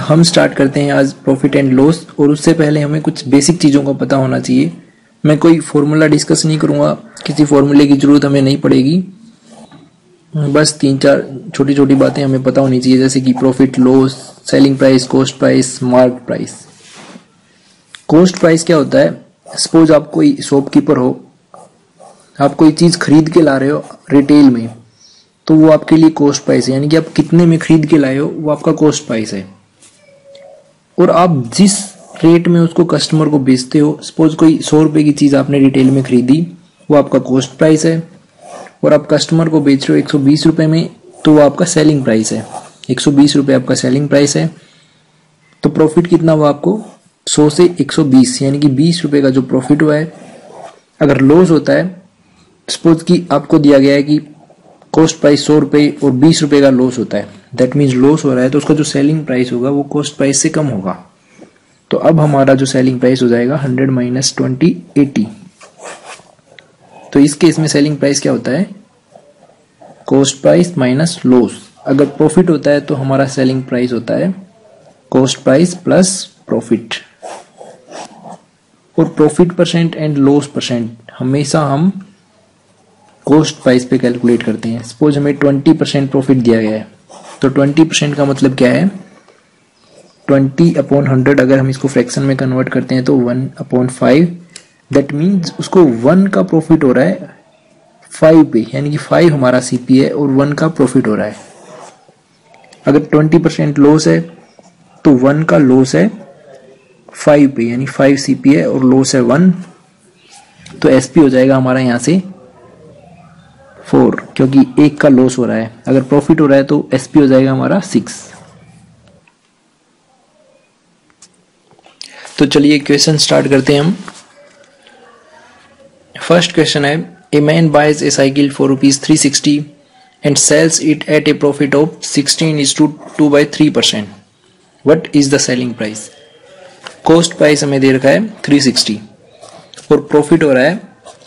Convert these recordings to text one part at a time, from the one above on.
हम स्टार्ट करते हैं आज प्रॉफिट एंड लॉस, और उससे पहले हमें कुछ बेसिक चीज़ों का पता होना चाहिए। मैं कोई फॉर्मूला डिस्कस नहीं करूँगा, किसी फॉर्मूले की जरूरत हमें नहीं पड़ेगी। बस 3-4 छोटी छोटी बातें हमें पता होनी चाहिए, जैसे कि profit, loss, selling price, cost price, mark price. Cost price क्या होता है? सपोज आप कोई शॉपकीपर हो, आप कोई चीज़ खरीद के ला रहे हो रिटेल में, तो वो आपके लिए कॉस्ट प्राइस है, यानी कि आप कितने में खरीद के लाए हो वो आपका कॉस्ट प्राइस है। और आप जिस रेट में उसको कस्टमर को बेचते हो, सपोज कोई 100 रुपए की चीज़ आपने रिटेल में खरीदी, वो आपका कॉस्ट प्राइस है, और आप कस्टमर को बेच रहे हो 120 रुपए में, तो वो आपका सेलिंग प्राइस है। 120 रुपए आपका सेलिंग प्राइस है। तो प्रॉफिट कितना हुआ आपको? 100 से 120, यानी कि 20 रुपए का जो प्रॉफिट हुआ है। अगर लॉस होता है, सपोज कि आपको दिया गया है कि कॉस्ट प्राइस 100 रुपए और 20 रुपए का लॉस होता है, दैट मीन्स लॉस हो रहा है, तो उसका जो सेलिंग प्राइस होगा वो कॉस्ट प्राइस से कम होगा। तो अब हमारा जो सेलिंग प्राइस हो जाएगा 100 माइनस 20, 80। तो इस केस में सेलिंग प्राइस क्या होता है? Cost price minus loss. अगर प्रॉफिट होता है तो हमारा सेलिंग प्राइस होता है कॉस्ट प्राइस प्लस प्रॉफिट। और profit percent and loss percent हमेशा हम कॉस्ट प्राइस पे कैलकुलेट करते हैं। सपोज हमें 20% प्रॉफिट दिया गया है, तो 20% का मतलब क्या है? 20/100। अगर हम इसको फ्रैक्शन में कन्वर्ट करते हैं तो 1/5। दैट मीन्स उसको 1 का प्रॉफिट हो रहा है 5 पे, यानी कि 5 हमारा सीपी है और 1 का प्रॉफिट हो रहा है। अगर 20% लॉस है तो 1 का लॉस है 5 पे, यानी 5 सीपी है और लॉस है 1, तो एसपी हो जाएगा हमारा यहाँ से 4, क्योंकि 1 का लॉस हो रहा है। अगर प्रॉफिट हो रहा है तो एसपी हो जाएगा हमारा 6। तो चलिए क्वेश्चन स्टार्ट करते हैं हम। फर्स्ट क्वेश्चन है, a man buys a cycle for ₹360 and sells it at a profit of 16:2/3%। What is the selling price? Cost price हमें दे रखा है 360 और प्रॉफिट हो रहा है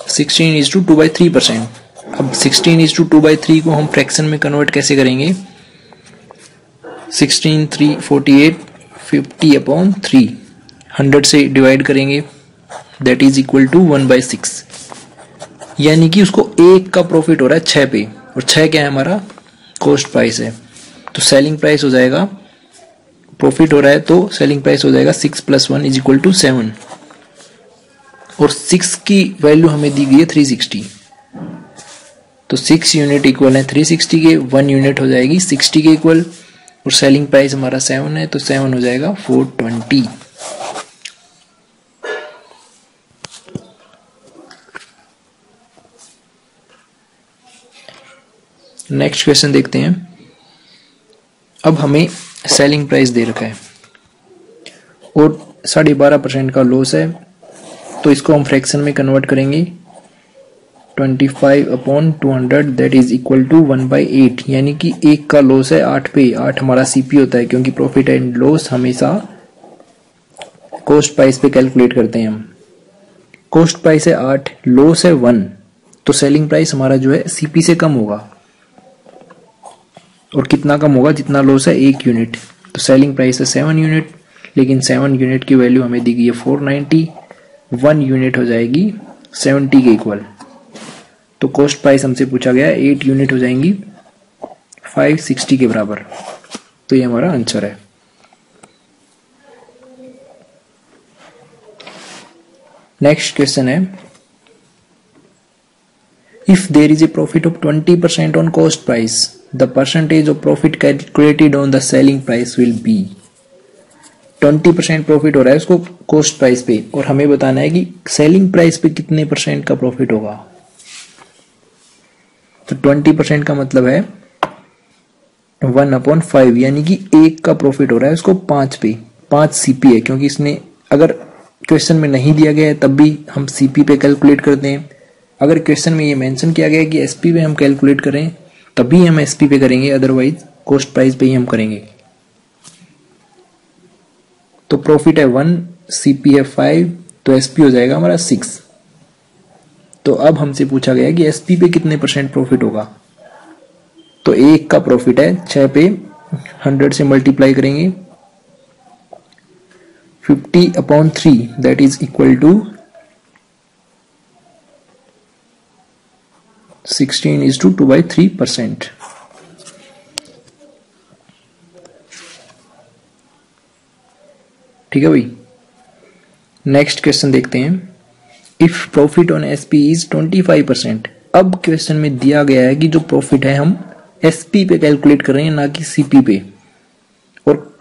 16:2/3%। अब 16:2/3 को हम फ्रैक्शन में कन्वर्ट कैसे करेंगे? 16 3 48, 50/3 100 से डिवाइड करेंगे, दैट इज इक्वल टू 1/6, यानी कि उसको 1 का प्रॉफिट हो रहा है 6 पे, और 6 क्या है हमारा? कॉस्ट प्राइस है। तो सेलिंग प्राइस हो जाएगा, प्रॉफिट हो रहा है तो सेलिंग प्राइस हो जाएगा 6 + 1 इज इक्वल टू 7, और 6 की वैल्यू हमें दी गई है 360, तो 6 यूनिट इक्वल है 360 के, 1 यूनिट हो जाएगी 60 के इक्वल, और सेलिंग प्राइस हमारा 7 है, तो 7 हो जाएगा 420। नेक्स्ट क्वेश्चन देखते हैं। अब हमें सेलिंग प्राइस दे रखा है और 12.5% का लॉस है, तो इसको हम फ्रैक्शन में कन्वर्ट करेंगे 25/200, दैट इज इक्वल टू 1/8, यानी कि 1 का लॉस है 8 पे। 8 हमारा सीपी होता है, क्योंकि प्रॉफिट एंड लॉस हमेशा कॉस्ट प्राइस पे कैलकुलेट करते हैं हम। कॉस्ट प्राइस है 8, लॉस है 1, तो सेलिंग प्राइस हमारा जो है सीपी से कम होगा। और कितना कम होगा? जितना लॉस है 1 यूनिट। तो सेलिंग प्राइस है 7 यूनिट, लेकिन 7 यूनिट की वैल्यू हमें दी गई है 490, 1 यूनिट हो जाएगी 70 के इक्वल। तो कॉस्ट प्राइस हमसे पूछा गया है 8 यूनिट हो जाएंगी 560 के बराबर। तो ये हमारा आंसर है। नेक्स्ट क्वेश्चन है, if there is a profit of 20% on cost price, the percentage of profit calculated on the selling price will be. 20% profit हो रहा है उसको कॉस्ट प्राइस पे, और हमें बताना है कि सेलिंग प्राइस पे कितने % का प्रॉफिट होगा। तो 20% का मतलब है 1/5, यानी कि 1 का प्रॉफिट हो रहा है उसको 5 पे। 5 सीपी है, क्योंकि इसने अगर क्वेश्चन में नहीं दिया गया है तब भी हम सीपी पे कैलकुलेट करते हैं। अगर क्वेश्चन में ये मेंशन किया गया है कि एसपी पे हम कैलकुलेट करें तभी हम एसपी पे करेंगे, अदरवाइज कॉस्ट प्राइस पे ही हम करेंगे। तो प्रॉफिट है 1, सीपी है 5, तो एसपी हो जाएगा हमारा 6। तो अब हमसे पूछा गया कि एसपी पे कितने % प्रॉफिट होगा। तो 1 का प्रॉफिट है 6 पे 100 से मल्टीप्लाई करेंगे 50/3 दैट इज इक्वल टू 16:2/3%। ठीक है भाई, नेक्स्ट क्वेश्चन देखते हैं। If profit on SP is 25%। अब क्वेश्चन में दिया गया है कि जो प्रॉफिट है हम एसपी पे कैलकुलेट कर रहे हैं, ना कि सीपी पे, और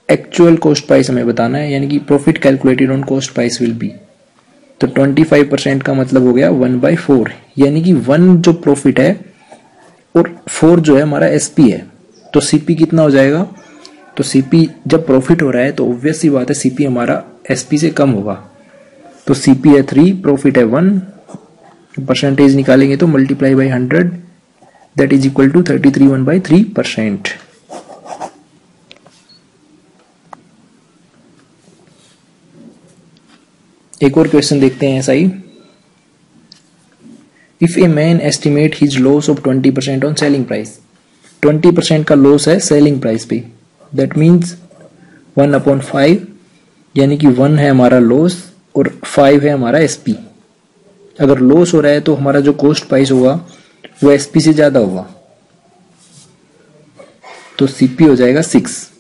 एक्चुअल कॉस्ट प्राइस हमें बताना है, यानी कि profit calculated on cost price will B. तो 25% का मतलब हो गया 1/4, यानी कि 1 जो प्रॉफिट है और 4 जो है हमारा एसपी है। तो सीपी कितना हो जाएगा? तो सीपी जब प्रॉफिट हो रहा है तो ऑब्वियस सी बात है सीपी हमारा एसपी से कम होगा। तो सीपी है 3, प्रॉफिट है 1, परसेंटेज निकालेंगे तो multiply by 100 that is equal to 33.1/3%। एक और क्वेश्चन देखते हैं ऐसा ही। If a man estimate his loss of 20% on selling price. 20% का लॉस है सेलिंग प्राइस पे, दैट मीन्स 1/5, यानी कि 1 है हमारा लॉस और 5 है हमारा एसपी। अगर लॉस हो रहा है तो हमारा जो कॉस्ट प्राइस होगा वो एसपी से ज्यादा होगा, तो सीपी हो जाएगा 6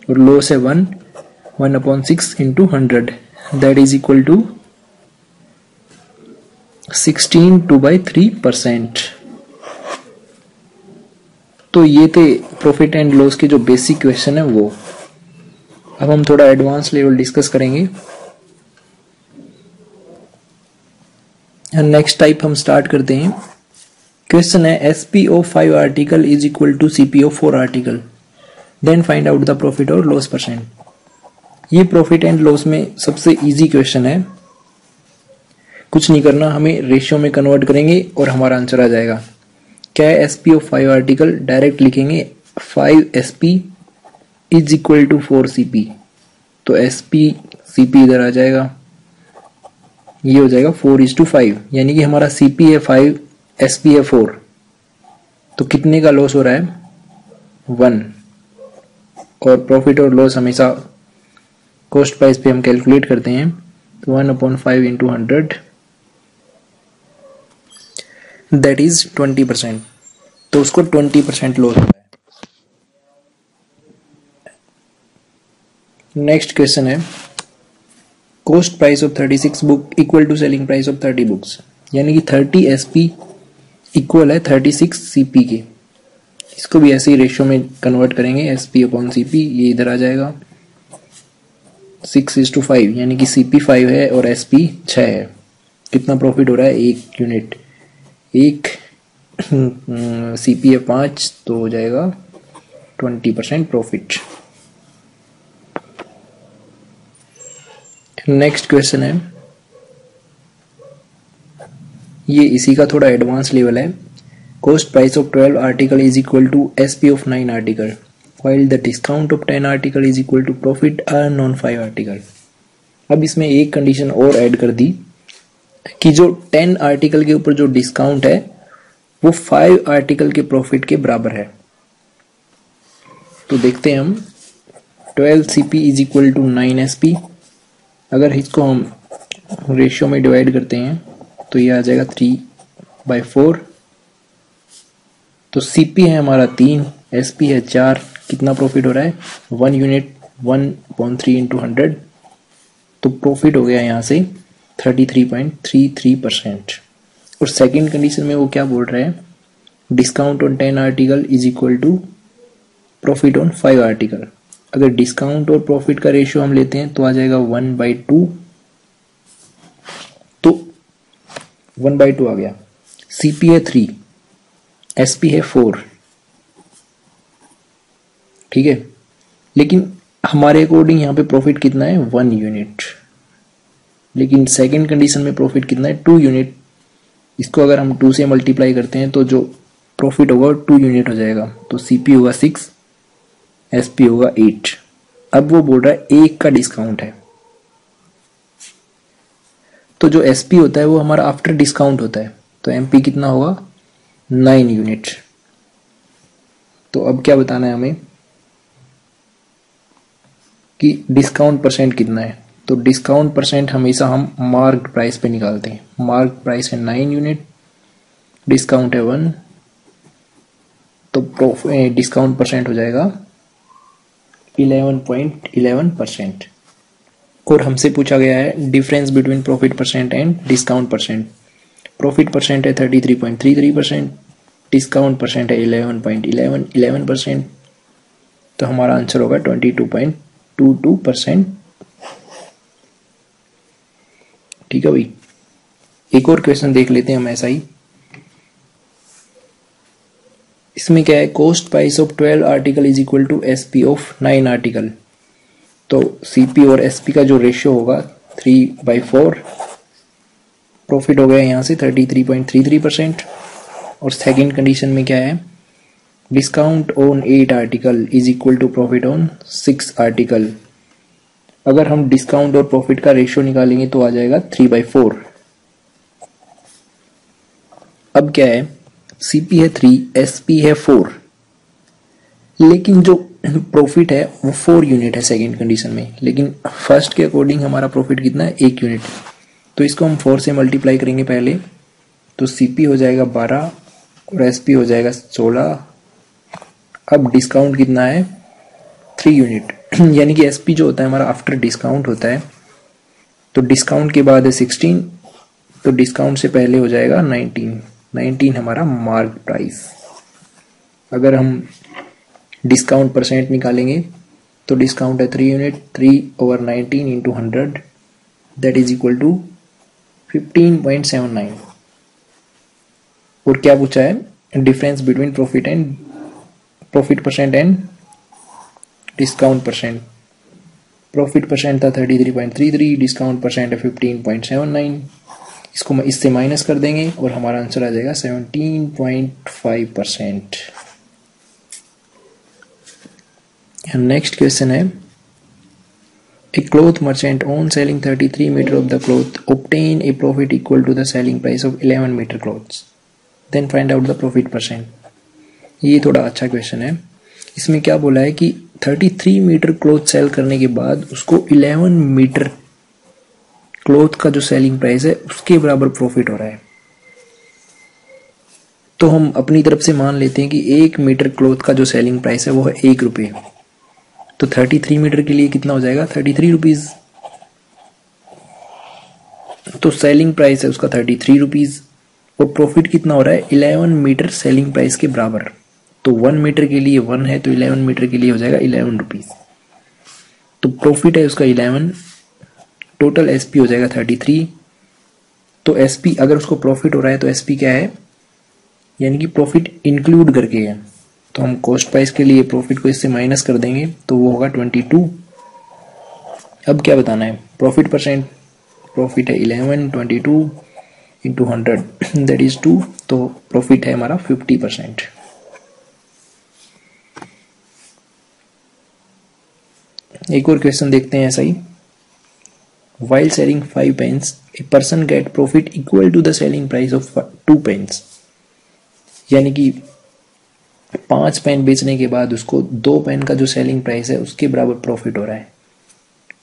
और लॉस है 1/6 into 100 that is equal to 16/3%। तो ये थे प्रॉफिट एंड लॉस के जो बेसिक क्वेश्चन है वो। अब हम थोड़ा एडवांस लेवल डिस्कस करेंगे। नेक्स्ट टाइप हम स्टार्ट करते हैं। क्वेश्चन है SP of 5 article is equal to CP of 4 article, then find out the profit और लॉस परसेंट। ये प्रॉफिट एंड लॉस में सबसे इजी क्वेश्चन है। कुछ नहीं करना, हमें रेशियो में कन्वर्ट करेंगे और हमारा आंसर आ जाएगा। क्या है एसपी ऑफ 5 आर्टिकल? डायरेक्ट लिखेंगे 5 SP is equal to 4 CP. तो एसपी सीपी इधर आ जाएगा, ये हो जाएगा 4:5, यानी कि हमारा सीपी है 5, एसपी है 4। तो कितने का लॉस हो रहा है? 1। और प्रॉफिट और लॉस हमेशा कॉस्ट प्राइस पे हम कैलकुलेट करते हैं, तो 1/5 इंटू 100 दैट इज 20%। तो उसको 20% लॉस होता है। नेक्स्ट क्वेश्चन है cost price of 36 book equal to selling price of 30 books, यानी कि 30 एसपी इक्वल है 36 सीपी के। इसको भी ऐसे ही रेशियो में कन्वर्ट करेंगे, एसपी अपॉन सीपी, ये इधर आ जाएगा 6:5, यानी कि सीपी 5 है और एसपी 6 है। कितना प्रॉफिट हो रहा है? 1 यूनिट। एक सीपी है 5, तो हो जाएगा 20% प्रॉफिट। नेक्स्ट क्वेश्चन है, ये इसी का थोड़ा एडवांस लेवल है। Cost price of 12 article is equal to SP of 9 article while the discount of 10 article is equal to profit earn on 5 article. अब इसमें एक कंडीशन और ऐड कर दी कि जो 10 आर्टिकल के ऊपर जो डिस्काउंट है वो 5 आर्टिकल के प्रॉफिट के बराबर है। तो देखते हैं हम, 12 CP is equal to 9 SP. अगर इसको हम रेशियो में डिवाइड करते हैं तो ये आ जाएगा 3/4। तो सीपी है हमारा 3, एसपी है 4। कितना प्रॉफिट हो रहा है? 1 यूनिट, 1/3 इंटू 100। तो प्रॉफिट हो गया यहाँ से 33.33%। और सेकंड कंडीशन में वो क्या बोल रहे हैं? Discount on 10 article is equal to profit on 5 article. अगर डिस्काउंट और प्रॉफिट का रेशियो हम लेते हैं तो आ जाएगा 1/2। तो 1/2 आ गया। सीपी है 3, एसपी है 4, ठीक है। लेकिन हमारे अकॉर्डिंग यहाँ पे प्रॉफिट कितना है? 1 यूनिट। लेकिन सेकंड कंडीशन में प्रॉफिट कितना है? 2 यूनिट। इसको अगर हम 2 से मल्टीप्लाई करते हैं तो जो प्रॉफिट होगा 2 यूनिट हो जाएगा। तो सीपी होगा 6, एसपी होगा 8। अब वो बोल रहा है 1 का डिस्काउंट है, तो जो एसपी होता है वो हमारा आफ्टर डिस्काउंट होता है। तो एमपी कितना होगा? 9 यूनिट। तो अब क्या बताना है हमें कि डिस्काउंट परसेंट कितना है, तो डिस्काउंट परसेंट हमेशा हम मार्क प्राइस पे निकालते हैं। मार्क प्राइस है 9 यूनिट, डिस्काउंट है 1, तो डिस्काउंट परसेंट हो जाएगा 11.11%। और हमसे पूछा गया है difference between profit percent and discount percent. Profit percent है 33.33%, डिस्काउंट परसेंट है 11.11%, तो हमारा आंसर होगा 22.22%। ठीक है भाई, एक और क्वेश्चन देख लेते हैं हम ऐसा ही। इसमें क्या है, cost price of 12 article is equal to SP of 9 article. तो सीपी और एसपी का जो रेशियो होगा 3/4, प्रॉफिट हो गया यहाँ से 33.33%। और सेकंड कंडीशन में क्या है, discount on 8 article is equal to profit on 6 article. अगर हम डिस्काउंट और प्रॉफिट का रेशियो निकालेंगे तो आ जाएगा 3/4। अब क्या है, सीपी है 3, एसपी है 4, लेकिन जो प्रॉफिट है वो 4 यूनिट है सेकंड कंडीशन में, लेकिन फर्स्ट के अकॉर्डिंग हमारा प्रॉफिट कितना है, 1 यूनिट। तो इसको हम 4 से मल्टीप्लाई करेंगे पहले, तो सीपी हो जाएगा 12 और एसपी हो जाएगा 16। अब डिस्काउंट कितना है, 3 यूनिट यानी कि एसपी जो होता है हमारा आफ्टर डिस्काउंट होता है, तो डिस्काउंट के बाद है 16, तो डिस्काउंट से पहले हो जाएगा 19 हमारा मार्क प्राइस। अगर हम डिस्काउंट परसेंट निकालेंगे तो डिस्काउंट है 3 unit, 3/19 into 100 that is equal to 15.79। और क्या पूछा है, difference between profit percent and discount percent. Profit percent था 33.33, डिस्काउंट परसेंट है 15.79। इसको इससे माइनस कर देंगे और हमारा आंसर आ जाएगा 17.5%। नेक्स्ट क्वेश्चन है, a cloth merchant on selling 33 metre of the cloth obtain a profit equal to the selling price of 11 metre clothes, then find out the profit percent। ये थोड़ा अच्छा क्वेश्चन है। इसमें क्या बोला है कि 33 मीटर क्लॉथ सेल करने के बाद उसको 11 मीटर क्लॉथ का जो सेलिंग प्राइस है उसके बराबर प्रॉफिट हो रहा है। तो हम अपनी तरफ से मान लेते हैं कि 1 मीटर क्लॉथ का जो सेलिंग प्राइस है वो है 1 रुपये। तो 33 मीटर के लिए कितना हो जाएगा, 33 रुपीज। तो सेलिंग प्राइस है उसका 33 रुपीज और प्रॉफिट कितना हो रहा है, 11 मीटर सेलिंग प्राइस के बराबर। तो 1 मीटर के लिए 1 है, तो 11 मीटर के लिए हो जाएगा 11 रुपीज। तो प्रॉफिट है उसका 11, टोटल एसपी हो जाएगा 33। तो एसपी अगर उसको प्रॉफिट हो रहा है तो एसपी क्या है, यानी कि प्रॉफिट इंक्लूड करके है। तो हम कॉस्ट प्राइस के लिए प्रॉफिट को इससे माइनस कर देंगे तो वो होगा 22। अब क्या बताना है, प्रॉफिट परसेंट। प्रॉफिट है 11, 22 इंटू 100 दैट इज 2, तो प्रॉफिट है हमारा 50%। एक और क्वेश्चन देखते हैं ऐसा ही। While selling 5 pens, a person get profit equal to the selling price of 2 pens। यानी कि 5 पेन बेचने के बाद उसको 2 पेन का जो सेलिंग प्राइस है उसके बराबर प्रॉफिट हो रहा है।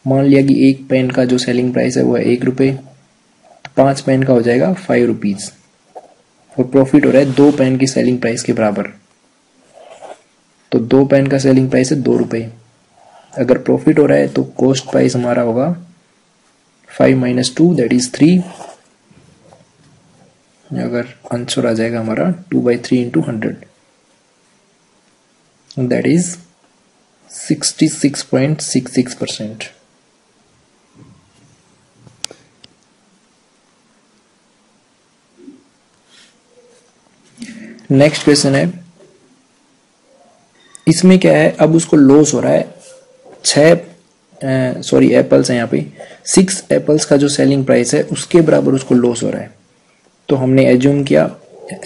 मान लिया कि 1 पेन का जो सेलिंग प्राइस है वो है 1 रुपये, तो 5 पेन का हो जाएगा 5 रुपीज और प्रॉफिट हो रहा है 2 पेन की सेलिंग प्राइस के बराबर। तो 2 पेन का सेलिंग प्राइस है 2 रुपये। अगर प्रॉफिट हो रहा है तो कॉस्ट प्राइस हमारा होगा 5 - 2 दैट इज 3। अगर आंसर आ जाएगा हमारा 2/3 into 100 that is 66.66%। Next question है, इसमें क्या है, अब उसको लॉस हो रहा है। 6 एप्पल्स है यहाँ पे, 6 एप्पल्स का जो सेलिंग प्राइस है उसके बराबर उसको लॉस हो रहा है। तो हमने एज्यूम किया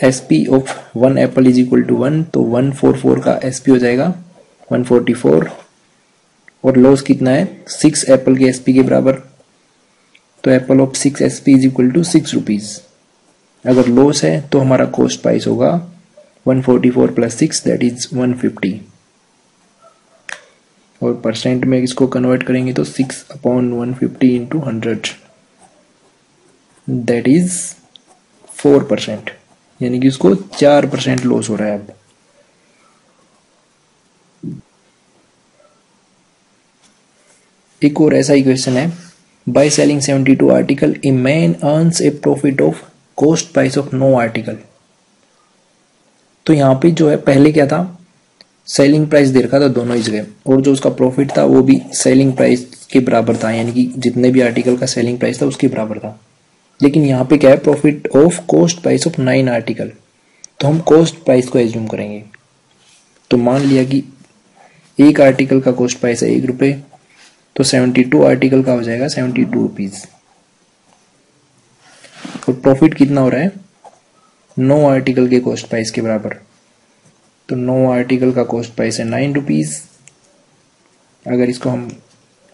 SP of 1 apple is equal to 1, तो 144 का एसपी हो जाएगा 144 और लॉस कितना है 6 एप्पल के एसपी के बराबर। तो apple of 6 SP is equal to 6 rupees. अगर लॉस है तो हमारा कॉस्ट प्राइस होगा 144 + 6 दैट इज 150। और परसेंट में इसको कन्वर्ट करेंगे तो 6/150 इंटू 100 दैट इज 4%, यानी कि उसको 4% लॉस हो रहा है। अब एक और ऐसा ही क्वेश्चन है, by selling 72 article a man earns a profit of cost price of no article. तो यहाँ पे जो है पहले क्या था, सेलिंग प्राइस दे रखा था दोनों ही जगह, और जो उसका प्रॉफिट था वो भी सेलिंग प्राइस के बराबर था, यानी कि जितने भी आर्टिकल का सेलिंग प्राइस था उसके बराबर था। लेकिन यहाँ पे क्या है, profit of cost price of 9 article, तो हम कॉस्ट प्राइस को एज्यूम करेंगे। तो मान लिया कि एक आर्टिकल का कॉस्ट प्राइस है 1 रुपये, तो 72 आर्टिकल का हो जाएगा 72 रुपीज। और प्रॉफिट कितना हो रहा है, 9 आर्टिकल के कॉस्ट प्राइस के बराबर, तो 9 आर्टिकल का कॉस्ट प्राइस है 9 रुपीज। अगर इसको हम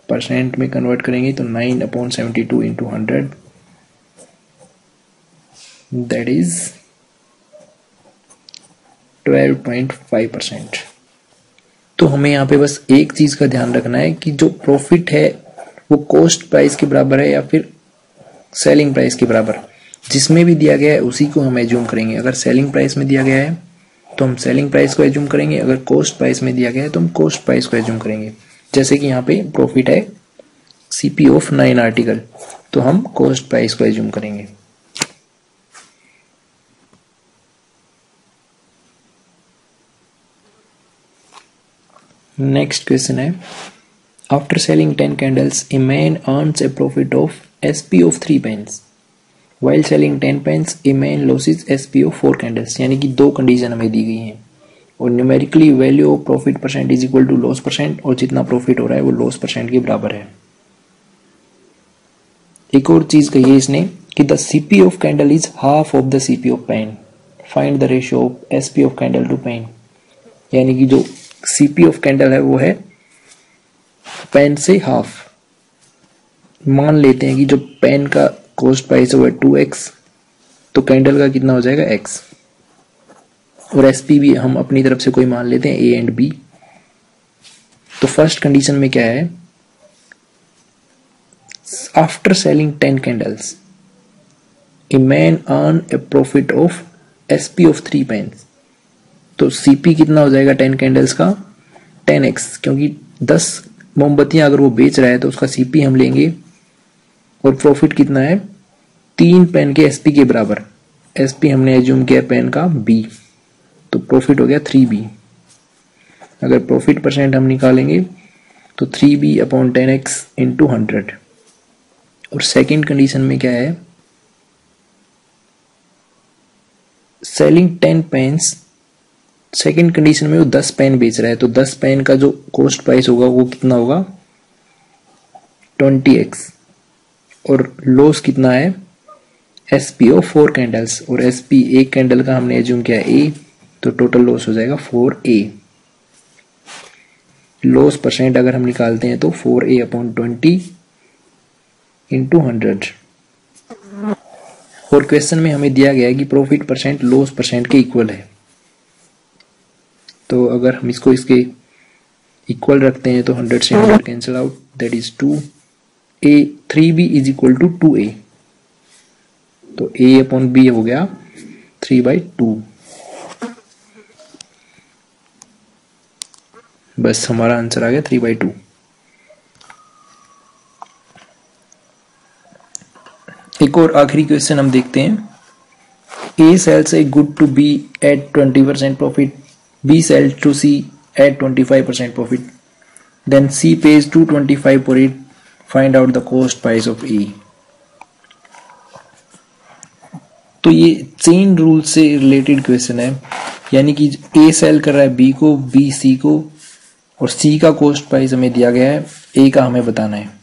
परसेंट में कन्वर्ट करेंगे तो 9/72 इंटू 100 दैट इज 12.5%। तो हमें यहाँ पे बस एक चीज का ध्यान रखना है कि जो प्रॉफिट है वो कॉस्ट प्राइस के बराबर है या फिर सेलिंग प्राइस के बराबर। जिसमें भी दिया गया है उसी को हम एज्यूम करेंगे। अगर सेलिंग प्राइस में दिया गया है तो हम सेलिंग प्राइस को एज्यूम करेंगे, अगर कॉस्ट प्राइस में दिया गया है तो हम कॉस्ट प्राइस को एज्यूम करेंगे। जैसे कि यहाँ पे प्रॉफिट है सीपी ऑफ 9 आर्टिकल, तो हम कॉस्ट प्राइस को एज्यूम करेंगे। नेक्स्ट क्वेश्चन है, after selling 10 candles a man earns a profit of SP of 3 pens, while selling 10 pens a man loses SP of 4 candles. यानी कि 2 कंडीशन हमें दी गई हैं और numerically value of profit percent is equal to loss percent, और जितना profit हो रहा है वो लॉस परसेंट के बराबर है। एक और चीज कही है इसने कि the CP of candle is half of the CP of pen, find the ratio of SP of candle to pen. यानी कि जो सीपी ऑफ कैंडल है वो है पेन से हाफ। मान लेते हैं कि जो पेन का कॉस्ट प्राइस है वो है 2x, तो कैंडल का कितना हो जाएगा x, और एसपी भी हम अपनी तरफ से कोई मान लेते हैं ए एंड बी। तो फर्स्ट कंडीशन में क्या है, after selling 10 candles a man earn a profit of SP of 3 pens. तो सीपी कितना हो जाएगा 10 कैंडल्स का 10x, क्योंकि 10 मोमबत्तियां अगर वो बेच रहा है तो उसका सीपी हम लेंगे, और प्रॉफिट कितना है 3 पेन के एसपी के बराबर। एसपी हमने एज्यूम किया पेन का b, तो प्रॉफिट हो गया 3b। अगर प्रॉफिट परसेंट हम निकालेंगे तो 3b/10x इंटू 100। और सेकेंड कंडीशन में क्या है, सेलिंग 10 पेन्स, सेकेंड कंडीशन में वो 10 पेन बेच रहा है, तो 10 पेन का जो कॉस्ट प्राइस होगा वो कितना होगा 20x, और लॉस कितना है एसपी ऑफ 4 कैंडल्स, और एसपी एक कैंडल का हमने एज्यूम किया a, तो टोटल लॉस हो जाएगा 4a। लॉस परसेंट अगर हम निकालते हैं तो 4a/20 इंटू 100। और क्वेश्चन में हमें दिया गया है कि प्रॉफिट परसेंट लॉस परसेंट के इक्वल है, तो अगर हम इसको इसके इक्वल रखते हैं तो 100 से 100 cancel out, that is 2a, 3b is equal to 2a, तो a/b हो गया 3/2। बस हमारा आंसर आ गया 3/2। एक और आखिरी क्वेश्चन हम देखते हैं, A sells a good to B at 20% profit, B sells to C at 25% profit, then C pays 225 for it, find out the cost price of A। तो ये चेन रूल से रिलेटेड क्वेश्चन है, यानी कि A cell कर रहा है B को, B C को, और C का कॉस्ट प्राइस हमें दिया गया है, A का हमें बताना है।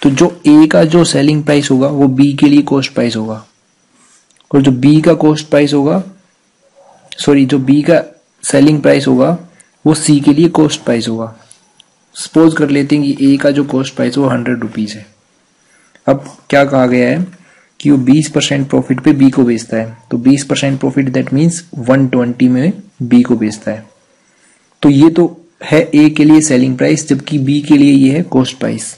तो जो A का जो सेलिंग प्राइस होगा वो B के लिए कॉस्ट प्राइस होगा, और जो B का कॉस्ट प्राइस होगा, सॉरी जो B का सेलिंग प्राइस होगा वो C के लिए कॉस्ट प्राइस होगा। सपोज कर लेते हैं कि A का जो कॉस्ट प्राइस वो 100 रुपीज है। अब क्या कहा गया है कि वो 20% प्रॉफिट पे B को बेचता है, तो 20% प्रॉफिट दैट मीन्स 120 में B को बेचता है। तो ये तो है ए के लिए सेलिंग प्राइस, जबकि बी के लिए ये है कॉस्ट प्राइस।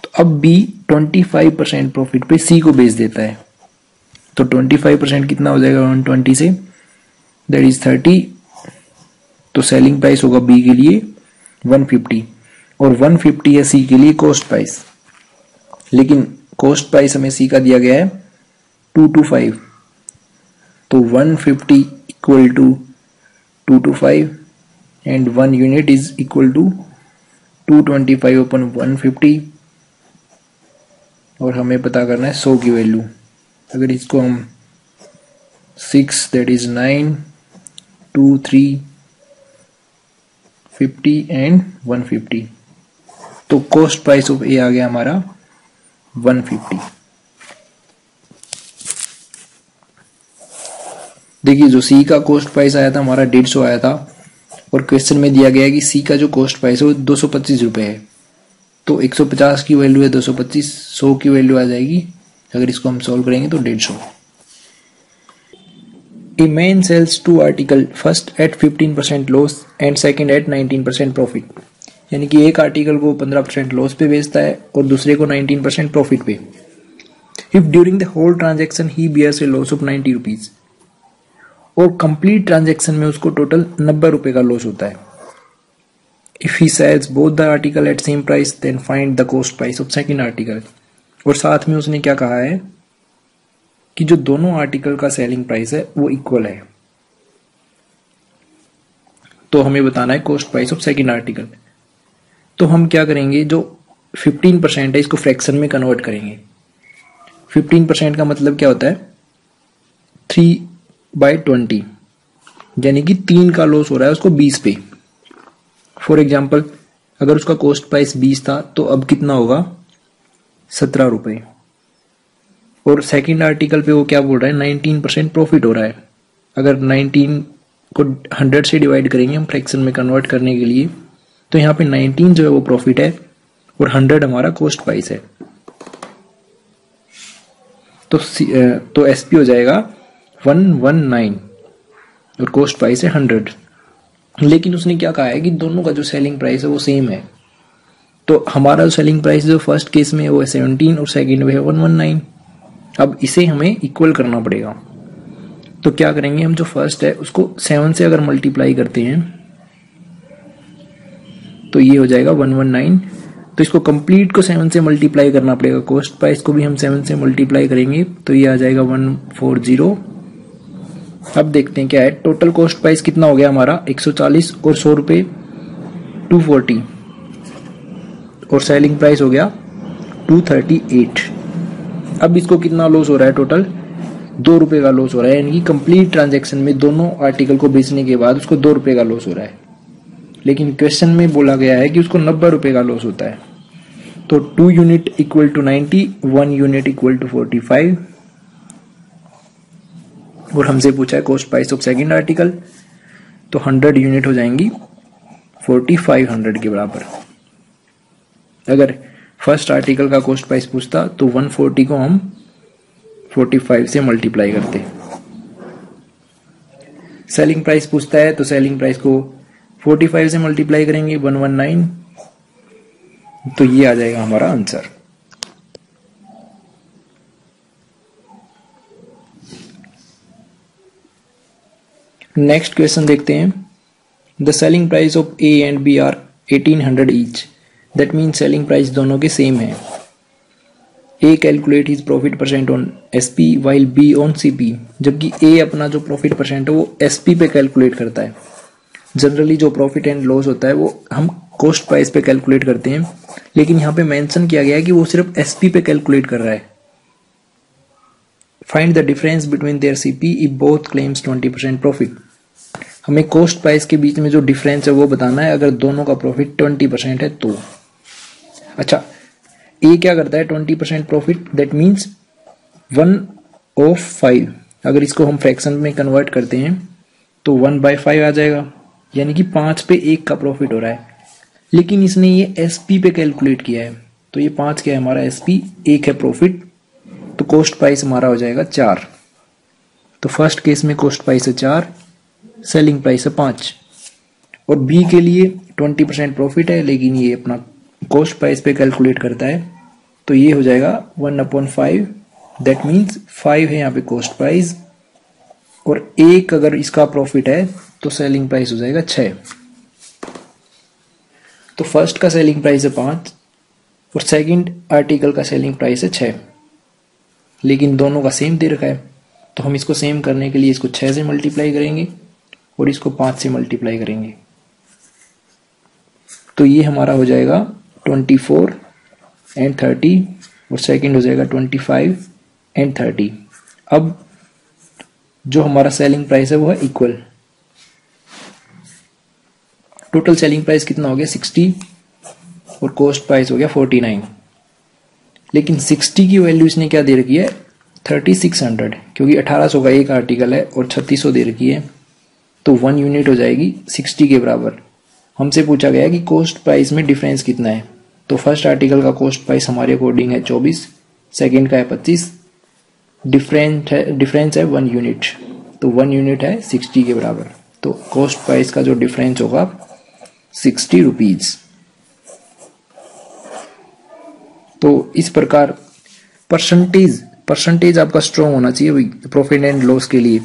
तो अब बी 25% प्रॉफिट पे सी को बेच देता है, तो 25% कितना हो जाएगा 120 से, दैट इज 30। तो सेलिंग प्राइस होगा बी के लिए 150 और 150 है सी के लिए कॉस्ट प्राइस, लेकिन कॉस्ट प्राइस हमें सी का दिया गया है 225, तो 150 equal to 225 and 1 unit is equal to 225 upon 150, और हमें पता करना है 100 की वैल्यू। अगर इसको हम 6 दैट इज 9 2 3 50 एंड 150, तो कॉस्ट प्राइस ऑफ ए आ गया हमारा 150। देखिए जो सी का कॉस्ट प्राइस आया था हमारा 150 आया था, और क्वेश्चन में दिया गया है कि सी का जो कॉस्ट प्राइस है वो 225 रुपए है, तो 150 की वैल्यू है 225, 100 की वैल्यू आ जाएगी, अगर इसको हम सॉल्व करेंगे तो 150। A man sells two article, first at 15% loss and second at 19% profit। यानी कि एक आर्टिकल को 15% लॉस पे बेचता है और दूसरे को 19% प्रॉफिट पे। If during the whole transaction he bears a loss of 90 rupees, और कंप्लीट ट्रांजेक्शन में उसको टोटल 90 रुपए का लॉस होता है। If he sells both the article at same price, then find the cost price of second article। और साथ में उसने क्या कहा है कि जो दोनों आर्टिकल का सेलिंग प्राइस है वो इक्वल है, तो हमें बताना है cost price of second article. तो हम क्या करेंगे, जो 15% है इसको फ्रैक्शन में कन्वर्ट करेंगे। 15% का मतलब क्या होता है 3/20, यानी कि 3 का लॉस हो रहा है उसको 20 पे। फॉर एग्जाम्पल अगर उसका कॉस्ट प्राइस 20 था तो अब कितना होगा 17 रुपए, और सेकंड आर्टिकल पे वो क्या बोल रहा है 19% प्रॉफिट हो रहा है। अगर 19 को 100 से डिवाइड करेंगे हम फ्रैक्शन में कन्वर्ट करने के लिए, तो यहाँ पे 19 जो है वो प्रॉफिट है और 100 हमारा कॉस्ट प्राइस है, तो एसपी हो जाएगा 119 और कॉस्ट प्राइस है 100। लेकिन उसने क्या कहा है कि दोनों का जो सेलिंग प्राइस है वो सेम है, तो हमारा जो सेलिंग प्राइस जो फर्स्ट केस में है वो है 17 और सेकंड में है 119। अब इसे हमें इक्वल करना पड़ेगा, तो क्या करेंगे हम, जो फर्स्ट है उसको 7 से अगर मल्टीप्लाई करते हैं तो ये हो जाएगा 119, तो इसको कंप्लीट को 7 से मल्टीप्लाई करना पड़ेगा, कॉस्ट प्राइस को भी हम 7 से मल्टीप्लाई करेंगे तो ये आ जाएगा 140। अब देखते हैं क्या है, टोटल कॉस्ट प्राइस कितना हो गया हमारा 140 और 100 रुपए 240, और सेलिंग प्राइस हो गया 238। अब इसको कितना लॉस हो रहा है, टोटल 2 रुपए का लॉस हो रहा है, यानी कि कंप्लीट ट्रांजैक्शन में दोनों आर्टिकल को बेचने के बाद उसको 2 रुपए का लॉस हो रहा है। लेकिन क्वेश्चन में बोला गया है कि उसको 90 रुपए का लॉस होता है, तो 2 unit equal to 90, 1 unit equal to 45, और हमसे पूछा है cost price of second article, तो 100 यूनिट हो जाएंगी 4500 के बराबर। अगर फर्स्ट आर्टिकल का कॉस्ट प्राइस पूछता तो 140 को हम 45 से मल्टीप्लाई करते। सेलिंग प्राइस पूछता है तो सेलिंग प्राइस को 45 से मल्टीप्लाई करेंगे 119, तो ये आ जाएगा हमारा आंसर। नेक्स्ट क्वेश्चन देखते हैं। The selling price of A and B are 1800 each, that mean selling price दोनों के सेम है। A calculate his profit percent on SP while B on CP, जबकि ए अपना जो प्रॉफिट परसेंट है वो एसपी पे कैलकुलेट करता है। जनरली जो प्रॉफिट एंड लॉस होता है वो हम कॉस्ट प्राइस पे कैलकुलेट करते हैं, लेकिन यहाँ पे मेंशन किया गया है कि वो सिर्फ एसपी पे कैलकुलेट कर रहा है। Find the difference between their CP if both claims 20% profit. हमें कॉस्ट प्राइस के बीच में जो डिफरेंस है वो बताना है, अगर दोनों का प्रॉफिट 20% है तो। अच्छा, ए क्या करता है 20% प्रॉफिट, दैट मीन्स 1/5। अगर इसको हम फ्रैक्शन में कन्वर्ट करते हैं तो 1/5 आ जाएगा, यानी कि 5 पे 1 का प्रॉफिट हो रहा है। लेकिन इसने ये एसपी पे कैलकुलेट किया है, तो ये 5 क्या है हमारा एसपी, 1 है प्रॉफिट, तो कॉस्ट प्राइस हमारा हो जाएगा 4। तो फर्स्ट केस में कॉस्ट प्राइस है 4, सेलिंग प्राइस है 5, और बी के लिए 20% प्रॉफिट है, लेकिन ये अपना कॉस्ट प्राइस पे कैलकुलेट करता है, तो ये हो जाएगा 1/5, दैट मीन्स 5 है यहाँ पे कॉस्ट प्राइस, और 1 अगर इसका प्रॉफिट है तो सेलिंग प्राइस हो जाएगा 6। तो फर्स्ट का सेलिंग प्राइस है 5 और सेकंड आर्टिकल का सेलिंग प्राइस है 6, लेकिन दोनों का सेम दे रखा है, तो हम इसको सेम करने के लिए इसको 6 से मल्टीप्लाई करेंगे और इसको 5 से मल्टीप्लाई करेंगे, तो ये हमारा हो जाएगा 24 and 30 और सेकंड हो जाएगा 25 and 30। अब जो हमारा सेलिंग प्राइस है वो है इक्वल। टोटल सेलिंग प्राइस कितना हो गया 60 और कॉस्ट प्राइस हो गया 49, लेकिन 60 की वैल्यू इसने क्या दे रखी है 3600, क्योंकि 1800 का एक आर्टिकल है और 3600 दे रखी है, तो 1 यूनिट हो जाएगी 60 के बराबर। हमसे पूछा गया कि कॉस्ट प्राइस में डिफरेंस कितना है, तो फर्स्ट आर्टिकल का कॉस्ट प्राइस हमारे अकॉर्डिंग है 24, सेकंड का है 25, डिफरेंस है 1 यूनिट, तो 1 यूनिट है 60 के बराबर, तो कॉस्ट प्राइस का जो डिफरेंस होगा 60 रुपीज। तो इस प्रकार परसेंटेज आपका स्ट्रॉन्ग होना चाहिए प्रॉफिट एंड लॉस के लिए।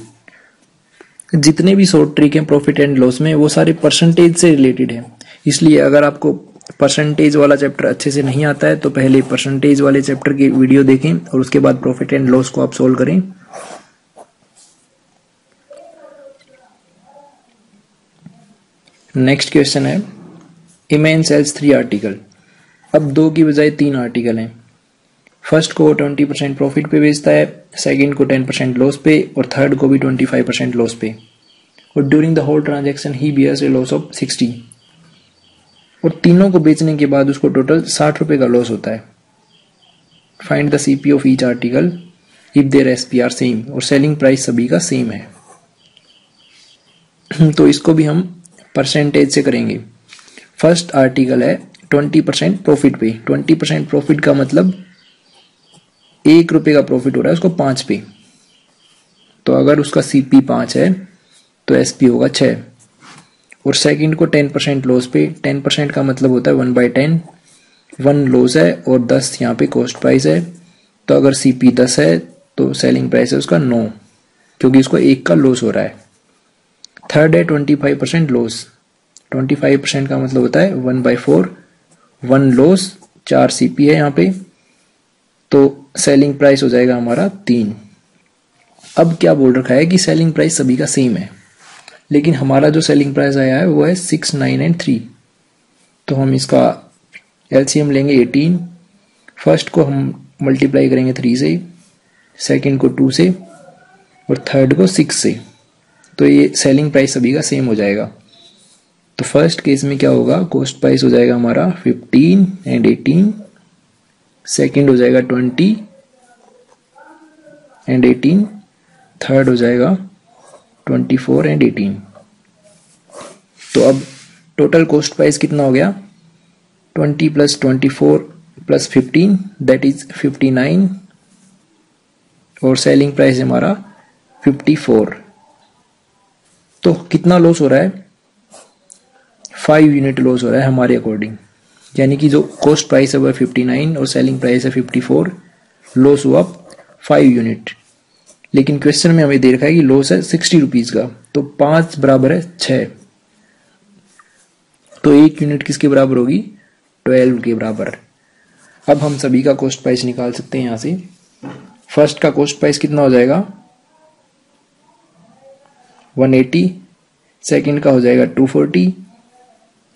जितने भी शॉर्ट ट्रिक हैं प्रॉफिट एंड लॉस में वो सारे परसेंटेज से रिलेटेड है, इसलिए अगर आपको परसेंटेज वाला चैप्टर अच्छे से नहीं आता है तो पहले परसेंटेज वाले चैप्टर की वीडियो देखें और उसके बाद प्रॉफिट एंड लॉस को आप सोल्व करें। नेक्स्ट क्वेश्चन है ए मैन सेल्स 3 आर्टिकल। अब 2 की बजाय 3 आर्टिकल हैं। फर्स्ट को 20% प्रॉफिट पे बेचता है, सेकंड को 10% लॉस पे और थर्ड को भी 25% लॉस पे, और during the whole transaction he bears a loss of 60, और तीनों को बेचने के बाद उसको टोटल 60 रुपए का लॉस होता है। Find the CP of each article if their SP are same, और सेलिंग प्राइस सभी का सेम है। तो इसको भी हम परसेंटेज से करेंगे। फर्स्ट आर्टिकल है 20% प्रॉफिट पे, 20% प्रॉफिट का मतलब 1 रुपए का प्रॉफिट हो रहा है उसको 5 पे, तो अगर उसका सीपी 5 है तो एसपी होगा 6, और सेकंड को 10% लॉस पे, 10% का मतलब होता है 1/10, 1 लॉस है और 10 यहाँ पे कॉस्ट प्राइस है, तो अगर सीपी 10 है तो सेलिंग प्राइस है उसका 9, क्योंकि इसको 1 का लॉस हो रहा है। थर्ड है 25% लॉस, 25% का मतलब होता है 1/4, 1 लॉस, 4 सीपी है यहाँ पे, तो सेलिंग प्राइस हो जाएगा हमारा 3। अब क्या बोल रखा है कि सेलिंग प्राइस सभी का सेम है, लेकिन हमारा जो सेलिंग प्राइस आया है वो है 6, 9 and 3, तो हम इसका एलसीएम लेंगे 18। फर्स्ट को हम मल्टीप्लाई करेंगे 3 से, सेकंड को 2 से और थर्ड को 6 से, तो ये सेलिंग प्राइस सभी का सेम हो जाएगा। तो फर्स्ट केस में क्या होगा, कॉस्ट प्राइस हो जाएगा हमारा 15 and 18, सेकंड हो जाएगा 20 and 18, थर्ड हो जाएगा 24 and 18। तो अब टोटल कॉस्ट प्राइस कितना हो गया, 20 + 24 + 15 दैट इज 59, और सेलिंग प्राइस है हमारा 54। तो कितना लॉस हो रहा है, 5 यूनिट लॉस हो रहा है हमारे अकॉर्डिंग, यानी कि जो कॉस्ट प्राइस है वो 59 और सेलिंग प्राइस है 54, लॉस हुआ 5 यूनिट। लेकिन क्वेश्चन में हमें दे रखा है कि लॉस है 60 रुपीज का, तो 5 बराबर है 6, तो 1 यूनिट किसके बराबर होगी, 12 के बराबर। अब हम सभी का कॉस्ट प्राइस निकाल सकते हैं यहां से। फर्स्ट का कॉस्ट प्राइस कितना हो जाएगा 180, सेकंड का हो जाएगा 240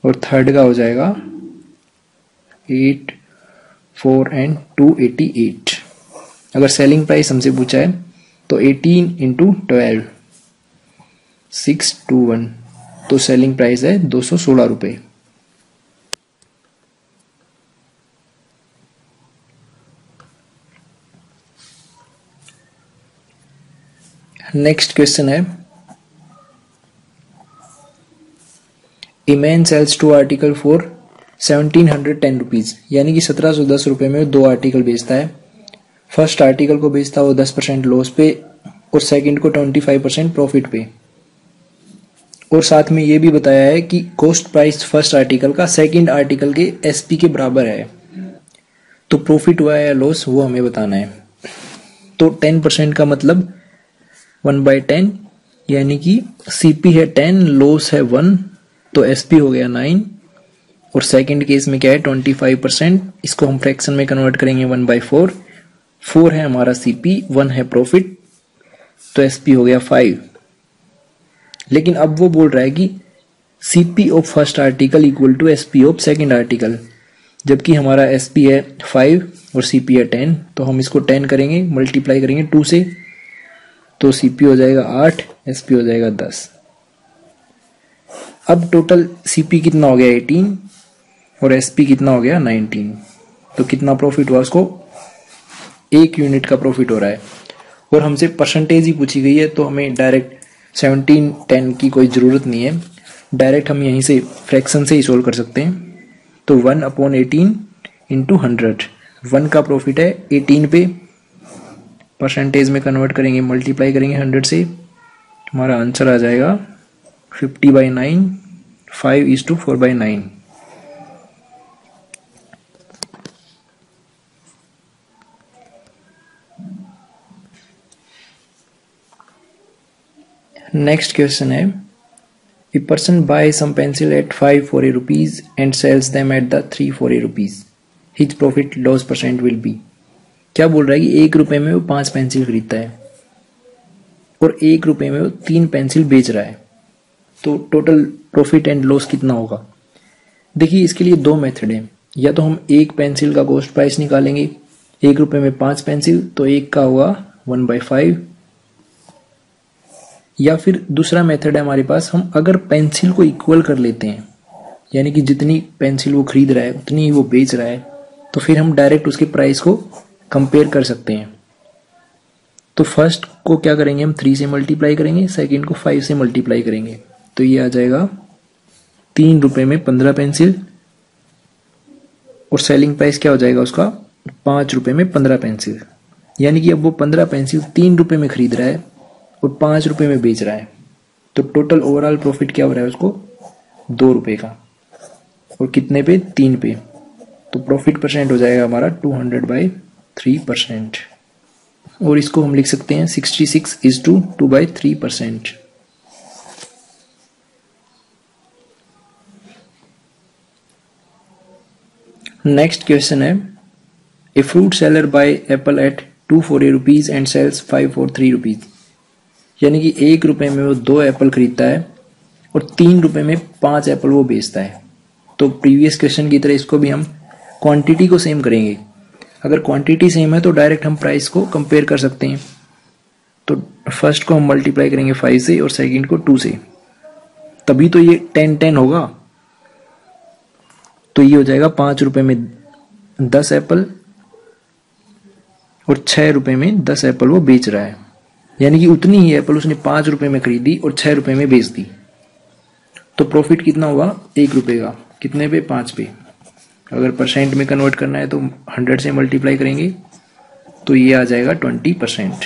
और थर्ड का हो जाएगा 8, 4 and 288। अगर सेलिंग प्राइस हमसे पूछा है तो 18 × 12 621, तो सेलिंग प्राइस है 216 रुपए। नेक्स्ट क्वेश्चन है a man sells 2 article for 1710 rupees, यानी कि 1710 रुपए में 2 आर्टिकल बेचता है। फर्स्ट आर्टिकल को बेचता है वो 10% लॉस पे और सेकंड को 25% प्रॉफिट पे, और साथ में ये भी बताया है कि कॉस्ट प्राइस फर्स्ट आर्टिकल का सेकंड आर्टिकल के एसपी के बराबर है। तो प्रॉफिट हुआ है या लॉस वो हमें बताना है। तो 10% का मतलब 1/10, यानी कि सीपी है 10, लॉस है 1, तो एसपी हो गया 9। और सेकंड केस में क्या है 25%, इसको हम फ्रैक्शन में कन्वर्ट करेंगे 1/4। 4 है हमारा सीपी, 1 है प्रॉफिट, तो एसपी हो गया 5। लेकिन अब वो बोल रहा है कि CP of first article equal to SP of second article, जबकि हमारा एसपी है 5 और सीपी है 10, तो हम इसको 10 करेंगे, मल्टीप्लाई करेंगे 2 से, तो सीपी हो जाएगा 8, एसपी हो जाएगा 10। अब टोटल सीपी कितना हो गया 18 और एसपी कितना हो गया 19। तो कितना प्रॉफिट हुआ उसको, 1 यूनिट का प्रॉफिट हो रहा है। और हमसे परसेंटेज ही पूछी गई है, तो हमें डायरेक्ट 17/10 की कोई ज़रूरत नहीं है, डायरेक्ट हम यहीं से फ्रैक्शन से ही सोल्व कर सकते हैं। तो 1/18 इंटू 100, 1 का प्रॉफिट है 18 पे, परसेंटेज में कन्वर्ट करेंगे, मल्टीप्लाई करेंगे 100 से, हमारा आंसर आ जाएगा 50/9, 5:4/9। नेक्स्ट क्वेश्चन है, a person buy some pencil at 5 rupees and sells them at the 3 rupees, his profit loss percent will be. क्या बोल रहा है कि 1 रुपए में वो 5 पेंसिल खरीदता है और 1 रुपए में वो 3 पेंसिल बेच रहा है, तो टोटल प्रॉफिट एंड लॉस कितना होगा। देखिए इसके लिए 2 मेथड हैं, या तो हम 1 पेंसिल का कॉस्ट प्राइस निकालेंगे, 1 रुपए में 5 पेंसिल, तो 1 का होगा 1/5, या फिर दूसरा मेथड है हमारे पास, हम अगर पेंसिल को इक्वल कर लेते हैं, यानी कि जितनी पेंसिल वो खरीद रहा है उतनी ही वो बेच रहा है, तो फिर हम डायरेक्ट उसके प्राइस को कंपेयर कर सकते हैं। तो फर्स्ट को क्या करेंगे, हम 3 से मल्टीप्लाई करेंगे, सेकंड को 5 से मल्टीप्लाई करेंगे, तो ये आ जाएगा 3 रुपए में 15 पेंसिल, और सेलिंग प्राइस क्या हो जाएगा उसका 5 रुपए में 15 पेंसिल, यानी कि अब वो 15 पेंसिल 3 रुपए में खरीद रहा है और 5 रुपए में बेच रहा है, तो टोटल ओवरऑल प्रॉफिट क्या हो रहा है उसको 2 रुपए का, और कितने पे 3 पे, तो प्रॉफिट परसेंट हो जाएगा हमारा 200/3%। और इसको हम लिख सकते हैं 66:2/3%। नेक्स्ट क्वेश्चन है, a fruit seller buy apple at 2 rupees and sells 5 for 3 rupees, यानी कि 1 रुपए में वो 2 एप्पल खरीदता है और 3 रुपए में 5 एप्पल वो बेचता है। तो प्रीवियस क्वेश्चन की तरह इसको भी हम क्वांटिटी को सेम करेंगे, अगर क्वांटिटी सेम है तो डायरेक्ट हम प्राइस को कंपेयर कर सकते हैं। तो फर्स्ट को हम मल्टीप्लाई करेंगे 5 से और सेकंड को 2 से, तभी तो ये 10/10 होगा। तो ये हो जाएगा 5 रुपए में 10 एप्पल और 6 रुपए में 10 एप्पल वो बेच रहा है, यानी कि उतनी ही एप्पल उसने 5 रुपए में खरीदी और 6 रुपए में बेच दी। तो प्रॉफिट कितना हुआ 1 रुपए का, कितने पे 5 पे। अगर परसेंट में कन्वर्ट करना है तो 100 से मल्टीप्लाई करेंगे, तो ये आ जाएगा 20%।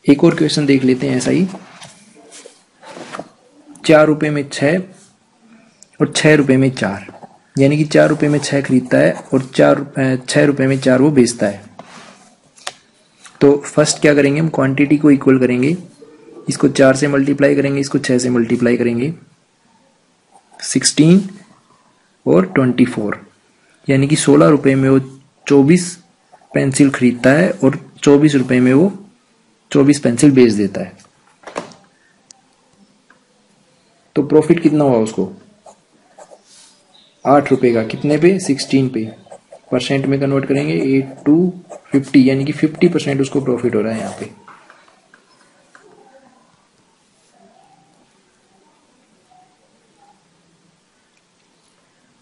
एक और क्वेश्चन देख लेते हैं ऐसा ही, 4 रुपए में 6 और 6 रुपए में 4, यानी कि 4 रुपए में 6 खरीदता है और 6 रुपए में 4 वो बेचता है। तो फर्स्ट क्या करेंगे, हम क्वांटिटी को इक्वल करेंगे, इसको 4 से मल्टीप्लाई करेंगे, इसको 6 से मल्टीप्लाई करेंगे, 16 और 24, यानी कि 16 रुपए में वो 24 पेंसिल खरीदता है और 24 रुपए में वो 24 पेंसिल बेच देता है। तो प्रॉफिट कितना हुआ उसको 8 रुपए का, कितने पे 16 पे, परसेंट में कन्वर्ट करेंगे 8 to 50, यानी कि 50% उसको प्रॉफिट हो रहा है यहाँ पे।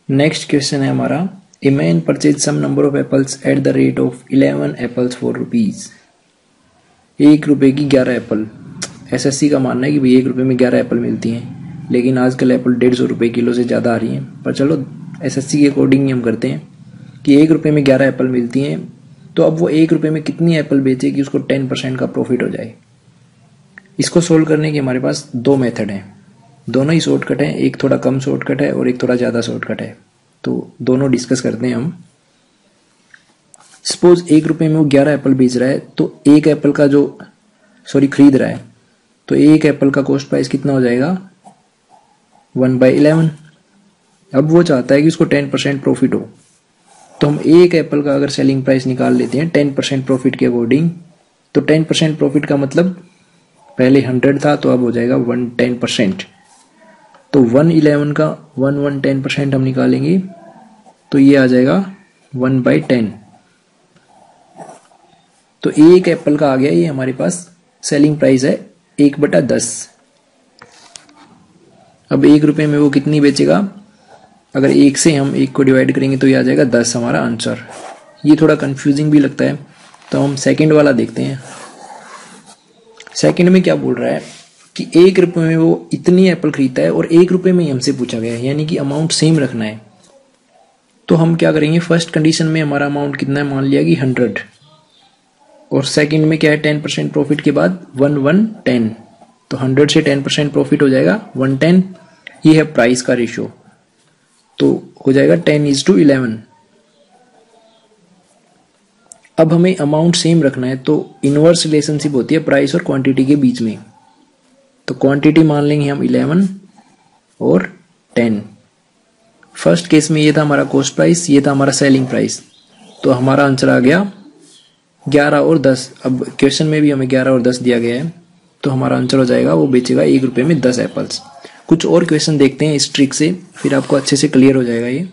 नेक्स्ट क्वेश्चन है हमारा, a man purchase some number of apples at the rate of 11 apples for rupees. 1 रुपए की 11 एप्पल, एसएससी का मानना है कि भाई 1 रुपए में 11 एप्पल मिलती हैं, लेकिन आजकल एप्पल 150 रुपए किलो से ज़्यादा आ रही हैं, पर चलो एसएससी के अकॉर्डिंग ही हम करते हैं कि 1 रुपए में 11 एप्पल मिलती हैं, तो अब वो 1 रुपये में कितनी एप्पल बेचे कि उसको 10% का प्रॉफिट हो जाए। इसको सोल्व करने के हमारे पास दो मेथड हैं, दोनों ही शॉर्टकट हैं, एक थोड़ा कम शॉर्टकट है और एक थोड़ा ज़्यादा शॉर्टकट है। तो दोनों डिस्कस करते हैं हम। सपोज 1 रुपये में वो 11 एप्पल बेच रहा है, तो एक एप्पल का खरीद रहा है, तो एक एप्पल का कॉस्ट प्राइस कितना हो जाएगा 1/11। अब वो चाहता है कि उसको 10% प्रॉफिट हो, तो हम एक एप्पल का अगर सेलिंग प्राइस निकाल लेते हैं 10% प्रॉफिट के अकॉर्डिंग, तो 10% प्रॉफिट का मतलब पहले 100 था, तो अब हो जाएगा 110%। तो 111 का 110% हम निकालेंगे तो ये आ जाएगा 1/10। तो एक एप्पल का आ गया ये हमारे पास सेलिंग प्राइस है 1/10। अब 1 रुपये में वो कितनी बेचेगा, अगर 1 से हम 1 को डिवाइड करेंगे तो ये आ जाएगा 10 हमारा आंसर। ये थोड़ा कंफ्यूजिंग भी लगता है, तो हम सेकंड वाला देखते हैं। सेकंड में क्या बोल रहा है कि 1 रुपये में वो इतनी एप्पल खरीदता है और 1 रुपये में ही हमसे पूछा गया है, यानी कि अमाउंट सेम रखना है। तो हम क्या करेंगे, फर्स्ट कंडीशन में हमारा अमाउंट कितना है, मान लिया कि 100, और सेकंड में क्या है 10% प्रॉफिट के बाद 110, तो 100 से 10% प्रॉफिट हो जाएगा 110। ये है प्राइस का रेशियो, तो हो जाएगा 10:11। अब हमें अमाउंट सेम रखना है, तो इनवर्स रिलेशनशिप होती है प्राइस और क्वांटिटी के बीच में। तो क्वांटिटी मान लेंगे हम 11 और 10। फर्स्ट केस में ये था हमारा कॉस्ट प्राइस, ये था हमारा सेलिंग प्राइस, तो हमारा आंसर आ गया 11 और 10। अब क्वेश्चन में भी हमें 11 और 10 दिया गया है, तो हमारा आंसर हो जाएगा वो बेचेगा 1 रुपये में 10 एप्पल्स। कुछ और क्वेश्चन देखते हैं इस ट्रिक से, फिर आपको अच्छे से क्लियर हो जाएगा ये।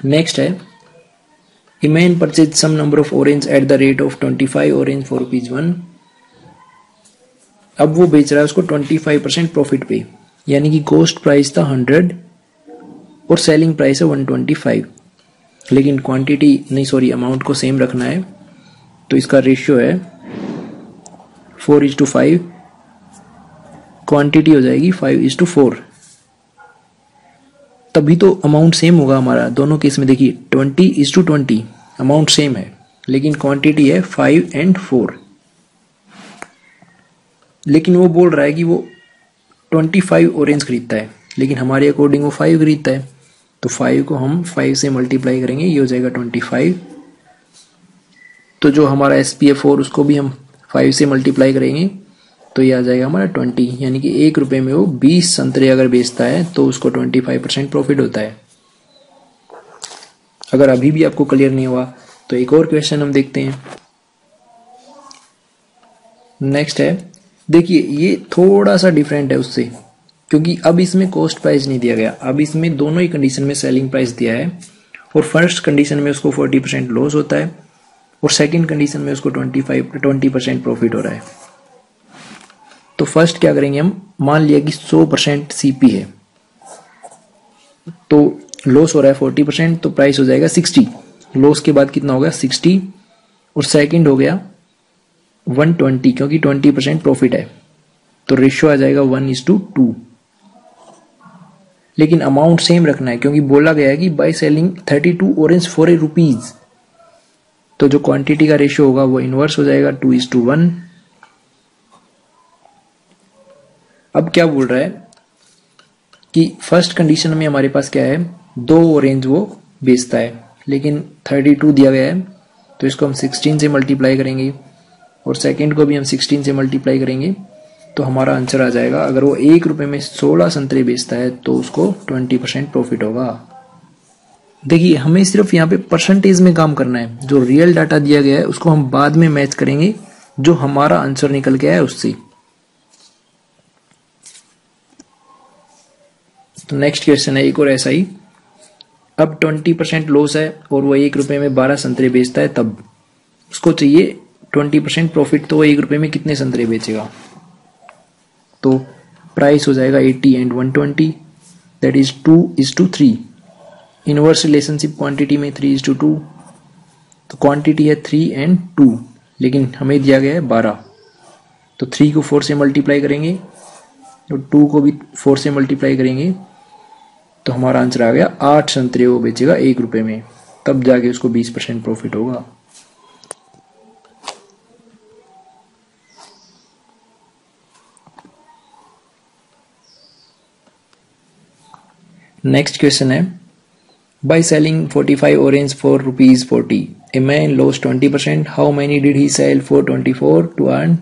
नेक्स्ट है, a man purchase some number of orange at the rate of 25 orange for ₹1। अब वो बेच रहा है उसको 25% प्रॉफिट पे, यानी कि कॉस्ट प्राइस था 100 और सेलिंग प्राइस है 125, लेकिन अमाउंट को सेम रखना है। तो इसका रेशियो है 4:5, क्वांटिटी हो जाएगी 5:4। तभी तो अमाउंट सेम होगा हमारा। दोनों केस में देखिए 20:20 अमाउंट सेम है, लेकिन क्वांटिटी है 5 और 4। लेकिन वो बोल रहा है कि वो 25 ऑरेंज खरीदता है, लेकिन हमारे अकॉर्डिंग वो 5 खरीदता है, तो 5 को हम 5 से मल्टीप्लाई करेंगे, ये हो जाएगा 25। तो जो हमारा SPF4 उसको भी हम 5 से मल्टीप्लाई करेंगे, तो ये आ जाएगा हमारा 20, यानी कि 1 रुपये में वो 20 संतरे अगर बेचता है तो उसको 25% प्रॉफिट होता है। अगर अभी भी आपको क्लियर नहीं हुआ तो एक और क्वेश्चन हम देखते हैं। नेक्स्ट है, देखिए ये थोड़ा सा डिफरेंट है उससे, क्योंकि अब इसमें कॉस्ट प्राइस नहीं दिया गया, अब इसमें दोनों ही कंडीशन में सेलिंग प्राइस दिया है, और फर्स्ट कंडीशन में उसको 40% लॉस होता है और सेकंड कंडीशन में उसको 20% प्रॉफिट हो रहा है। तो फर्स्ट क्या करेंगे, हम मान लिया कि 100% CP है, तो लॉस हो रहा है 40%, तो प्राइस हो जाएगा 60। लॉस के बाद कितना हो गया 60, और सेकंड हो गया 120, क्योंकि 20% प्रॉफिट है, तो रेशियो आ जाएगा 1:2। लेकिन अमाउंट सेम रखना है, क्योंकि बोला गया है कि बाय सेलिंग 32 ऑरेंज फॉर ₹1, तो जो क्वांटिटी का रेशियो होगा वो इनवर्स हो जाएगा 2:1। अब क्या बोल रहा है कि फर्स्ट कंडीशन में हमारे पास क्या है, 2 ऑरेंज वो बेचता है, लेकिन 32 दिया गया है, तो इसको हम 16 से मल्टीप्लाई करेंगे, और सेकंड को भी हम 16 से मल्टीप्लाई करेंगे, तो हमारा आंसर आ जाएगा, अगर वो 1 रुपये में 16 संतरे बेचता है तो उसको 20% प्रॉफिट होगा। देखिए हमें सिर्फ यहाँ पे परसेंटेज में काम करना है, जो रियल डाटा दिया गया है उसको हम बाद में मैच करेंगे जो हमारा आंसर निकल के आया है उससे। तो नेक्स्ट क्वेश्चन है एक और ऐसा ही। अब 20% लॉस है और वो 1 रुपये में 12 संतरे बेचता है, तब उसको चाहिए 20% प्रॉफिट, तो वो 1 रुपये में कितने संतरे बेचेगा। तो प्राइस हो जाएगा 80 and 120, that is 2:3। Inverse relationship quantity में 3:2, तो क्वांटिटी है 3 और 2, लेकिन हमें दिया गया है 12, तो 3 को 4 से मल्टीप्लाई करेंगे, तो 2 को भी 4 से मल्टीप्लाई करेंगे, तो हमारा आंसर आ गया 8 संतरे वो बेचेगा 1 रुपये में। तब जाके उसको 20% प्रॉफिट होगा। नेक्स्ट क्वेश्चन है, by selling 45 orange for ₹40, a man lost 20%, how many did he sell for 24 to earn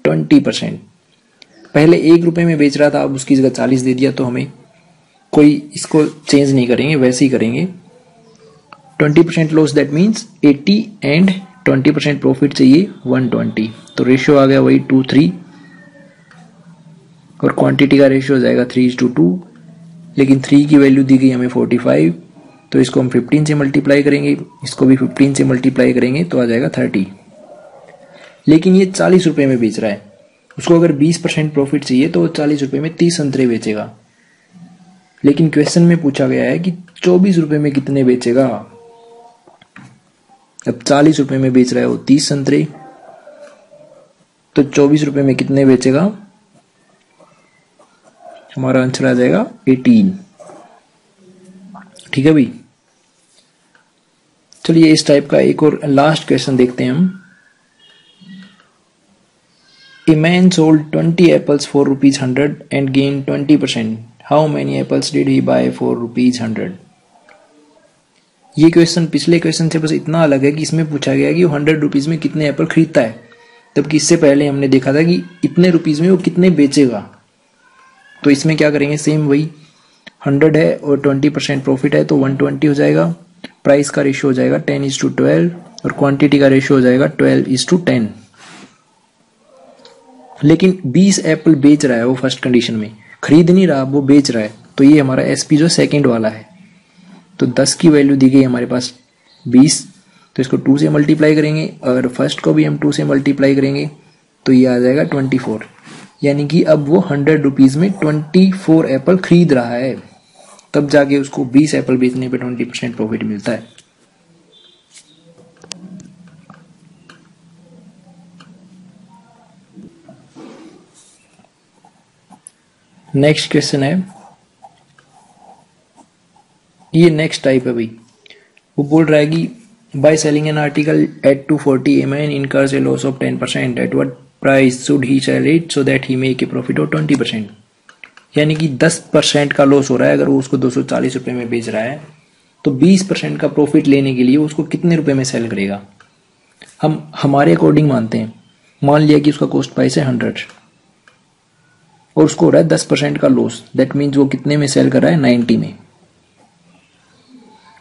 20%। पहले ₹1 में बेच रहा था, अब उसकी जगह 40 दे दिया, तो हमें कोई इसको चेंज नहीं करेंगे, वैसे ही करेंगे। 20% loss that means 80 and 20% profit चाहिए 120, तो रेशियो आ गया वही 2:3 और क्वांटिटी का रेशियो हो जाएगा 3:2, लेकिन 3 की वैल्यू दी गई हमें 45, तो इसको हम 15 से मल्टीप्लाई करेंगे, इसको भी 15 से मल्टीप्लाई करेंगे तो आ जाएगा 30। लेकिन ये ₹40 में बेच रहा है, उसको अगर 20% प्रॉफिट चाहिए तो ₹40 में 30 संतरे बेचेगा। लेकिन क्वेश्चन में पूछा गया है कि ₹24 में कितने बेचेगा। अब ₹40 में बेच रहा है वो 30 संतरे, तो ₹24 में कितने बेचेगा, हमारा आंसर आ जाएगा 18। ठीक है भाई, चलिए इस टाइप का एक और लास्ट क्वेश्चन देखते हैं हम। A man sold 20 apples for ₹100 and gained 20%. How many apples did he buy for ₹100? ये क्वेश्चन पिछले क्वेश्चन से बस इतना अलग है कि इसमें पूछा गया कि वो ₹100 में कितने एप्पल खरीदता है, जबकि इससे पहले हमने देखा था कि इतने रुपीज में वो कितने बेचेगा। तो इसमें क्या करेंगे, सेम वही 100 है और 20% प्रॉफिट है तो 120 हो जाएगा। प्राइस का रेशियो हो जाएगा 10:12 और क्वांटिटी का रेशियो हो जाएगा 12:10। लेकिन 20 एप्पल बेच रहा है वो फर्स्ट कंडीशन में, खरीद नहीं रहा, वो बेच रहा है, तो ये हमारा एसपी जो सेकंड वाला है। तो 10 की वैल्यू दी गई हमारे पास 20, तो इसको 2 से मल्टीप्लाई करेंगे, अगर फर्स्ट को भी हम 2 से मल्टीप्लाई करेंगे तो ये आ जाएगा 24, यानी कि अब वो ₹100 में 24 एप्पल खरीद रहा है, तब जाके उसको 20 एप्पल बेचने पे 20% प्रॉफिट मिलता है। नेक्स्ट क्वेश्चन है, ये नेक्स्ट टाइप है भाई। वो बोल रहा है कि by selling an article at 240 a man incurs a loss of 10%, at what price should he sell it so that he make a profit of 20%। यानी कि 10% का लॉस हो रहा है, अगर वो उसको ₹240 में बेच रहा है तो 20% का प्रॉफिट लेने के लिए उसको कितने रुपए में सेल करेगा। हम हमारे अकॉर्डिंग मानते हैं, मान लिया कि उसका कॉस्ट प्राइस है 100 और उसको हो रहा है 10% का लॉस, दैट मीन्स वो कितने में सेल कर रहा है 90 में,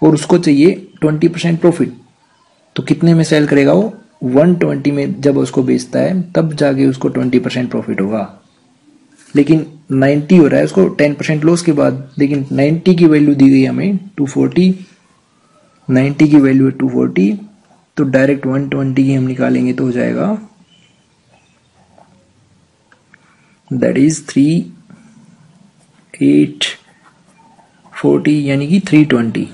और उसको चाहिए 20% प्रॉफिट, तो कितने में सेल करेगा वो 120 में। जब उसको बेचता है तब जाके उसको 20% प्रॉफिट होगा। लेकिन 90 हो रहा है उसको 10% लॉस के बाद, लेकिन 90 की वैल्यू दी गई हमें 240, 90 की वैल्यू है 240, तो डायरेक्ट 120 की हम निकालेंगे तो हो जाएगा दैट इज 3840, यानी कि 320।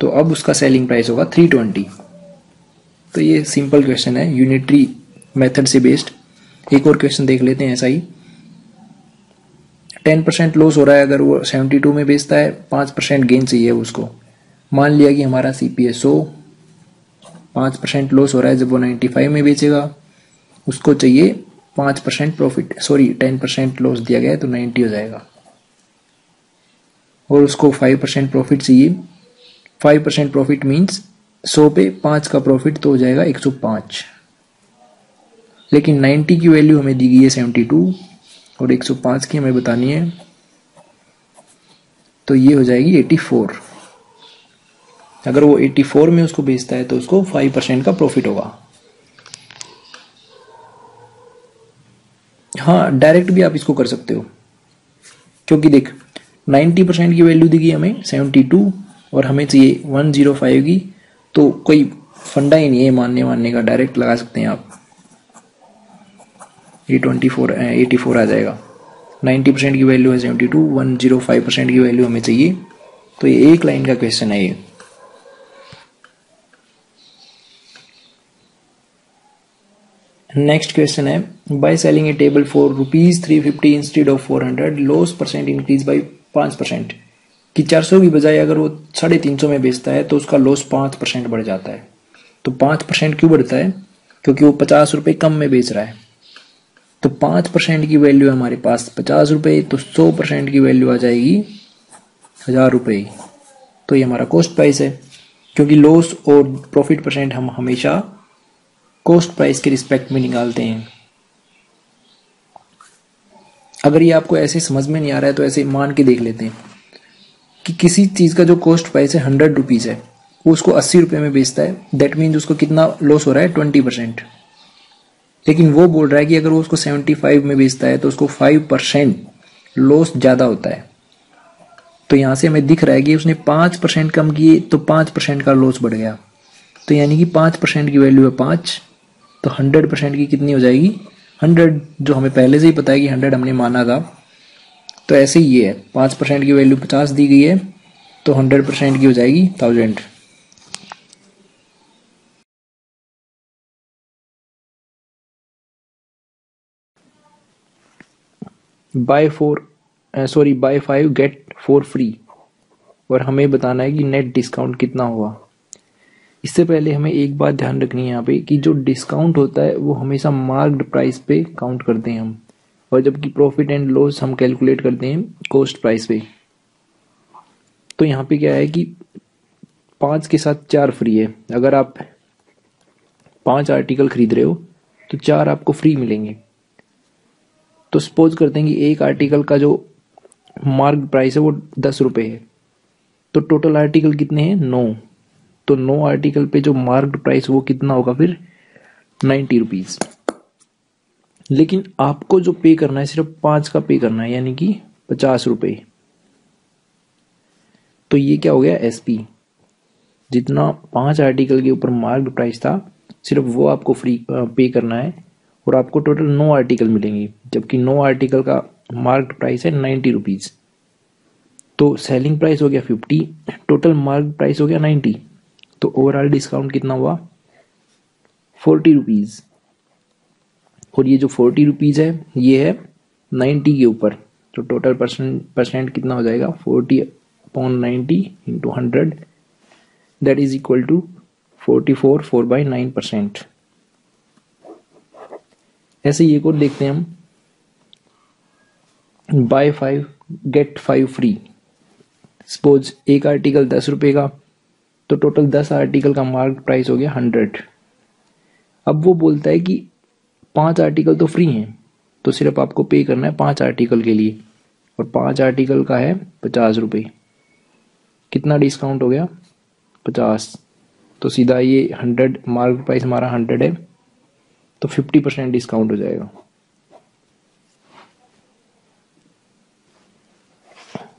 तो अब उसका सेलिंग प्राइस होगा 320। तो ये सिंपल क्वेश्चन है यूनिटरी मेथड से बेस्ड। एक और क्वेश्चन देख लेते हैं ऐसा ही। 10% लॉस हो रहा है, अगर वो 72 में बेचता है 5% गेन चाहिए उसको। मान लिया कि हमारा सीपीए 100, 5% लॉस हो रहा है, जब वो 95 में बेचेगा उसको चाहिए 5% प्रॉफिट, सॉरी 10% लॉस दिया गया है तो 90 हो जाएगा, और उसको 5% प्रॉफिट चाहिए। 5% प्रॉफिट मीन्स 100 पे 5 का प्रॉफिट तो हो जाएगा 105। लेकिन 90 की वैल्यू हमें दी गई है 72 और 105 की हमें बतानी है, तो ये हो जाएगी 84। अगर वो 84 में उसको बेचता है तो उसको 5% का प्रॉफिट होगा। हाँ, डायरेक्ट भी आप इसको कर सकते हो, क्योंकि देख 90% की वैल्यू दी गई हमें 72 और हमें चाहिए 105 की, तो कोई फंडा ही नहीं है मानने का, डायरेक्ट लगा सकते हैं आप। ये 84 आ जाएगा। 90% की वैल्यू है 72, 105% की वैल्यू हमें चाहिए, तो ये एक लाइन का क्वेश्चन है ये। नेक्स्ट क्वेश्चन है, by selling A table for ₹350 instead of 400, loss percent increase by 5%, कि 400 की बजाय अगर वो 350 में बेचता है तो उसका लॉस 5% बढ़ जाता है। तो 5% क्यों बढ़ता है? क्योंकि वो 50 रुपये कम में बेच रहा है। तो 5% की वैल्यू है हमारे पास 50 रुपये, तो 100% की वैल्यू आ जाएगी 1000 रुपये। तो ये हमारा कॉस्ट प्राइस है, क्योंकि लॉस और प्रॉफिट परसेंट हम हमेशा कॉस्ट प्राइस के रिस्पेक्ट में निकालते हैं। अगर ये आपको ऐसे समझ में नहीं आ रहा है तो ऐसे मान के देख लेते हैं कि किसी चीज़ का जो कॉस्ट प्राइस है 100 रुपीज़ है, वो उसको 80 रुपये में बेचता है, दैट मीन्स उसको कितना लॉस हो रहा है? 20%। लेकिन वो बोल रहा है कि अगर वो उसको 75 में बेचता है तो उसको 5% लॉस ज़्यादा होता है। तो यहाँ से हमें दिख रहा है कि उसने 5% कम किए तो 5% का लॉस बढ़ गया। तो यानी कि 5% की वैल्यू है 5, तो 100% की कितनी हो जाएगी? 100, जो हमें पहले से ही पता है कि 100 हमने माना था। तो ऐसे ही ये है, 5% की वैल्यू 50 दी गई है, तो 100% की हो जाएगी 1000। बाय 5 गेट 4 फ्री, और हमें बताना है कि नेट डिस्काउंट कितना हुआ। इससे पहले हमें एक बात ध्यान रखनी है यहाँ पे कि जो डिस्काउंट होता है वो हमेशा मार्क्ड प्राइस पे काउंट करते हैं हम, और जबकि प्रॉफिट एंड लॉस हम कैलकुलेट करते हैं कॉस्ट प्राइस पे। तो यहाँ पे क्या है कि 5 के साथ 4 फ्री है। अगर आप 5 आर्टिकल खरीद रहे हो तो 4 आपको फ्री मिलेंगे। तो सपोज करते हैं कि एक आर्टिकल का जो मार्क प्राइस है वो 10 रुपये है, तो टोटल आर्टिकल कितने हैं? 9। तो 9 आर्टिकल पे जो मार्क्ड प्राइस वो कितना होगा फिर? 90 रुपीज़। लेकिन आपको जो पे करना है सिर्फ 5 का पे करना है, यानी कि 50 रुपये। तो ये क्या हो गया? एसपी। जितना 5 आर्टिकल के ऊपर मार्क्ड प्राइस था सिर्फ वो आपको फ्री पे करना है, और आपको टोटल 9 आर्टिकल मिलेंगे, जबकि 9 आर्टिकल का मार्क्ड प्राइस है 90 रुपीज़। तो सेलिंग प्राइस हो गया 50, टोटल मार्क्ड प्राइस हो गया 90, तो ओवरऑल डिस्काउंट कितना हुआ? 40 रुपीज़। और ये जो 40 रुपीज़ है ये है 90 के ऊपर, तो टोटल परसेंट कितना हो जाएगा? 40/90 into 100, that is equal to 44 4/9%। ऐसे ही एक और देखते हैं हम, बाय 5 गेट 5 फ्री। सपोज एक आर्टिकल 10 रुपये का, तो टोटल 10 आर्टिकल का मार्क प्राइस हो गया 100। अब वो बोलता है कि 5 आर्टिकल तो फ्री हैं, तो सिर्फ आपको पे करना है 5 आर्टिकल के लिए, और 5 आर्टिकल का है 50 रुपये। कितना डिस्काउंट हो गया? 50। तो सीधा ये 100, मार्क प्राइस हमारा 100 है, तो 50% डिस्काउंट हो जाएगा।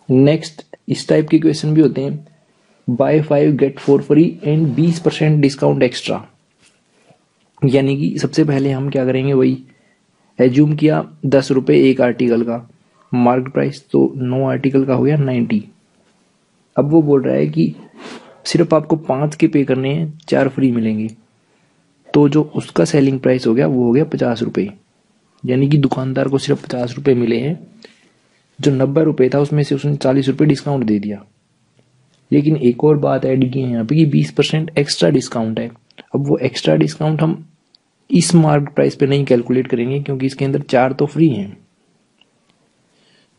नेक्स्ट, इस टाइप के क्वेश्चन भी होते हैं, buy 5 get 4 free and 20% discount extra. यानी कि सबसे पहले हम क्या करेंगे, वही एज्यूम किया 10 रुपये एक आर्टिकल का मार्क प्राइस, तो 9 आर्टिकल का हो गया 90। अब वो बोल रहा है कि सिर्फ आपको 5 के पे करने हैं, 4 फ्री मिलेंगे, तो जो उसका सेलिंग प्राइस हो गया वो हो गया 50 रुपये। यानी कि दुकानदार को सिर्फ 50 रुपये मिले हैं, जो 90 रुपये था उसमें से उसने 40 रुपये डिस्काउंट दे दिया। लेकिन एक और बात ऐड की है यहाँ पे कि 20% एक्स्ट्रा डिस्काउंट है। अब वो एक्स्ट्रा डिस्काउंट हम इस मार्क प्राइस पे नहीं कैलकुलेट करेंगे, क्योंकि इसके अंदर 4 तो फ्री हैं।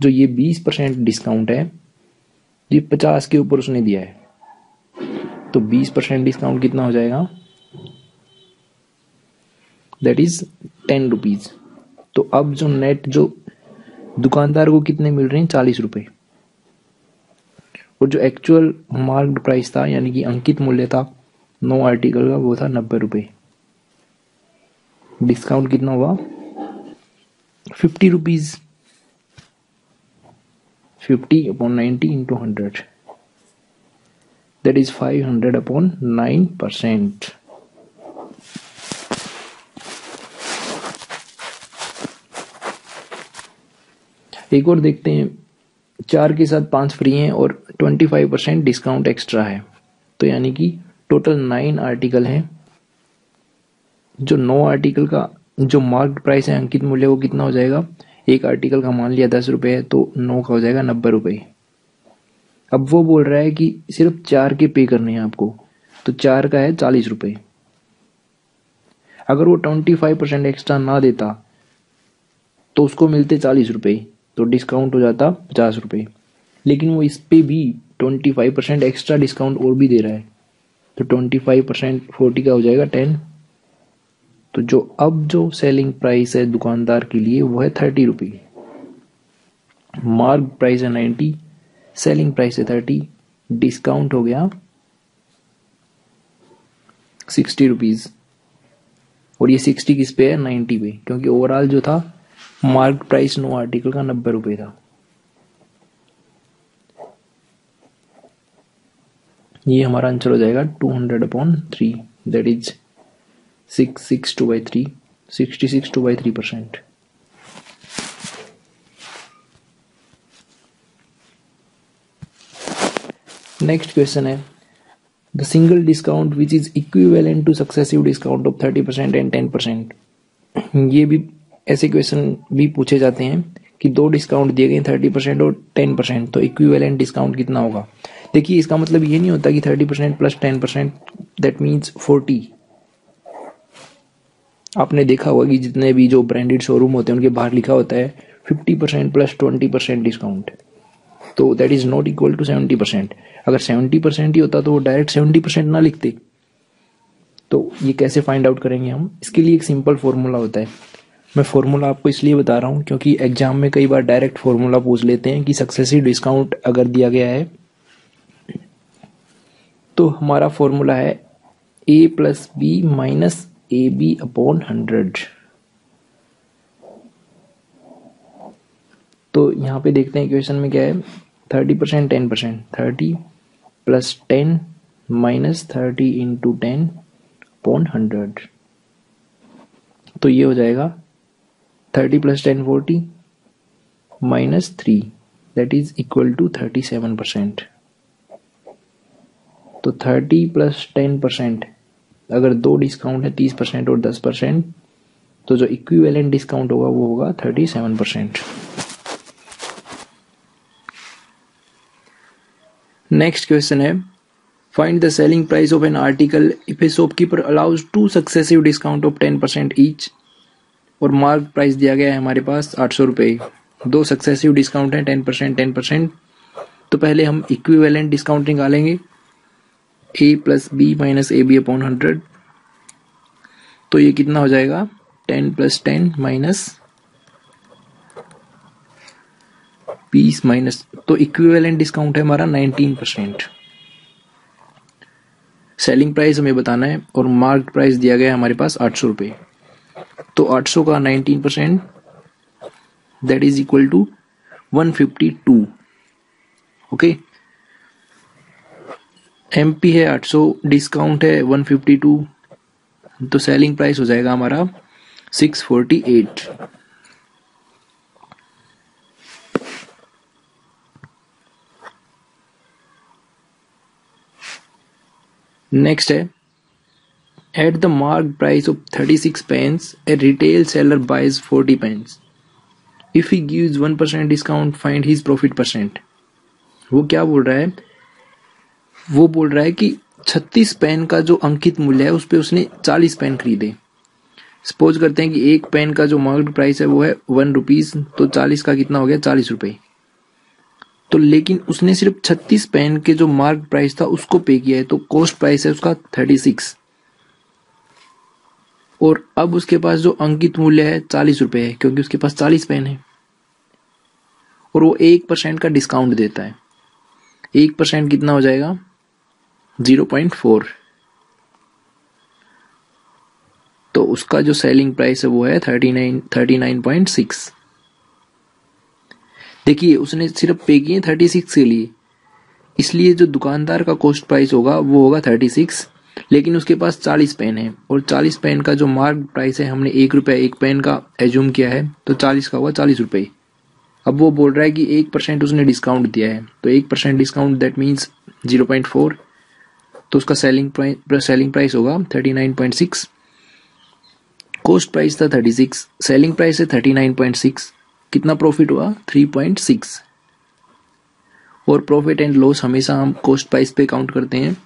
जो ये 20% डिस्काउंट है ये 50 के ऊपर उसने दिया है, तो 20% डिस्काउंट कितना हो जाएगा? That is 10 rupees. तो अब जो नेट जो दुकानदार को कितने मिल रहे हैं? 40 रुपये। और जो एक्चुअल मार्क्ड प्राइस था, यानी कि अंकित मूल्य था 9 आर्टिकल का, वो था 90 रुपये। डिस्काउंट कितना हुआ? 50 रुपीज़। 50/90 into 100, that is 500/9%। एक और देखते हैं, 4 के साथ 5 फ्री हैं और 25% डिस्काउंट एक्स्ट्रा है, तो यानी कि टोटल 9 आर्टिकल हैं। जो 9 आर्टिकल का जो मार्क्ड प्राइस है, अंकित मूल्य, वो कितना हो जाएगा? एक आर्टिकल का मान लिया 10 रुपये है, तो 9 का हो जाएगा 90 रुपये। अब वो बोल रहा है कि सिर्फ 4 के पे करने हैं आपको, तो 4 का है 40 रुपये। अगर वो 25% एक्स्ट्रा ना देता तो उसको मिलते 40 रुपये, तो डिस्काउंट हो जाता 50 रुपये। लेकिन वो इस पे भी 25% एक्स्ट्रा डिस्काउंट और भी दे रहा है, तो 25% 40 का हो जाएगा 10। तो जो सेलिंग प्राइस है दुकानदार के लिए वो है 30 रुपये। मार्क प्राइस है 90, सेलिंग प्राइस है 30, डिस्काउंट हो गया 60 रुपीज़। और ये 60 किस पे है? 90 पे, क्योंकि ओवरऑल जो था मार्क प्राइस नो आर्टिकल का 90 रुपये था। ये हमारा आंसर हो जाएगा 200/3, दैट इज 662/3, 66/3%। नेक्स्ट क्वेश्चन है the single discount which is equivalent two successive discount of 30% and 10%। ये भी ऐसे क्वेश्चन भी पूछे जाते हैं कि दो डिस्काउंट दिए गए 30% और 10%, तो इक्विवेलेंट डिस्काउंट कितना होगा। देखिए इसका मतलब ये नहीं होता कि 30% प्लस 10% दैट मीन्स 40। आपने देखा होगा कि जितने भी जो ब्रांडेड शोरूम होते हैं उनके बाहर लिखा होता है 50% प्लस 20% डिस्काउंट, तो that is not equal to 70%। अगर 70% ही होता तो वो डायरेक्ट 70% ना लिखते। तो ये कैसे फाइंड आउट करेंगे हम? इसके लिए एक सिंपल फॉर्मूला होता है। मैं फॉर्मूला आपको इसलिए बता रहा हूँ क्योंकि एग्जाम में कई बार डायरेक्ट फॉर्मूला पूछ लेते हैं कि सक्सेसिव डिस्काउंट अगर दिया गया है तो हमारा फॉर्मूला है a plus B minus A B upon 100। तो यहाँ पे देखते हैं क्वेश्चन में क्या है, 30% 10%, 30 प्लस 10 माइनस 30 इंटू 10 अपॉन 100। तो ये हो जाएगा 30 plus 10 40 minus 3 that is equal to 37%। तो 30 प्लस 10%, अगर दो डिस्काउंट है 30% और 10%, तो जो इक्विवेलेंट डिस्काउंट होगा वो होगा 37%। नेक्स्ट क्वेश्चन है find the selling price of an article if A shopkeeper allows 2 successive discount of 10% each. और मार्क प्राइस दिया गया है हमारे पास 800 रुपये। दो सक्सेसिव डिस्काउंट है 10%, 10%। तो पहले हम इक्विवेलेंट डिस्काउंट निकालेंगे, a plus B minus A B upon 100। तो ये कितना हो जाएगा, 10 प्लस 10 माइनस 20 माइनस, तो इक्विवेलेंट डिस्काउंट है हमारा 19%। सेलिंग प्राइस हमें बताना है और मार्क प्राइस दिया गया है हमारे पास 800 रुपये। तो 800 का 19% that is equal to 152। Okay, MP है 800, डिस्काउंट है 152, तो सेलिंग प्राइस हो जाएगा हमारा 648। नेक्स्ट है at the mark price of 36 pens a retail seller buys 40 pens if he gives 1% discount find his profit percent. वो क्या बोल रहा है, वो बोल रहा है कि 36 पेन का जो अंकित मूल्य है उस पे उसने 40 पेन खरीदे। सपोज करते हैं कि एक पेन का जो मार्केट प्राइस है वो है 1 रुपीज, तो 40 का कितना हो गया, 40 रुपये। तो लेकिन उसने सिर्फ 36 पेन के जो मार्क प्राइस था उसको पे किया है, तो कॉस्ट प्राइस है उसका 36। और अब उसके पास जो अंकित मूल्य है 40 रुपये है, क्योंकि उसके पास 40 पेन है और वो 1% का डिस्काउंट देता है। 1% कितना हो जाएगा, 0.4। तो उसका जो सेलिंग प्राइस है वो है 39.6। देखिए उसने सिर्फ पे किए 36 के लिए, इसलिए जो दुकानदार का कॉस्ट प्राइस होगा वो होगा 36, लेकिन उसके पास 40 पेन है और 40 पेन का जो मार्क प्राइस है हमने 1 रुपया एक पेन का एज्यूम किया है, तो 40 का हुआ 40 रुपये। अब वो बोल रहा है कि 1% उसने डिस्काउंट दिया है, तो 1% डिस्काउंट दैट मीन्स 0.4, तो उसका सेलिंग प्राइस होगा 39.6। कॉस्ट प्राइस था 36, सेलिंग प्राइस है 39.6, कितना प्रॉफिट हुआ, 3.6। और प्रॉफिट एंड लॉस हमेशा हम कॉस्ट प्राइस पे काउंट करते हैं,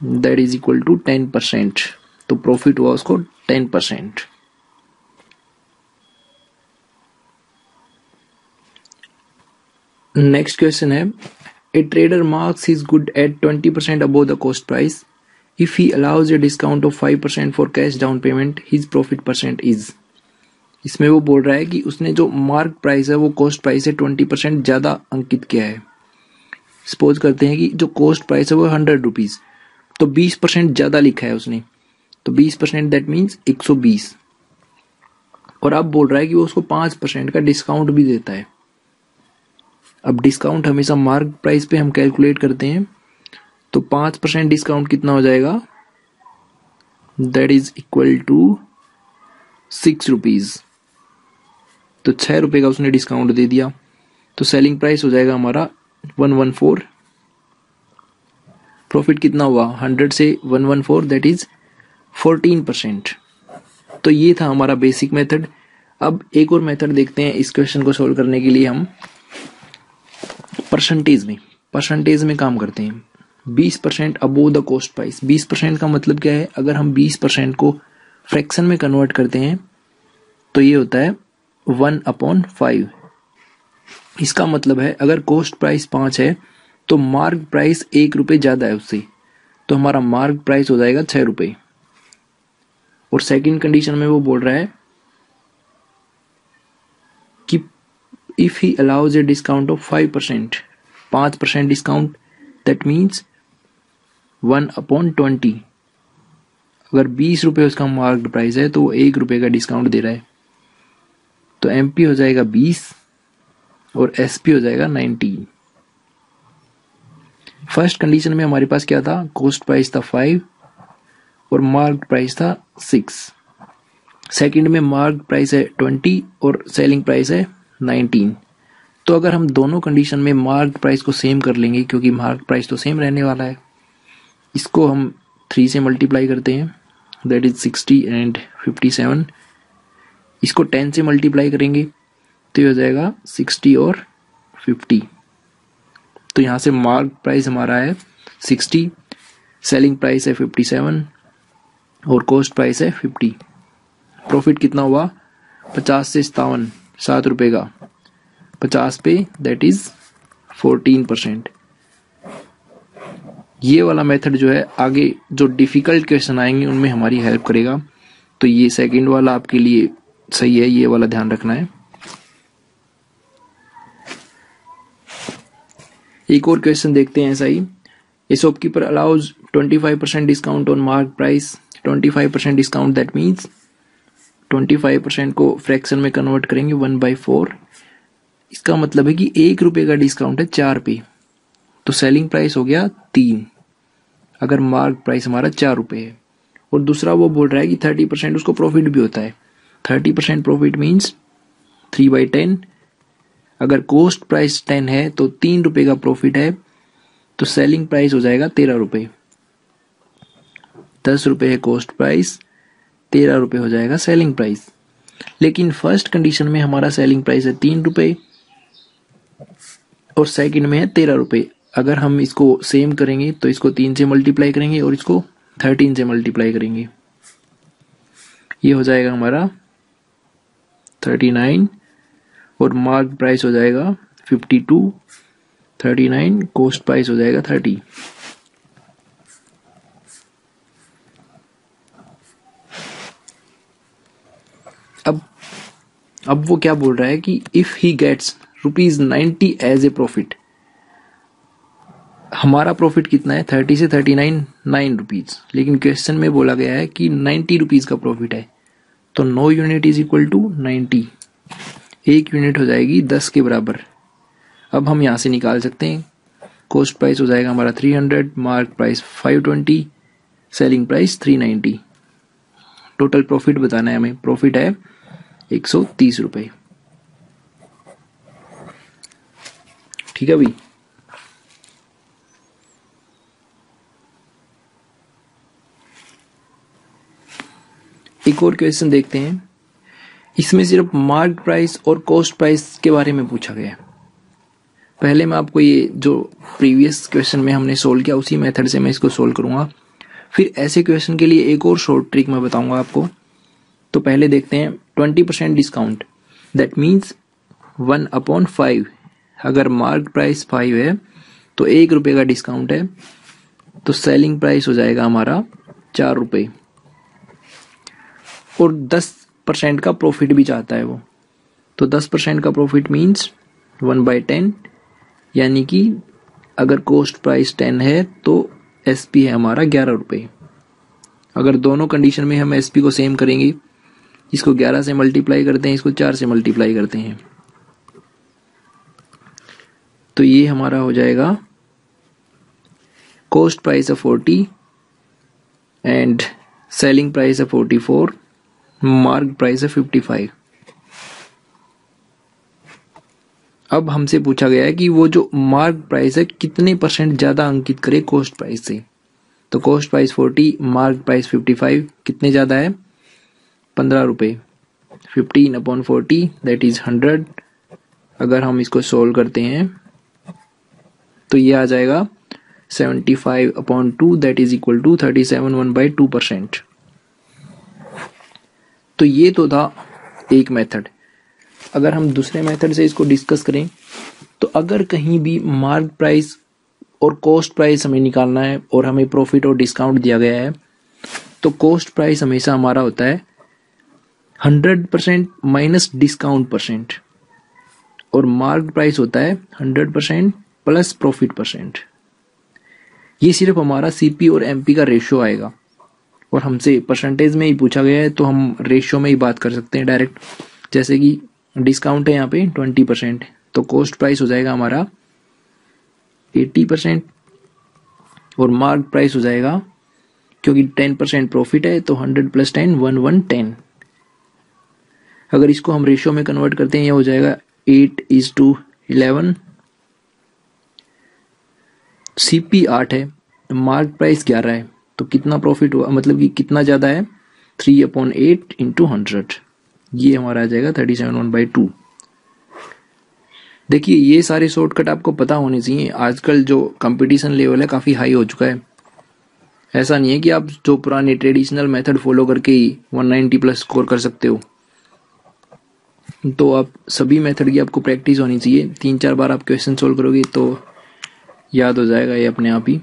दैट इज इक्वल टू 10%। तो प्रॉफिट हुआ उसको 10%। नेक्स्ट क्वेश्चन है, ए trader marks his good at 20% above the cost price, if he allows a discount of 5% for cash down payment, his profit percent is. इसमें वो बोल रहा है कि उसने जो मार्क प्राइस है वो कॉस्ट प्राइस से 20% ज्यादा अंकित किया है। सपोज करते हैं कि जो कॉस्ट प्राइस है वो 100 रुपीज, तो 20% ज्यादा लिखा है उसने, तो 20% दैट मीन्स 120। और अब बोल रहा है कि वो उसको 5% का डिस्काउंट भी देता है। अब डिस्काउंट हमेशा मार्क प्राइस पे हम कैलकुलेट करते हैं, तो 5% डिस्काउंट कितना हो जाएगा, that is equal to 6 rupees. तो 6 रुपए का उसने डिस्काउंट दे दिया, तो सेलिंग प्राइस हो जाएगा हमारा 114। प्रॉफिट कितना हुआ, 100 से 114 दैट इज 14%। तो ये था हमारा बेसिक मेथड। अब एक और मेथड देखते हैं इस क्वेश्चन को सोल्व करने के लिए। हम परसेंटेज में काम करते हैं। 20% अबोव द कॉस्ट प्राइस। 20% का मतलब क्या है, अगर हम 20% को फ्रैक्शन में कन्वर्ट करते हैं तो ये होता है 1/5। इसका मतलब है अगर कॉस्ट प्राइस 5 है तो मार्क प्राइस 1 रुपए ज्यादा है उससे, तो हमारा मार्क प्राइस हो जाएगा 6 रुपए। और सेकंड कंडीशन में वो बोल रहा है कि if he allows a discount of 5% discount, that means 1/20। अगर 20 रुपए उसका मार्क प्राइस है तो वो 1 रुपए का डिस्काउंट दे रहा है, तो एमपी हो जाएगा 20 और एसपी हो जाएगा 19। फर्स्ट कंडीशन में हमारे पास क्या था, कॉस्ट प्राइस था 5 और मार्क प्राइस था 6। सेकंड में मार्क प्राइस है 20 और सेलिंग प्राइस है 19। तो अगर हम दोनों कंडीशन में मार्क प्राइस को सेम कर लेंगे, क्योंकि मार्क प्राइस तो सेम रहने वाला है, इसको हम 3 से मल्टीप्लाई करते हैं, दैट इज 60 एंड 57। इसको 10 से मल्टीप्लाई करेंगे तो ये हो जाएगा 60 और 50। तो यहाँ से मार्क प्राइस हमारा है 60, सेलिंग प्राइस है 57 और कॉस्ट प्राइस है 50। प्रॉफिट कितना हुआ, 50 से 57, 7 रुपए का 50 पे दैट इज 14%। ये वाला मेथड जो है आगे जो डिफिकल्ट क्वेश्चन आएंगे उनमें हमारी हेल्प करेगा। तो ये सेकंड वाला आपके लिए सही है, ये वाला ध्यान रखना है। एक और क्वेश्चन देखते हैं ऐसा ही। A shopkeeper allows 25% discount on mark price. 25% discount that means 25% को फ्रैक्शन में कन्वर्ट करेंगे 1/4। इसका मतलब है कि 1 रुपए का डिस्काउंट है 4 पे, तो सेलिंग प्राइस हो गया 3 अगर मार्क प्राइस हमारा 4 रुपए है। और दूसरा वो बोल रहा है कि 30% उसको प्रॉफिट भी होता है। 30% प्रॉफिट मीन्स 3/10। अगर कॉस्ट प्राइस 10 है तो 3 रुपए का प्रॉफिट है, तो सेलिंग प्राइस हो जाएगा 13 रुपए। 10 रुपए है कॉस्ट प्राइस, 13 रुपए हो जाएगा सेलिंग प्राइस। लेकिन फर्स्ट कंडीशन में हमारा सेलिंग प्राइस है 3 रुपए और सेकंड में है 13 रुपए। अगर हम इसको सेम करेंगे तो इसको 3 से मल्टीप्लाई करेंगे और इसको 13 से मल्टीप्लाई करेंगे, ये हो जाएगा हमारा 39 और मार्क प्राइस हो जाएगा 52। 39 कॉस्ट प्राइस हो जाएगा 30। अब वो क्या बोल रहा है कि if he gets ₹90 as a profit. हमारा प्रॉफिट कितना है, 30 से 39 9 रुपीज, लेकिन क्वेश्चन में बोला गया है कि 90 रुपीज का प्रॉफिट है, तो 9 unit is equal to 90। 1 unit हो जाएगी 10 के बराबर। अब हम यहां से निकाल सकते हैं, कॉस्ट प्राइस हो जाएगा हमारा 300, mark price 520, selling price 390। Total profit बताना है हमें, प्रॉफिट है 130 रुपए। ठीक है भाई। एक और क्वेश्चन देखते हैं। इसमें सिर्फ मार्क प्राइस और कॉस्ट प्राइस के बारे में पूछा गया है। पहले मैं आपको ये जो प्रीवियस क्वेश्चन में हमने सोल्व किया उसी मेथड से मैं इसको सोल्व करूंगा। फिर ऐसे क्वेश्चन के लिए एक और शॉर्ट ट्रिक मैं बताऊंगा आपको। तो पहले देखते हैं 20% डिस्काउंट, दैट मीन्स 1/5। अगर मार्क प्राइस 5 है तो 1 रुपये का डिस्काउंट है, तो सेलिंग प्राइस हो जाएगा हमारा 4 रुपये। और 10% का प्रॉफिट भी चाहता है वो, तो 10% का प्रॉफिट मीन्स 1/10, यानी कि अगर कॉस्ट प्राइस 10 है तो एसपी है हमारा 11 रुपये। अगर दोनों कंडीशन में हम एसपी को सेम करेंगे, इसको 11 से मल्टीप्लाई करते हैं, इसको 4 से मल्टीप्लाई करते हैं, तो ये हमारा हो जाएगा कॉस्ट प्राइस है 40 एंड सेलिंग प्राइस है 44, मार्क प्राइस है 55। अब हमसे पूछा गया है कि वो जो मार्क प्राइस है कितने परसेंट ज्यादा अंकित करे कॉस्ट प्राइस से। तो कॉस्ट प्राइस 40, मार्क प्राइस 55, कितने ज्यादा है? 15 रुपये। 15/40 दैट इज 100। अगर हम इसको सोल्व करते हैं तो ये आ जाएगा 75/2 दैट इज इक्वल टू 37 1/2%। तो ये तो था एक मेथड। अगर हम दूसरे मेथड से इसको डिस्कस करें, तो अगर कहीं भी मार्क प्राइस और कॉस्ट प्राइस हमें निकालना है और हमें प्रॉफिट और डिस्काउंट दिया गया है, तो कॉस्ट प्राइस हमेशा हमारा होता है 100% माइनस डिस्काउंट परसेंट, और मार्क प्राइस होता है 100% प्लस प्रॉफिट परसेंट। ये सिर्फ हमारा सीपी और एमपी का रेशियो आएगा, और हमसे परसेंटेज में ही पूछा गया है तो हम रेशियो में ही बात कर सकते हैं डायरेक्ट। जैसे कि डिस्काउंट है यहाँ पे 20%, तो कॉस्ट प्राइस हो जाएगा हमारा 80% और मार्क प्राइस हो जाएगा, क्योंकि 10% प्रॉफिट है तो 100 + 10 110। अगर इसको हम रेशियो में कन्वर्ट करते हैं, यह हो जाएगा 8:11। सीपी 8 है, मार्क प्राइस 11 है, तो कितना प्रॉफिट हुआ, मतलब कि कितना ज्यादा है? 3/8 × 100, ये हमारा आ जाएगा 37 1/2। देखिए ये सारे शॉर्टकट आपको पता होने चाहिए। आजकल जो कंपटीशन लेवल है काफी हाई हो चुका है। ऐसा नहीं है कि आप जो पुराने ट्रेडिशनल मेथड फॉलो करके ही 190+ स्कोर कर सकते हो। तो आप सभी मेथड की आपको प्रैक्टिस होनी चाहिए। 3-4 बार आप क्वेश्चन सोल्व करोगे तो याद हो जाएगा ये अपने आप ही।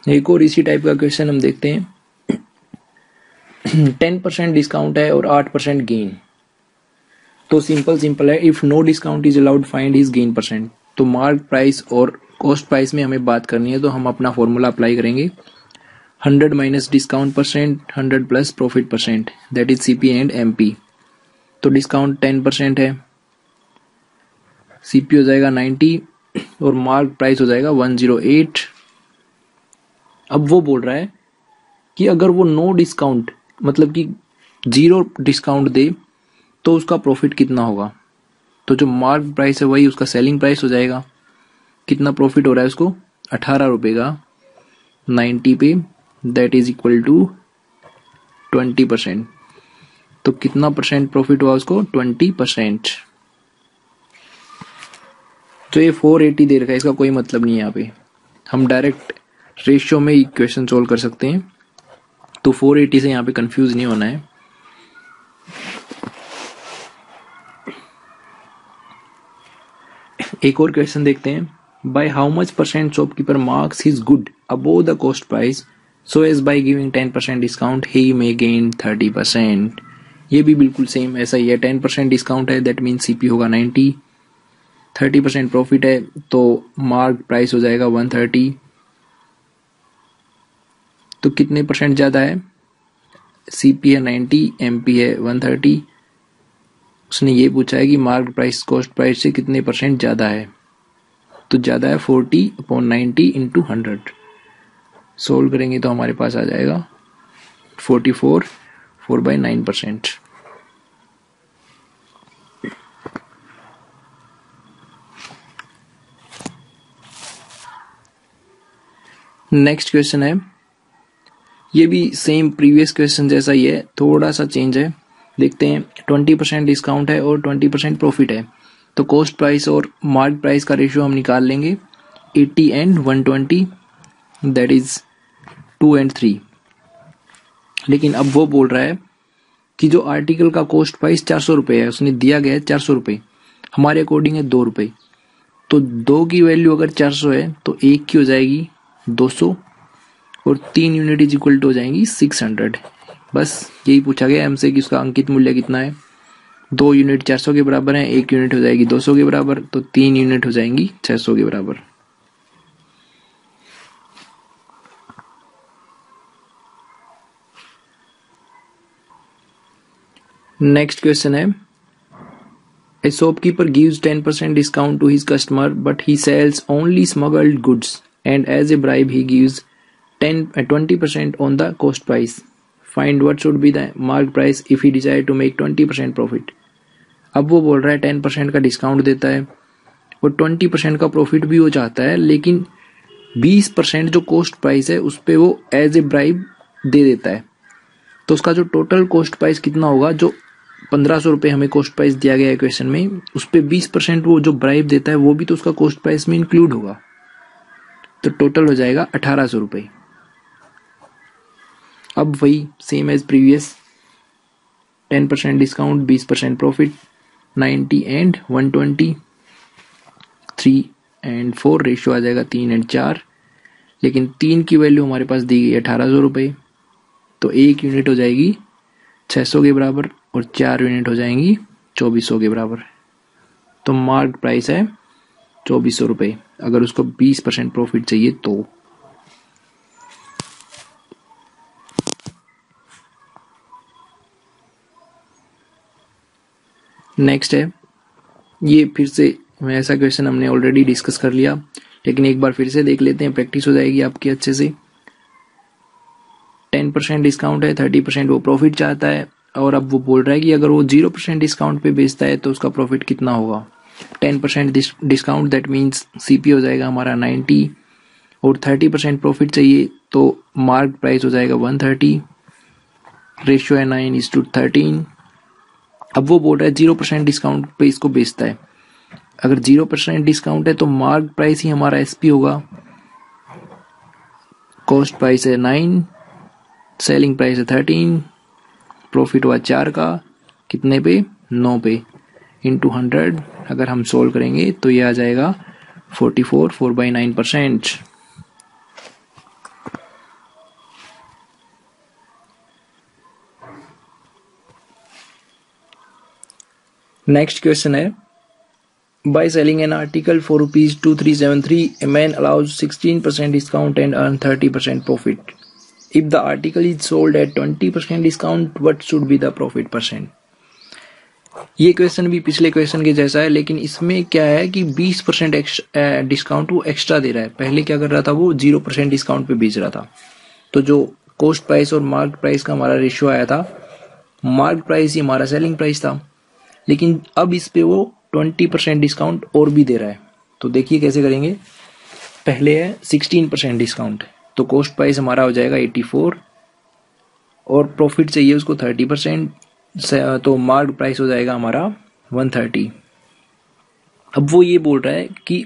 एक और इसी टाइप का क्वेश्चन हम देखते हैं। 10% डिस्काउंट है और 8% गेन। तो सिंपल है, if no discount is allowed find his gain percent. तो मार्क प्राइस और कॉस्ट प्राइस में हमें बात करनी है, तो हम अपना फॉर्मूला अप्लाई करेंगे। 100 minus discount percent, 100 plus profit percent, that is CP and MP. तो डिस्काउंट 10% है, सीपी हो जाएगा 90 और मार्क प्राइस हो जाएगा 108। अब वो बोल रहा है कि अगर वो नो डिस्काउंट, मतलब कि 0 डिस्काउंट दे, तो उसका प्रॉफिट कितना होगा। तो जो मार्क प्राइस है वही उसका सेलिंग प्राइस हो जाएगा। कितना प्रॉफिट हो रहा है उसको? 18 रुपये का 90 पे, दैट इज इक्वल टू 20%। तो कितना परसेंट प्रॉफिट हुआ उसको? 20%। तो ये 480 दे रखा है, इसका कोई मतलब नहीं है। यहाँ पे हम डायरेक्ट रेशियो में ही क्वेश्चन सोल्व कर सकते हैं, तो 480 से यहाँ पे कंफ्यूज नहीं होना है। एक और क्वेश्चन देखते हैं। By how much percent shopkeeper marks his good above the cost price so as by giving 10% discount he may gain 30%। ये भी बिल्कुल सेम ऐसा ही है। 10% डिस्काउंट है, दैट मीन सीपी होगा 90। 30% प्रॉफिट है तो मार्क प्राइस हो जाएगा 130। तो कितने परसेंट ज्यादा है? सीपी है 90, एमपी है 130। उसने ये पूछा है कि मार्क प्राइस कॉस्ट प्राइस से कितने परसेंट ज्यादा है, तो ज्यादा है 40/90 × 100। सोल्व करेंगे तो हमारे पास आ जाएगा 44 4/9%। नेक्स्ट क्वेश्चन है, ये भी सेम प्रीवियस क्वेश्चन जैसा ही है, थोड़ा सा चेंज है। देखते हैं। 20% डिस्काउंट है और 20% प्रॉफिट है, तो कॉस्ट प्राइस और मार्क प्राइस का रेशियो हम निकाल लेंगे 80 एंड 120, दैट इज 2 एंड 3। लेकिन अब वो बोल रहा है कि जो आर्टिकल का कॉस्ट प्राइस 400 रुपये है, उसने दिया गया है 400 रुपये, हमारे अकॉर्डिंग है 2 रुपये। तो 2 की वैल्यू अगर 400 है तो 1 की हो जाएगी 200 और 3 यूनिट इज इक्वल टू हो जाएंगी 600। बस यही पूछा गया हमसे कि उसका अंकित मूल्य कितना है। 2 यूनिट 400 के बराबर है, 1 यूनिट हो जाएगी 200 के बराबर, तो 3 यूनिट हो जाएंगी 600 के बराबर। नेक्स्ट क्वेश्चन है, A shopkeeper gives 10% discount to his customer, but he sells only smuggled goods, and as a bribe he gives 20% on the cost price. Find what should be the mark price if he decide to make 20% profit. अब वो बोल रहा है 10% का discount देता है और 20% का प्रॉफिट भी वो चाहता है, लेकिन 20% जो कॉस्ट प्राइस है उस पर वो एज ए ब्राइब दे देता है। तो उसका जो टोटल कॉस्ट प्राइस कितना होगा, जो 1500 रुपये हमें कॉस्ट प्राइस दिया गया है क्वेश्चन में, उस पर 20% वो जो ब्राइब देता है वो भी तो उसका कॉस्ट प्राइस में इंक्लूड होगा, तो टोटल हो जाएगा 1800 रुपये। अब वही same as previous, 10% discount 20% profit, 90 and 120, 3 and 4 ratio आ जाएगा 3 एंड 4, लेकिन 3 की वैल्यू हमारे पास दी गई है 1800 रुपये, तो 1 यूनिट हो जाएगी 600 के बराबर और 4 यूनिट हो जाएंगी 2400 के बराबर। तो मार्क प्राइस है 2400 रुपये अगर उसको 20% प्रॉफिट चाहिए तो। नेक्स्ट है, ये फिर से ऐसा क्वेश्चन हमने ऑलरेडी डिस्कस कर लिया, लेकिन एक बार फिर से देख लेते हैं, प्रैक्टिस हो जाएगी आपकी अच्छे से। 10% डिस्काउंट है, 30% वो प्रॉफिट चाहता है, और अब वो बोल रहा है कि अगर वो 0% डिस्काउंट पे बेचता है तो उसका प्रॉफिट कितना होगा। 10% डिस्काउंट दैट मीन्स सीपी हो जाएगा हमारा 90 और 30% प्रॉफिट चाहिए तो मार्क प्राइस हो जाएगा 130, रेशियो है 9:13। अब वो बोल रहा है 0% डिस्काउंट पे इसको बेचता है। अगर 0% डिस्काउंट है तो मार्क प्राइस ही हमारा एसपी होगा। कॉस्ट प्राइस है 9, सेलिंग प्राइस है 13, प्रॉफिट हुआ 4 का, कितने पे 9 पे, इंटू 100 अगर हम सोल्व करेंगे तो ये आ जाएगा 44, 4/9%। नेक्स्ट क्वेश्चन है, by selling an article for ₹2373 a man allows 16% discount and earn 30% profit. If the article is sold at 20% discount, what should be the profit percent? ये क्वेश्चन भी पिछले क्वेश्चन के जैसा है, लेकिन इसमें क्या है कि 20% डिस्काउंट वो एक्स्ट्रा दे रहा है। पहले क्या कर रहा था, वो 0% डिस्काउंट पे बेच रहा था। तो जो कॉस्ट प्राइस और मार्क प्राइस का हमारा रेशियो आया था, मार्क प्राइस ही हमारा सेलिंग प्राइस था, लेकिन अब इस पे वो 20% डिस्काउंट और भी दे रहा है। तो देखिए कैसे करेंगे। पहले है 16% डिस्काउंट, तो कॉस्ट प्राइस हमारा हो जाएगा 84 और प्रॉफिट चाहिए उसको 30%, तो मार्क प्राइस हो जाएगा हमारा 130। अब वो ये बोल रहा है कि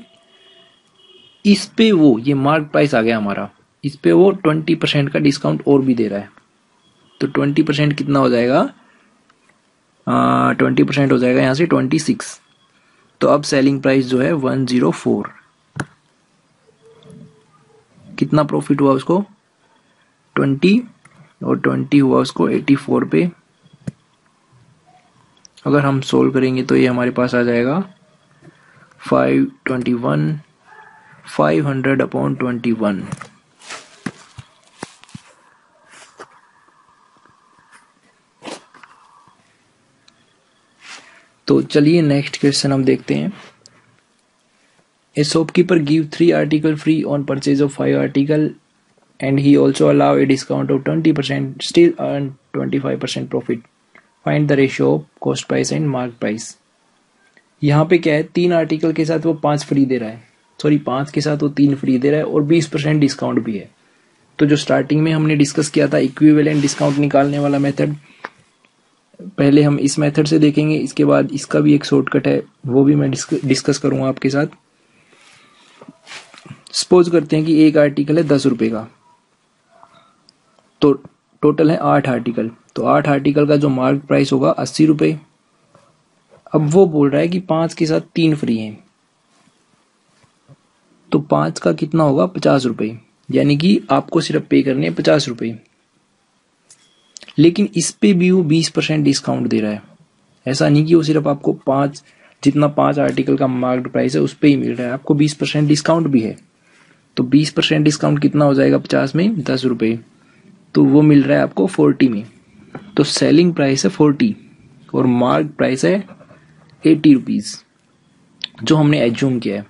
इस पे वो ये मार्क प्राइस आ गया हमारा, इस पे वो 20% का डिस्काउंट और भी दे रहा है। तो 20% कितना हो जाएगा, 20% हो जाएगा यहाँ से 26। तो अब सेलिंग प्राइस जो है 104, कितना प्रॉफिट हुआ उसको 20 और 20 हुआ उसको 84 पे। अगर हम सोल्व करेंगे तो ये हमारे पास आ जाएगा 521, 500/21। तो चलिए नेक्स्ट क्वेश्चन हम देखते हैं। A shopkeeper give 3 article free on purchase of 5 article and he also allow a discount of 20%, still earn 25% profit. Find the ratio of cost price and mark price. यहाँ पे क्या है, 3 आर्टिकल के साथ वो 5 फ्री दे रहा है, 5 के साथ वो 3 फ्री दे रहा है और 20% डिस्काउंट भी है। तो जो स्टार्टिंग में हमने डिस्कस किया था इक्विवेलेंट डिस्काउंट निकालने वाला मेथड, पहले हम इस मेथड से देखेंगे, इसके बाद इसका भी एक शॉर्टकट है, वो भी मैं डिस्कस करूंगा आपके साथ। सपोज करते हैं कि एक आर्टिकल है 10 रुपए का, तो टोटल है 8 आर्टिकल, तो 8 आर्टिकल का जो मार्क प्राइस होगा 80 रुपए। अब वो बोल रहा है कि 5 के साथ 3 फ्री हैं, तो 5 का कितना होगा 50 रुपए, यानी कि आपको सिर्फ पे करने हैं 50 रुपए। लेकिन इस पे भी वो 20% डिस्काउंट दे रहा है। ऐसा नहीं कि वो सिर्फ आपको 5 जितना 5 आर्टिकल का मार्केट प्राइस है उस पे ही मिल रहा है, आपको 20% डिस्काउंट भी है। तो 20% डिस्काउंट कितना हो जाएगा 50 में 10 रुपए, तो वो मिल रहा है आपको 40 में। तो सेलिंग प्राइस है 40 और मार्क प्राइस है 80 रुपीज, जो हमने एज्यूम किया है।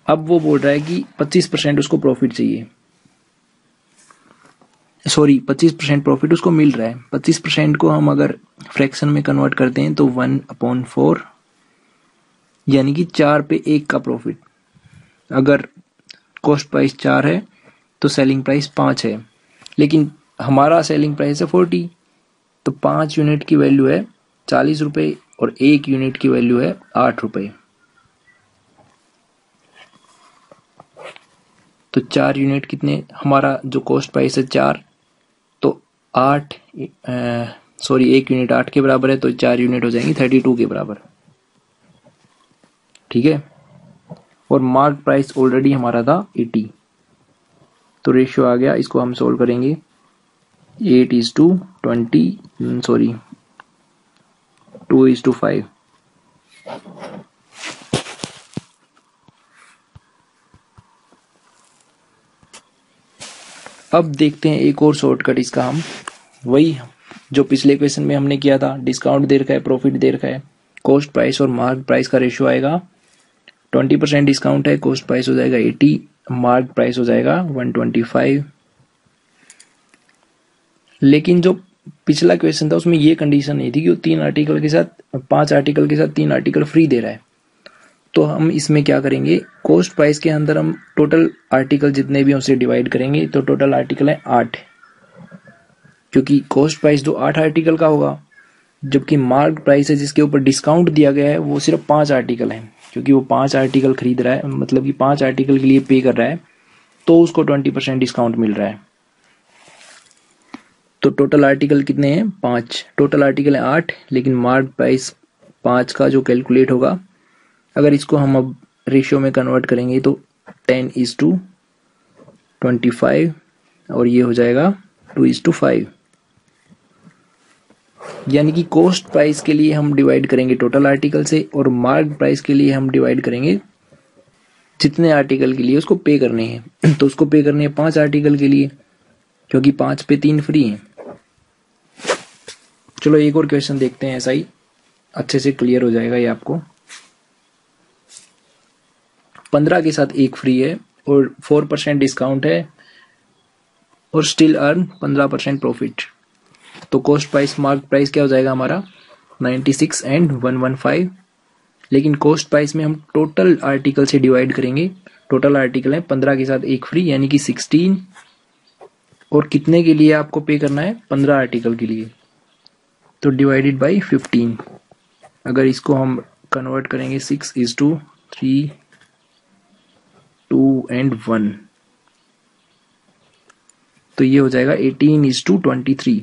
अब वो बोल रहा है कि 25% उसको प्रॉफिट चाहिए, सॉरी 25% प्रॉफिट उसको मिल रहा है। 25% को हम अगर फ्रैक्शन में कन्वर्ट करते हैं तो 1/4, यानी कि 4 पे 1 का प्रॉफिट। अगर कॉस्ट प्राइस 4 है तो सेलिंग प्राइस 5 है, लेकिन हमारा सेलिंग प्राइस है 40, तो 5 यूनिट की वैल्यू है 40 रुपए और 1 यूनिट की वैल्यू है 8 रुपए। तो 4 यूनिट कितने, हमारा जो कॉस्ट प्राइस है 4, तो 8 सॉरी 1 यूनिट 8 के बराबर है, तो 4 यूनिट हो जाएंगी 32 के बराबर। ठीक है, और मार्क प्राइस ऑलरेडी हमारा था 80, तो रेशियो आ गया। इसको हम सोल्व करेंगे 8:20 सॉरी 2:5। अब देखते हैं एक और शॉर्टकट इसका, हम वही जो पिछले क्वेश्चन में हमने किया था, डिस्काउंट दे रखा है, प्रॉफिट दे रखा है, कॉस्ट प्राइस और मार्क प्राइस का रेशियो आएगा 20% डिस्काउंट है, कॉस्ट प्राइस हो जाएगा 80, मार्क प्राइस हो जाएगा 125। लेकिन जो पिछला क्वेश्चन था उसमें ये कंडीशन नहीं थी कि वो 3 आर्टिकल के साथ 5 आर्टिकल के साथ 3 आर्टिकल फ्री दे रहा है। तो हम इसमें क्या करेंगे, कॉस्ट प्राइस के अंदर हम टोटल आर्टिकल जितने भी उसे डिवाइड करेंगे, तो टोटल आर्टिकल है 8, क्योंकि कॉस्ट प्राइस तो 8 आर्टिकल का होगा, जबकि मार्क प्राइस है जिसके ऊपर डिस्काउंट दिया गया है वो सिर्फ 5 आर्टिकल है, क्योंकि वो 5 आर्टिकल खरीद रहा है, मतलब कि 5 आर्टिकल के लिए पे कर रहा है, तो उसको 20% डिस्काउंट मिल रहा है। तो टोटल आर्टिकल कितने हैं 5, टोटल आर्टिकल है 8, लेकिन मार्क प्राइस 5 का जो कैलकुलेट होगा, अगर इसको हम अब रेशियो में कन्वर्ट करेंगे तो 10:25 और ये हो जाएगा 2:5। यानी कि कॉस्ट प्राइस के लिए हम डिवाइड करेंगे टोटल आर्टिकल से, और मार्क प्राइस के लिए हम डिवाइड करेंगे जितने आर्टिकल के लिए उसको पे करने हैं। तो उसको पे करने हैं 5 आर्टिकल के लिए, क्योंकि 5 पे 3 फ्री हैं। चलो एक और क्वेश्चन देखते हैं, ऐसा ही अच्छे से क्लियर हो जाएगा ये आपको। 15 के साथ 1 फ्री है और 4% डिस्काउंट है और स्टिल अर्न 15% प्रॉफिट। तो कॉस्ट प्राइस मार्क प्राइस क्या हो जाएगा हमारा 96 एंड 115, लेकिन कॉस्ट प्राइस में हम टोटल आर्टिकल से डिवाइड करेंगे। टोटल आर्टिकल है 15 के साथ 1 फ्री, यानी कि 16, और कितने के लिए आपको पे करना है 15 आर्टिकल के लिए, तो डिवाइडेड बाई 15। अगर इसको हम कन्वर्ट करेंगे 6:3, 2 एंड 1, तो ये हो जाएगा 18:23।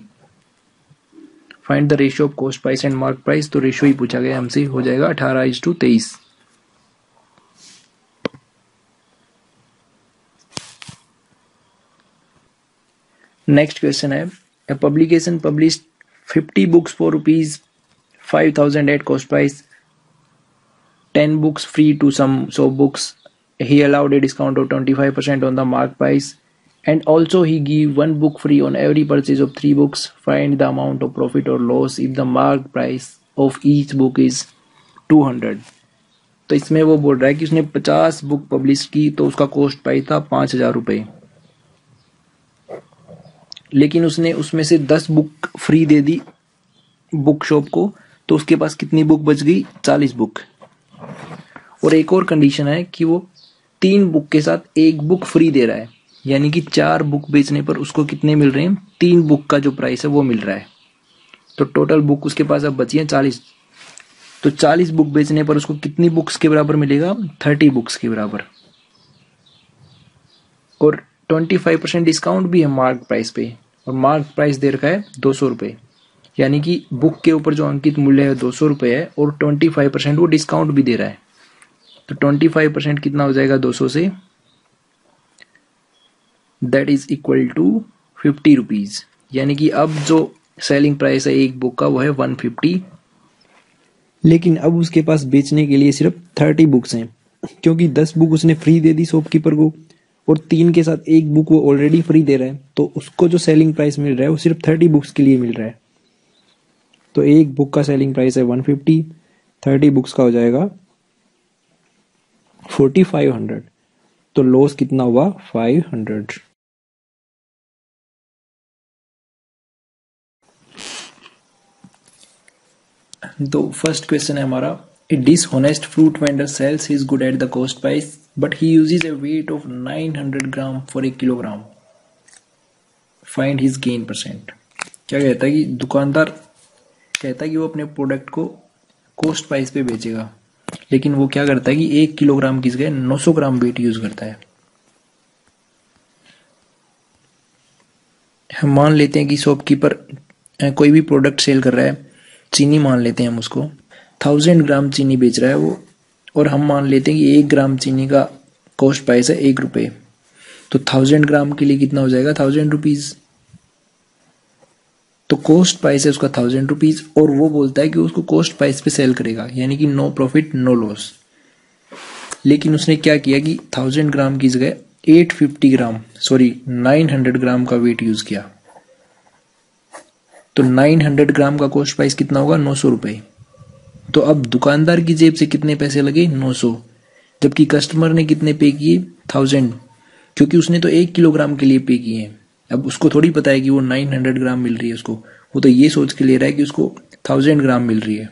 Find the ratio of cost price and mark price, तो रेशियो ही पूछा गया हमसे, हो जाएगा 18:23। नेक्स्ट क्वेश्चन है, a publication publish 50 books for ₹5,000 at cost price, 10 books free to some so books. He allowed a discount of 25% on the mark price, and also he gave 1 book free on every purchase of 3 books. Find the amount of profit or loss if the mark price of each book is 200. तो इसमें वो बोल रहा है कि उसने 50 book publish की, तो उसका कॉस्ट प्राइस था 5,000 रुपए, लेकिन उसने उसमें से 10 बुक फ्री दे दी बुक शॉप को, तो उसके पास कितनी बुक बच गई 40 बुक। और एक और कंडीशन है कि वो 3 बुक के साथ 1 बुक फ्री दे रहा है, यानी कि 4 बुक बेचने पर उसको कितने मिल रहे हैं 3 बुक का जो प्राइस है वो मिल रहा है। तो टोटल बुक उसके पास अब बची है 40। तो 40 बुक बेचने पर उसको कितनी बुक्स के बराबर मिलेगा? 30 बुक्स के बराबर। और 25% डिस्काउंट भी है मार्क प्राइस पे, और मार्क प्राइस दे रखा है 200 रुपये, यानी कि बुक के ऊपर जो अंकित मूल्य है 200 रुपये है, और 25% वो डिस्काउंट भी दे रहा है। तो 25% कितना हो जाएगा 200 से? That is equal to 50 rupees. यानी कि अब जो सेलिंग प्राइस है एक बुक का वो है 150, लेकिन अब उसके पास बेचने के लिए सिर्फ 30 बुक्स हैं, क्योंकि 10 बुक उसने फ्री दे दी शॉपकीपर को, और 3 के साथ एक बुक वो ऑलरेडी फ्री दे रहा है, तो उसको जो सेलिंग प्राइस मिल रहा है वो सिर्फ 30 बुक्स के लिए मिल रहा है। तो एक बुक का सेलिंग प्राइस है 150, 30 बुक्स का हो जाएगा 4500। तो लॉस कितना हुआ? 500। तो फर्स्ट क्वेश्चन है हमारा, ए dishonest fruit vendor sales his good at the cost price but he uses A weight of 900 gram for a kilogram, find his gain percent. क्या कहता है कि दुकानदार कहता है कि वो अपने प्रोडक्ट को कॉस्ट प्राइस पे बेचेगा, लेकिन वो क्या करता है कि 1 किलोग्राम की जगह 900 ग्राम वेट यूज करता है। हम मान लेते हैं कि शॉपकीपर कोई भी प्रोडक्ट सेल कर रहा है, चीनी मान लेते हैं हम उसको, 1000 ग्राम चीनी बेच रहा है वो, और हम मान लेते हैं कि 1 ग्राम चीनी का कॉस्ट प्राइस है 1 रुपये। तो 1000 ग्राम के लिए कितना हो जाएगा? 1000 रुपीज। तो कॉस्ट प्राइस है उसका 1000 रुपीज, और वो बोलता है कि उसको कॉस्ट प्राइस पे सेल करेगा, यानी कि नो प्रॉफिट नो लॉस। लेकिन उसने क्या किया कि 1000 ग्राम की जगह 900 ग्राम का वेट यूज किया। तो 900 ग्राम का कॉस्ट प्राइस कितना होगा? 900 रुपये। तो अब दुकानदार की जेब से कितने पैसे लगे? 900, जबकि कस्टमर ने कितने पे किए? 1000, क्योंकि उसने तो 1 किलोग्राम के लिए पे किए हैं। अब उसको थोड़ी पता है कि वो 900 ग्राम मिल रही है उसको, वो तो ये सोच के ले रहा है कि उसको 1000 ग्राम मिल रही है।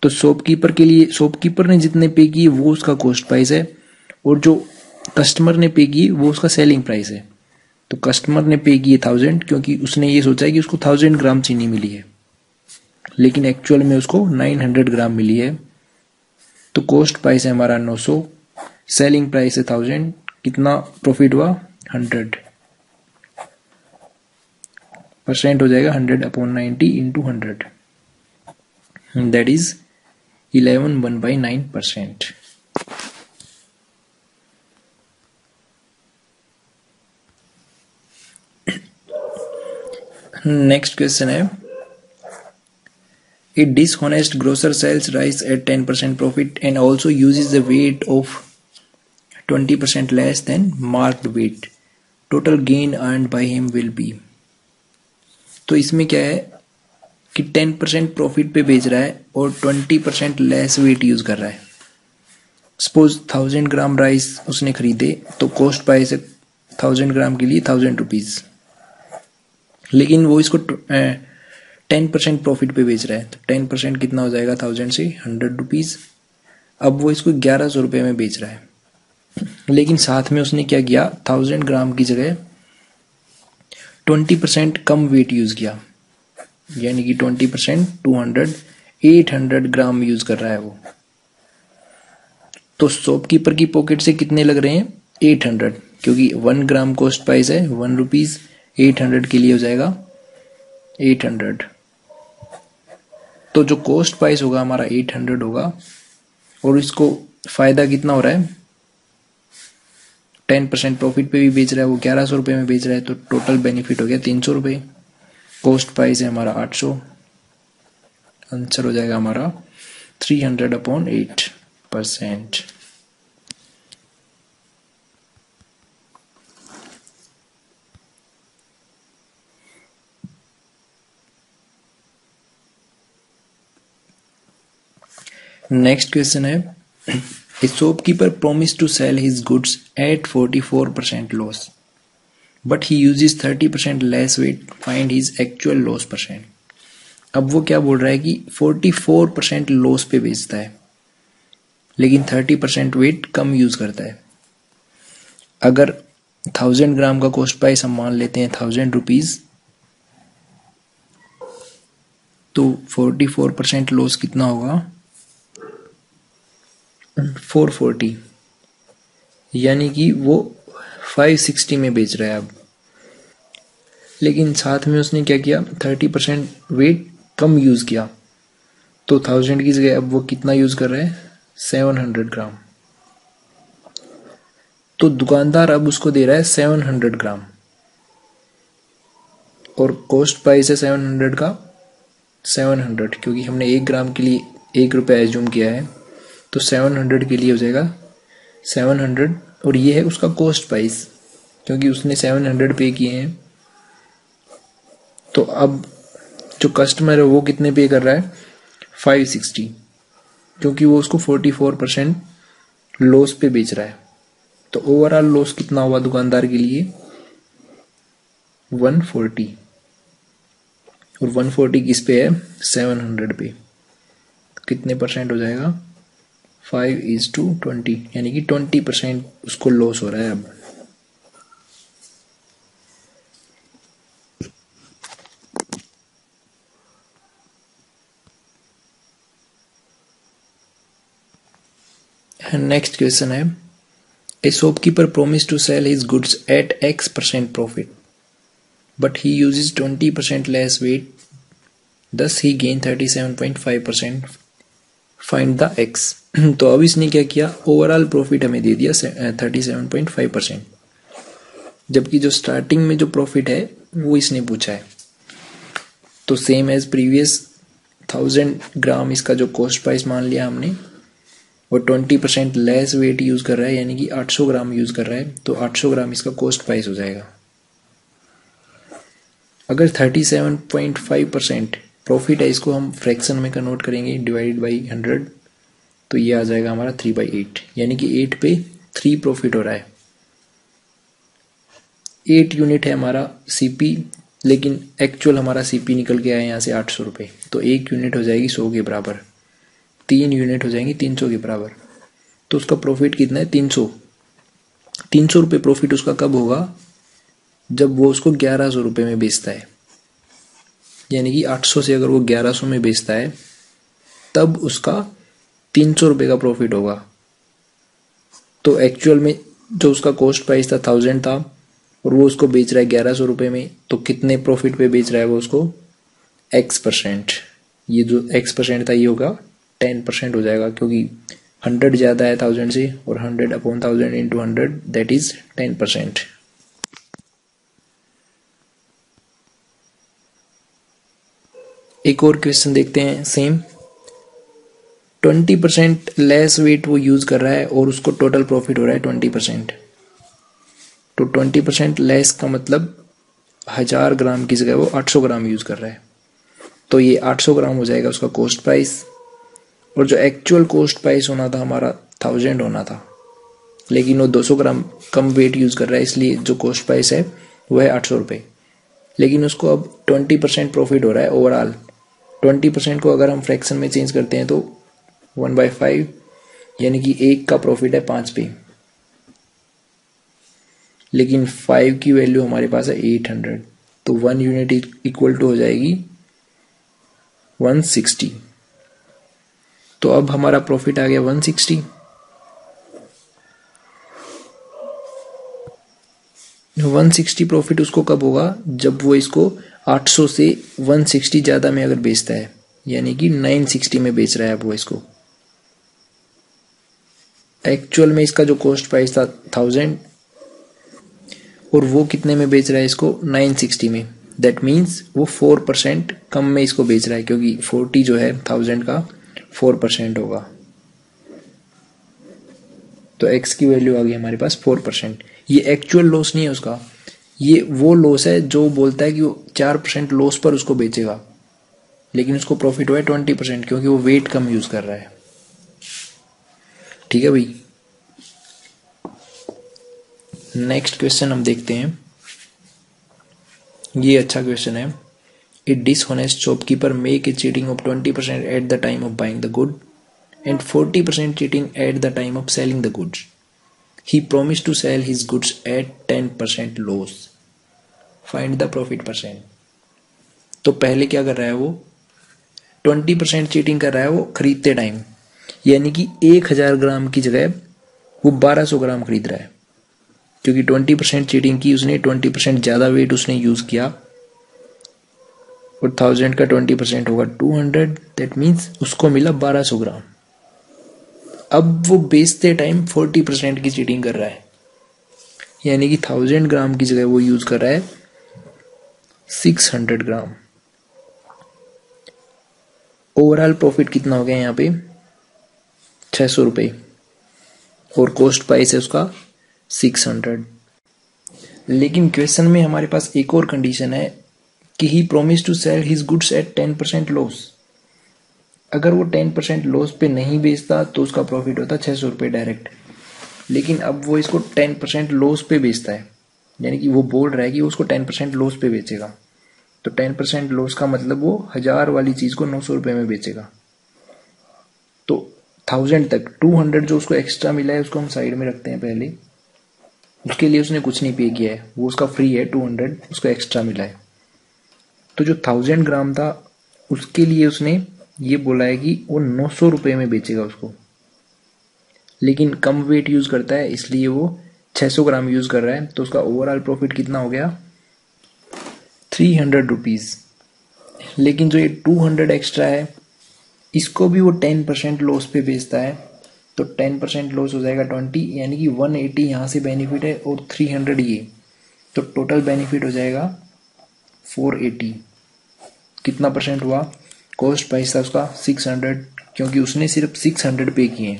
तो शॉपकीपर के लिए, शॉपकीपर ने जितने पे किए वो उसका कॉस्ट प्राइस है, और जो कस्टमर ने पे की वो उसका सेलिंग प्राइस है। तो कस्टमर ने पे किए 1000, क्योंकि उसने ये सोचा है कि उसको 1000 ग्राम चीनी मिली है, लेकिन एक्चुअल में उसको 900 ग्राम मिली है। तो कॉस्ट प्राइस है हमारा 900, सेलिंग प्राइस है 1000, कितना प्रॉफिट हुआ? 100% हो जाएगा 100/90 into 100, that is 11/9%। Next question है, ए dishonest grocer sells rice at 10% profit and also uses the weight of 20% less than marked weight. Total gain earned by him will be. तो इसमें क्या है कि 10% प्रॉफिट पे बेच रहा है और 20% लेस वेट यूज कर रहा है। सपोज 1000 ग्राम राइस उसने खरीदे, तो कॉस्ट प्राइस है 1000 ग्राम के लिए 1000 रुपीज, लेकिन वो इसको 10% प्रॉफिट पे बेच रहा है। तो 10% कितना हो जाएगा 1000 से? 100 रुपीज। अब वो इसको 1100 रुपये में बेच रहा है, लेकिन साथ में उसने क्या किया, 1000 ग्राम की जगह 20% कम वेट यूज किया, यानी कि 20% 800 ग्राम यूज कर रहा है वो। तो शॉपकीपर की पॉकेट से कितने लग रहे हैं? 800, क्योंकि 1 ग्राम कॉस्ट प्राइस है 1 रुपीज, 800 के लिए हो जाएगा 800। तो जो कॉस्ट प्राइस होगा हमारा 800 होगा, और इसको फायदा कितना हो रहा है? 10% प्रॉफिट पे भी बेच रहा है वो, 1100 रुपये में बेच रहा है, तो टोटल बेनिफिट हो गया 300 रुपये। कॉस्ट प्राइस है हमारा 800, आंसर हो जाएगा हमारा 300/8%। नेक्स्ट क्वेश्चन है, a shopkeeper promised to sell his goods at 44% loss, but he uses 30% less weight, find his actual loss percent। अब वो क्या बोल रहा है कि 44% लॉस पे बेचता है, लेकिन 30% वेट कम यूज करता है। अगर 1000 ग्राम का कॉस्ट प्राइस हम मान लेते हैं 1000 रुपीज, तो 44% लॉस कितना होगा, 440, यानी कि वो 560 में बेच रहा है अब। लेकिन साथ में उसने क्या किया, 30% वेट कम यूज किया, तो 1000 की जगह अब वो कितना यूज कर रहा है, 700 ग्राम। तो दुकानदार अब उसको दे रहा है 700 ग्राम, और कॉस्ट प्राइस है 700 का 700, क्योंकि हमने 1 ग्राम के लिए 1 रुपया एज्यूम किया है, तो 700 के लिए हो जाएगा 700, और ये है उसका कॉस्ट प्राइस, क्योंकि उसने 700 पे किए हैं। तो अब जो कस्टमर है वो कितने पे कर रहा है, 560, क्योंकि वो उसको 44% लॉस पे बेच रहा है। तो ओवरऑल लॉस कितना हुआ दुकानदार के लिए, 140, और 140 किस पे है, 700 पे। कितने परसेंट हो जाएगा, 5:20, यानी कि 20% उसको लॉस हो रहा है अब। नेक्स्ट क्वेश्चन है, ए shopkeeper promised to sell his goods at X% profit, but he uses 20% less weight, thus he gained 37.5%. Find the X. तो अब इसने क्या किया, ओवरऑल प्रॉफिट हमें दे दिया 37.5%, जबकि जो स्टार्टिंग में जो प्रॉफिट है वो इसने पूछा है। तो सेम एज प्रीवियस, 1000 ग्राम इसका जो कॉस्ट प्राइस मान लिया हमने, वो 20% लेस वेट यूज कर रहा है, यानी कि 800 ग्राम यूज कर रहा है, तो 800 ग्राम इसका कॉस्ट प्राइस हो जाएगा। अगर 37.5% प्रॉफिट है, इसको हम फ्रैक्शन में कन्वर्ट करेंगे, डिवाइडेड बाई 100, तो ये आ जाएगा हमारा 3/8, यानी कि 8 पे 3 प्रॉफिट हो रहा है। 8 यूनिट है हमारा सीपी, लेकिन एक्चुअल हमारा सीपी निकल के आया यहाँ से 800 रुपये, तो 1 यूनिट हो जाएगी 100 के बराबर, 3 यूनिट हो जाएंगी 300 के बराबर। तो उसका प्रॉफिट कितना है, 300 रुपये प्रॉफिट उसका कब होगा, जब वो उसको 1100 रुपये में बेचता है, यानी कि 800 से अगर वो 1100 में बेचता है, तब उसका 300 रुपये का प्रॉफिट होगा। तो एक्चुअल में जो उसका कॉस्ट प्राइस था 1000 था, और वो उसको बेच रहा है 1100 रुपये में, तो कितने प्रॉफिट पे बेच रहा है वो उसको, X%। ये जो X% था ये होगा 10% हो जाएगा, क्योंकि 100 ज़्यादा है 1000 से, और 100/1000 इंटू 100 दैट इज 10%। एक और क्वेश्चन देखते हैं सेम। 20% लेस वेट वो यूज कर रहा है, और उसको टोटल प्रॉफिट हो रहा है 20%। तो 20% लेस का मतलब 1000 ग्राम की जगह वो 800 ग्राम यूज कर रहा है, तो ये 800 ग्राम हो जाएगा उसका कॉस्ट प्राइस। और जो एक्चुअल कॉस्ट प्राइस होना था हमारा 1000 होना था, लेकिन वो 200 ग्राम कम वेट यूज कर रहा है, इसलिए जो कॉस्ट प्राइस है वो है 800 रुपये। लेकिन उसको अब 20% प्रॉफिट हो रहा है ओवरऑल। 20% को अगर हम फ्रैक्शन में चेंज करते हैं तो 1/5, यानी कि 1 का प्रॉफिट है 5 पे, लेकिन 5 की वैल्यू हमारे पास है 800, तो 1 यूनिट इक्वल टू हो जाएगी 160। तो अब हमारा प्रॉफिट आ गया 160। 160 प्रॉफिट उसको कब होगा, जब वो इसको 800 से 160 ज़्यादा में अगर बेचता है, यानी कि 960 में बेच रहा है अब वो इसको। एक्चुअल में इसका जो कॉस्ट प्राइस था 1000, और वो कितने में बेच रहा है इसको, 960 में। दैट मीन्स वो 4% कम में इसको बेच रहा है, क्योंकि 40 जो है 1000 का 4% होगा। तो x की वैल्यू आ गई हमारे पास 4%। ये एक्चुअल लॉस नहीं है उसका, ये वो लॉस है जो बोलता है कि वो 4% लॉस पर उसको बेचेगा, लेकिन उसको प्रॉफिट हुआ है 20%, क्योंकि वो वेट कम यूज कर रहा है। ठीक है भाई। नेक्स्ट क्वेश्चन हम देखते हैं, ये अच्छा क्वेश्चन है। ए dishonest shopkeeper make a cheating of 20% at the time of buying the good and 40% cheating at the time of selling the goods. He promised to sell his goods at 10% loss. Find the profit percent. तो पहले क्या कर रहा है वो, 20% cheating कर रहा है वो खरीदते टाइम, यानी कि 1000 ग्राम की जगह वो 1200 ग्राम खरीद रहा है, क्योंकि 20% चीटिंग की उसने, 20% ज़्यादा वेट उसने यूज़ किया, और 1000 का 20% होगा 200, दैट मीन्स उसको मिला 1200 ग्राम। अब वो बेचते टाइम 40% की चीटिंग कर रहा है, यानी कि 1000 ग्राम की जगह वो यूज़ कर रहा है 600 ग्राम। ओवरऑल प्रॉफिट कितना हो गया यहाँ पे 600 रुपये, और कॉस्ट प्राइस है उसका 600। लेकिन क्वेश्चन में हमारे पास एक और कंडीशन है कि he promise to sell his goods at 10% loss. अगर वो 10% लॉस पे नहीं बेचता तो उसका प्रॉफिट होता 600 रुपये डायरेक्ट, लेकिन अब वो इसको 10% लॉस पे बेचता है, यानी कि वो बोल रहा है कि वो उसको 10% लॉस पे बेचेगा। तो 10% लॉस का मतलब वो 1000 वाली चीज़ को 900 रुपये में बेचेगा। तो 1000 तक 200 जो उसको एक्स्ट्रा मिला है उसको हम साइड में रखते हैं पहले, उसके लिए उसने कुछ नहीं पे किया है, वो उसका फ्री है, 200 उसको एक्स्ट्रा मिला है। तो जो 1000 ग्राम था उसके लिए उसने ये बोला है कि वो 900 रुपये में बेचेगा उसको, लेकिन कम वेट यूज़ करता है इसलिए वो 600 ग्राम यूज़ कर रहा है। तो उसका ओवरऑल प्रॉफिट कितना हो गया 300 रुपीज़। लेकिन जो ये 200 एक्स्ट्रा है इसको भी वो 10% लॉस पे बेचता है, तो 10% लॉस हो जाएगा 20, यानी कि 180 यहाँ से बेनिफिट है और 300 ये, तो टोटल बेनिफिट हो जाएगा 480। कितना परसेंट हुआ, कॉस्ट प्राइस था उसका 600, क्योंकि उसने सिर्फ 600 पे किए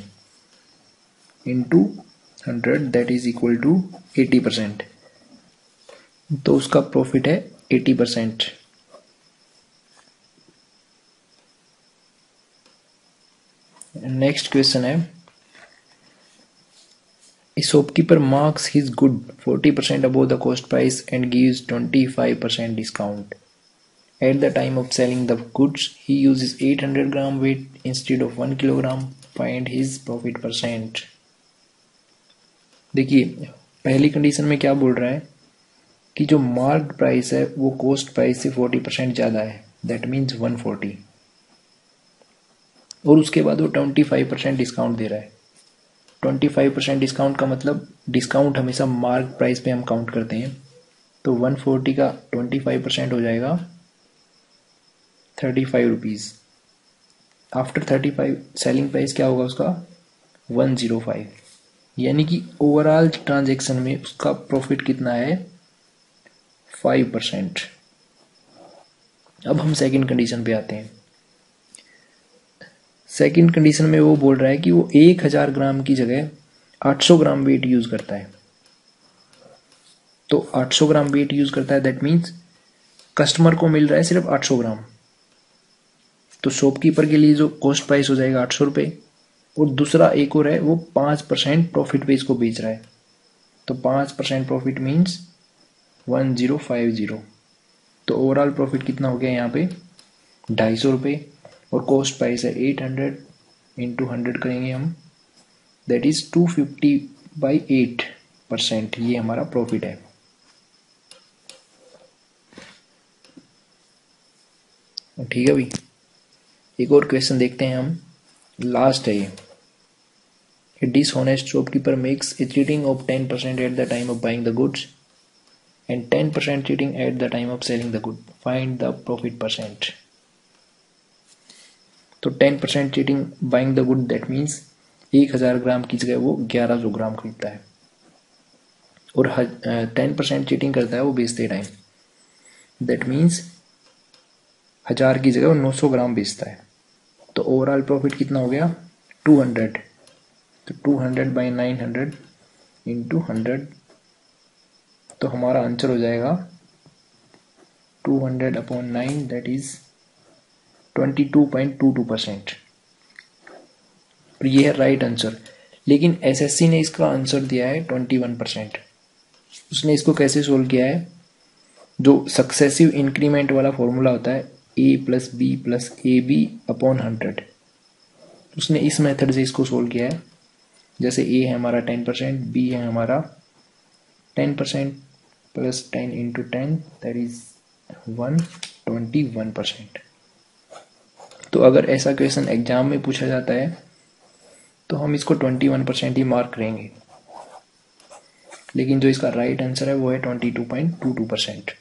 into 100, that is equal to 80%, तो उसका प्रॉफिट है 80%। नेक्स्ट क्वेश्चन है, A shopkeeper marks his good 40% above the cost price and gives 25% discount. At the time of selling the goods, he uses 800 gram weight instead of 1 kilogram. Find his profit percent. देखिए पहली condition में क्या बोल रहा है कि जो mark price है वो कॉस्ट प्राइस से 40% ज़्यादा है, दैट मीन्स 140, और उसके बाद वो 25% डिस्काउंट दे रहा है। 25% डिस्काउंट का मतलब डिस्काउंट हमेशा मार्क प्राइस पे हम काउंट करते हैं, तो 140 का 25% हो जाएगा 35 रुपीज़। आफ्टर 35 सेलिंग प्राइस क्या होगा उसका 105, यानी कि ओवरऑल ट्रांजेक्शन में उसका प्रॉफिट कितना है 5%। अब हम सेकंड कंडीशन पे आते हैं। सेकंड कंडीशन में वो बोल रहा है कि वो 1000 ग्राम की जगह 800 ग्राम वेट यूज़ करता है। तो 800 ग्राम वेट यूज़ करता है, दैट मीन्स कस्टमर को मिल रहा है सिर्फ 800 ग्राम, तो शॉपकीपर के लिए जो कॉस्ट प्राइस हो जाएगा 800 रुपये, और दूसरा एक और है वो 5% प्रॉफिट पे इसको बेच रहा है, तो 5% प्रॉफिट मीन्स 1050। तो ओवरऑल प्रॉफिट कितना हो गया यहाँ पे 250 रुपये, और कॉस्ट प्राइस है 800 इंटू 100 करेंगे हम, दैट इज 250/8%, ये हमारा प्रॉफिट है। ठीक है भाई, एक और क्वेश्चन देखते हैं हम, लास्ट है ये। A dishonest shopkeeper makes a cheating of 10% at the time of buying the goods and 10% cheating at the time of selling the good. Find the profit percent. तो 10% cheating buying the good, that means 1000 ग्राम की जगह वो 1100 ग्राम खरीदता है, और 10% cheating करता है वो बेचते टाइम, दैट मीन्स 1000 की जगह वो 900 ग्राम बेचता है। तो ओवरऑल प्रॉफिट कितना हो गया 200, तो 200/900 इंटू 100, तो हमारा आंसर हो जाएगा 200/9, दैट इज 22.22%। और ये है राइट आंसर। लेकिन एसएससी ने इसका आंसर दिया है 21%। उसने इसको कैसे सोल्व किया है, जो सक्सेसिव इंक्रीमेंट वाला फॉर्मूला होता है A+B+AB/100, उसने इस मेथड से इसको सोल्व किया है। जैसे A है हमारा 10%, B है हमारा 10% + 10 × 10, दैट इज 121%। तो अगर ऐसा क्वेश्चन एग्जाम में पूछा जाता है तो हम इसको 21% ही मार्क करेंगे, लेकिन जो इसका राइट आंसर है वो है 22.22%।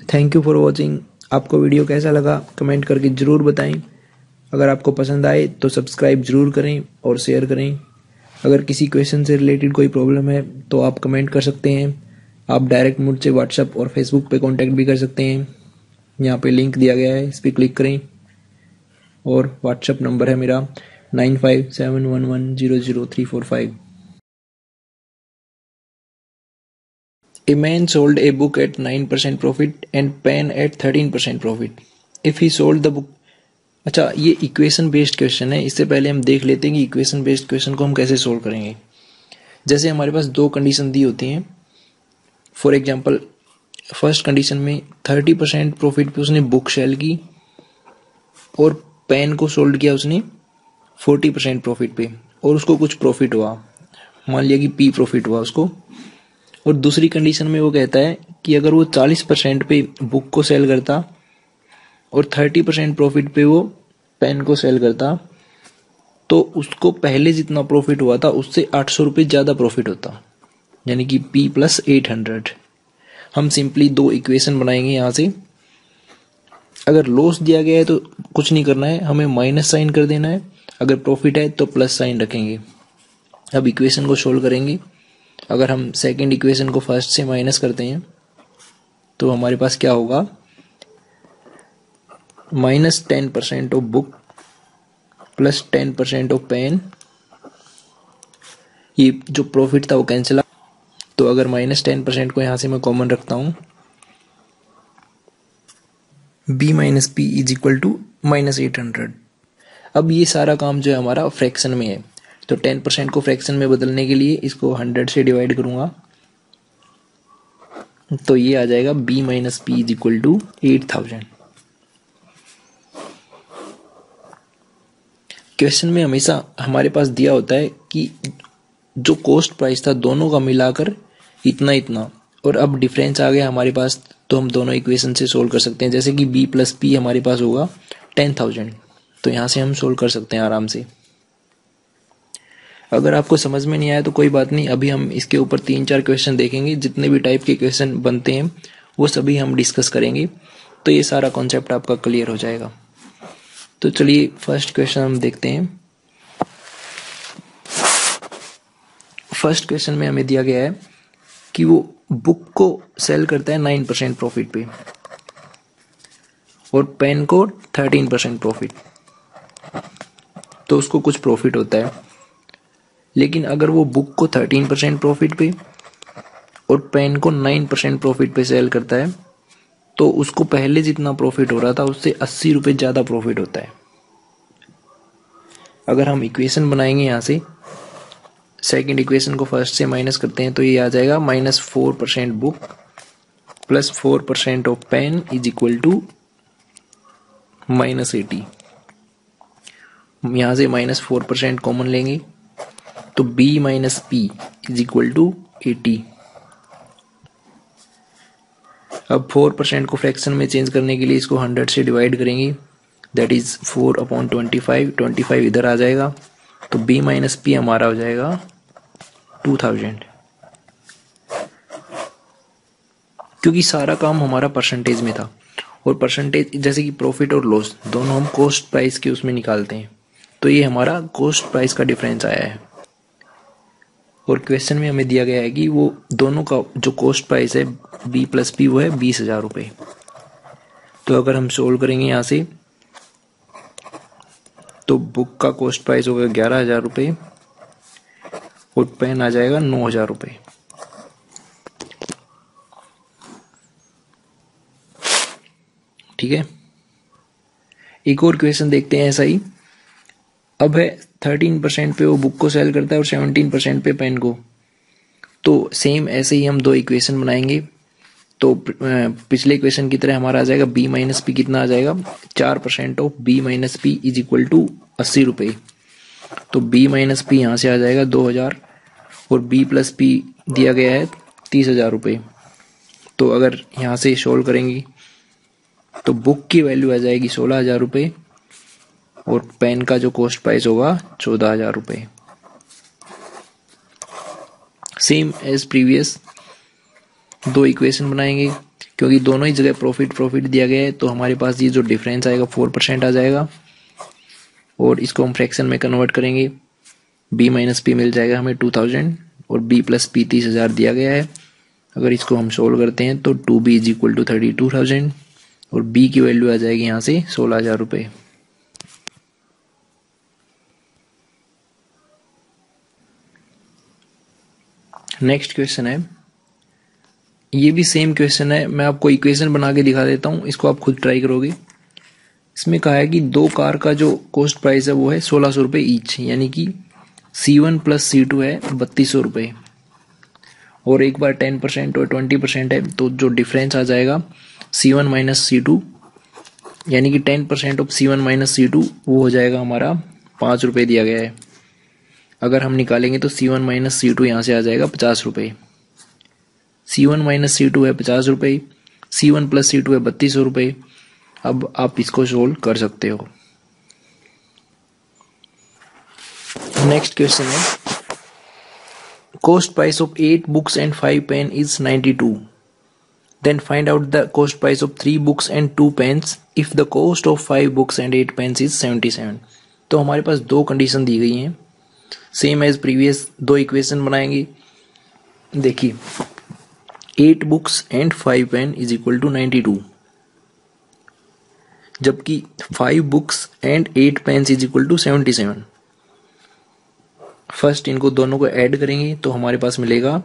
Thank you for watching. आपको वीडियो कैसा लगा कमेंट करके ज़रूर बताएं। अगर आपको पसंद आए तो सब्सक्राइब ज़रूर करें और शेयर करें। अगर किसी क्वेश्चन से रिलेटेड कोई प्रॉब्लम है तो आप कमेंट कर सकते हैं। आप डायरेक्ट मुझसे व्हाट्सएप और फेसबुक पे कांटेक्ट भी कर सकते हैं। यहाँ पे लिंक दिया गया है, इस पर क्लिक करें। और व्हाट्सएप नंबर है मेरा 9571100345। A man sold a book at 9% profit and pen at 13% profit. If he sold the book, अच्छा ये इक्वेशन बेस्ड क्वेश्चन है। इससे पहले हम देख लेते हैं कि इक्वेशन बेस्ड क्वेश्चन को हम कैसे सोल्व करेंगे। जैसे हमारे पास दो कंडीशन दी होती हैं। फॉर एग्जांपल फर्स्ट कंडीशन में 30% प्रॉफिट पे उसने बुक सेल की और पेन को सोल्ड किया उसने 40% प्रॉफिट पे और उसको कुछ प्रॉफिट हुआ, मान लिया कि P प्रॉफिट हुआ उसको। और दूसरी कंडीशन में वो कहता है कि अगर वो 40% पे बुक को सेल करता और 30% प्रॉफिट पे वो पेन को सेल करता तो उसको पहले जितना प्रॉफिट हुआ था उससे 800 रुपये ज़्यादा प्रॉफिट होता, यानी कि P + 800। हम सिंपली दो इक्वेशन बनाएंगे यहाँ से। अगर लॉस दिया गया है तो कुछ नहीं करना है, हमें माइनस साइन कर देना है। अगर प्रॉफिट है तो प्लस साइन रखेंगे। अब इक्वेशन को सोल्व करेंगे। अगर हम सेकंड इक्वेशन को फर्स्ट से माइनस करते हैं तो हमारे पास क्या होगा, -10% of book plus 10% of pen. ये जो प्रॉफिट था वो कैंसिल। तो अगर -10% को यहाँ से मैं कॉमन रखता हूँ, B - P = -800। अब ये सारा काम जो है हमारा फ्रैक्शन में है, तो 10% को फ्रैक्शन में बदलने के लिए इसको 100 से डिवाइड करूंगा तो ये आ जाएगा B - P = 8000। क्वेश्चन में हमेशा हमारे पास दिया होता है कि जो कॉस्ट प्राइस था दोनों का मिलाकर इतना इतना, और अब डिफरेंस आ गया हमारे पास तो हम दोनों इक्वेशन से सोल्व कर सकते हैं। जैसे कि B + P हमारे पास होगा 10,000, तो यहाँ से हम सोल्व कर सकते हैं आराम से। अगर आपको समझ में नहीं आया तो कोई बात नहीं, अभी हम इसके ऊपर 3-4 क्वेश्चन देखेंगे। जितने भी टाइप के क्वेश्चन बनते हैं वो सभी हम डिस्कस करेंगे, तो ये सारा कॉन्सेप्ट आपका क्लियर हो जाएगा। तो चलिए फर्स्ट क्वेश्चन हम देखते हैं। फर्स्ट क्वेश्चन में हमें दिया गया है कि वो बुक को सेल करता है 9% प्रॉफिट पे और पेन को 13% प्रॉफिट, तो उसको कुछ प्रॉफिट होता है। लेकिन अगर वो बुक को 13% प्रॉफिट पे और पेन को 9% प्रॉफिट पे सेल करता है तो उसको पहले जितना प्रॉफिट हो रहा था उससे 80 रुपये ज़्यादा प्रॉफिट होता है। अगर हम इक्वेशन बनाएंगे यहाँ से, सेकंड इक्वेशन को फर्स्ट से माइनस करते हैं तो ये आ जाएगा -4% बुक प्लस 4% ऑफ पेन = -80। यहाँ से -4% कॉमन लेंगे तो B - P = 80। अब 4% को फ्रैक्शन में चेंज करने के लिए इसको 100 से डिवाइड करेंगे, दैट इज 4/25। 25 इधर आ जाएगा तो B - P हमारा हो जाएगा 2000, क्योंकि सारा काम हमारा परसेंटेज में था। और परसेंटेज जैसे कि प्रॉफिट और लॉस दोनों हम कॉस्ट प्राइस के उसमें निकालते हैं, तो ये हमारा कॉस्ट प्राइस का डिफरेंस आया है। और क्वेश्चन में हमें दिया गया है कि वो दोनों का जो कॉस्ट प्राइस है B + P वो है 20,000 रुपये। तो अगर हम सोल्व करेंगे यहाँ से तो बुक का कॉस्ट प्राइस होगा 11,000 रुपये और पेन आ जाएगा 9,000 रुपये। ठीक है, एक और क्वेश्चन देखते हैं ऐसा ही। अब है 13% पे वो बुक को सेल करता है और 17% पे पेन को, तो सेम ऐसे ही हम दो इक्वेशन बनाएंगे। तो पिछले इक्वेशन की तरह हमारा आ जाएगा B - P कितना आ जाएगा, 4% ऑफ B - P = 80 रुपये। तो B - P यहाँ से आ जाएगा 2,000 और B + P दिया गया है 30,000 रुपये। तो अगर यहाँ से सोल्व करेंगे तो बुक की वैल्यू आ जाएगी 16,000 रुपये और पेन का जो कॉस्ट प्राइस होगा 14,000 रुपये। सेम एज प्रीवियस दो इक्वेशन बनाएंगे, क्योंकि दोनों ही जगह प्रॉफिट दिया गया है, तो हमारे पास ये जो डिफरेंस आएगा 4% आ जाएगा और इसको हम फ्रैक्शन में कन्वर्ट करेंगे। b माइनस पी मिल जाएगा हमें 2000 और b प्लस पी 30,000 दिया गया है। अगर इसको हम सोल्व करते हैं तो 2b इज इक्वल टू 32,000 और b की वैल्यू आ जाएगी यहाँ से 16,000 रुपये। नेक्स्ट क्वेश्चन है, ये भी सेम क्वेश्चन है, मैं आपको इक्वेशन बना के दिखा देता हूँ, इसको आप खुद ट्राई करोगे। इसमें कहा है कि दो कार का जो कॉस्ट प्राइस है वो है 1600 रुपये ईच, यानी कि C1 प्लस C2 है 3200 रुपये और एक बार 10% और 20% है, तो जो डिफरेंस आ जाएगा C1 माइनस C2 यानी कि 10% ऑफ C1 माइनस C2 वो हो जाएगा हमारा 5 रुपये दिया गया है। अगर हम निकालेंगे तो C1 माइनस C2 यहाँ से आ जाएगा 50 रुपये। C1 माइनस C2 है 50 रुपये, C1 प्लस C2 है 3200 रुपये। अब आप इसको सोल्व कर सकते हो। नेक्स्ट क्वेश्चन है, cost price of 8 books and 5 pen is 92, then find out the cost price of 3 books and 2 pens if the cost of 5 books and 8 pens is 77। तो हमारे पास दो कंडीशन दी गई हैं, सेम एज प्रीवियस दो equation बनाएंगे। देखिए 8 books and 5 pen is equal to 92, जबकि 5 books and 8 pens is equal to 77। First इनको दोनों को ऐड करेंगे तो हमारे पास मिलेगा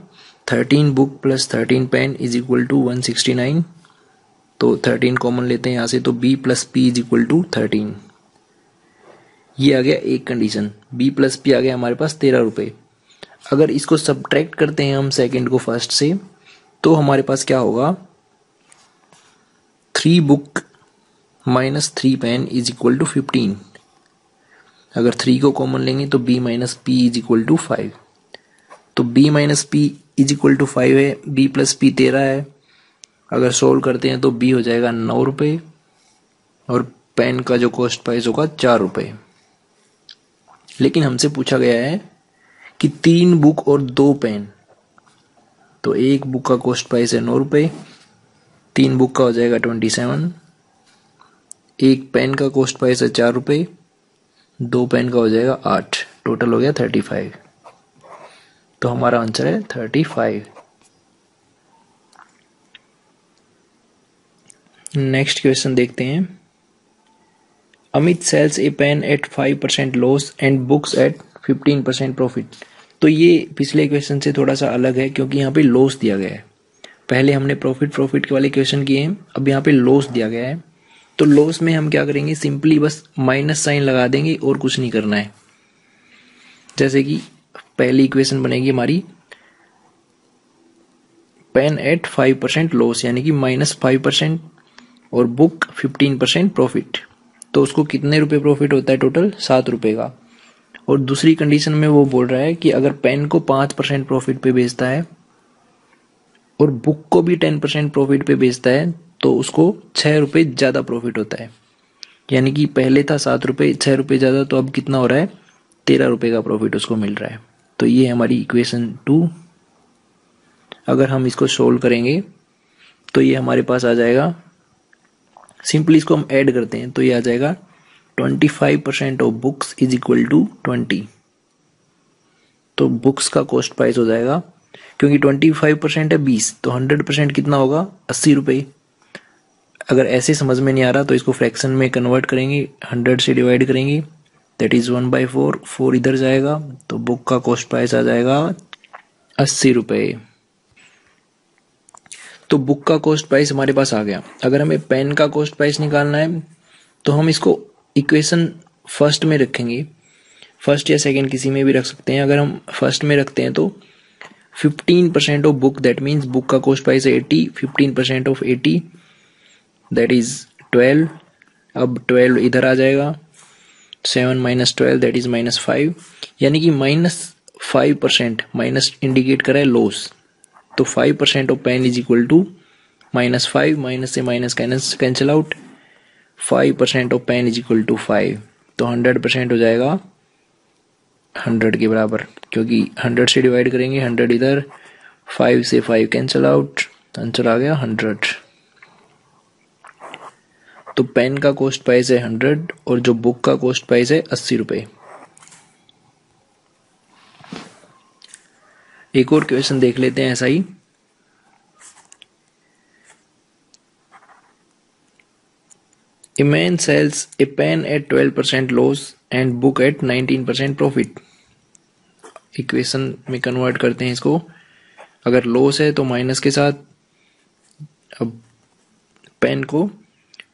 13 book plus 13 pen is equal to 169। तो 13 कॉमन लेते हैं यहाँ से, तो b plus P is equal to 13। ये आ गया एक कंडीशन, b प्लस पी आ गया हमारे पास 13 रुपये। अगर इसको सब्ट्रैक्ट करते हैं हम सेकंड को फर्स्ट से, तो हमारे पास क्या होगा 3 book minus 3 pen is equal to 15। अगर 3 को कॉमन लेंगे तो b minus P is equal to 5। तो b minus P is equal to 5 है, b प्लस पी 13 है। अगर सोल्व करते हैं तो b हो जाएगा 9 रुपये और पेन का जो कॉस्ट प्राइस होगा 4 रुपये। लेकिन हमसे पूछा गया है कि 3 बुक और 2 पेन, तो एक बुक का कॉस्ट प्राइस है 9 रुपये, 3 बुक का हो जाएगा 27, एक पेन का कॉस्ट प्राइस है 4 रुपये, 2 पेन का हो जाएगा 8, टोटल हो गया 35। तो हमारा आंसर है 35। नेक्स्ट क्वेश्चन देखते हैं, Amit sells a pen at 5% loss and books at 15% profit. तो ये पिछले क्वेश्चन से थोड़ा सा अलग है, क्योंकि यहाँ पे लॉस दिया गया है। पहले हमने प्रॉफिट के वाले क्वेश्चन किए हैं, अब यहाँ पे लॉस दिया गया है। तो लॉस में हम क्या करेंगे, सिंपली बस माइनस साइन लगा देंगे और कुछ नहीं करना है। जैसे कि पहली इक्वेशन बनेगी हमारी पेन एट 5% लॉस यानी कि -5% और बुक 15% प्रॉफिट। तो उसको कितने रुपए प्रॉफिट होता है, टोटल 7 रुपए का। और दूसरी कंडीशन में वो बोल रहा है कि अगर पेन को 5% प्रॉफिट पे बेचता है और बुक को भी 10% प्रॉफिट पे बेचता है, तो उसको 6 रुपये ज़्यादा प्रॉफिट होता है। यानी कि पहले था 7 रुपये, 6 रुपये ज़्यादा, तो अब कितना हो रहा है 13 रुपये का प्रॉफिट उसको मिल रहा है। तो ये हमारी इक्वेशन 2। अगर हम इसको सोल्व करेंगे तो ये हमारे पास आ जाएगा, सिंपली इसको हम ऐड करते हैं तो ये आ जाएगा 25% of books is equal to 20। तो बुक्स का कॉस्ट प्राइस हो जाएगा, क्योंकि 25% है 20, तो 100% कितना होगा 80 रुपये। अगर ऐसे समझ में नहीं आ रहा तो इसको फ्रैक्शन में कन्वर्ट करेंगे, 100 से डिवाइड करेंगे, दैट इज 1/4, 4 इधर जाएगा, तो बुक का कॉस्ट प्राइस आ जाएगा 80 रुपये। तो बुक का कॉस्ट प्राइस हमारे पास आ गया। अगर हमें पेन का कॉस्ट प्राइस निकालना है तो हम इसको इक्वेशन फर्स्ट में रखेंगे, फर्स्ट या सेकंड किसी में भी रख सकते हैं। अगर हम फर्स्ट में रखते हैं तो 15% of book, that means book का कॉस्ट प्राइस है 80, 15% ऑफ 80 दैट इज 12। अब 12 इधर आ जाएगा, 7 माइनस 12 दैट इज -5, यानी कि -5%, माइनस इंडिकेट करा है लॉस। तो 5% of pen is equal to -5, minus से minus cancel out, 5% of pen is equal to 5, तो 100% हो जाएगा 100 के बराबर, क्योंकि 100 से डिवाइड करेंगे, 100 इधर, 5 से 5 कैंसिल आउट, आंसर आ गया 100। तो पेन का कॉस्ट प्राइस है 100 और जो बुक का कॉस्ट प्राइस है 80 रुपये। एक और क्वेश्चन देख लेते हैं ऐसा ही। A man sells a pen at 12% loss and book at 19% profit। Equation में कन्वर्ट करते हैं इसको। अगर लॉस है तो माइनस के साथ, अब पेन को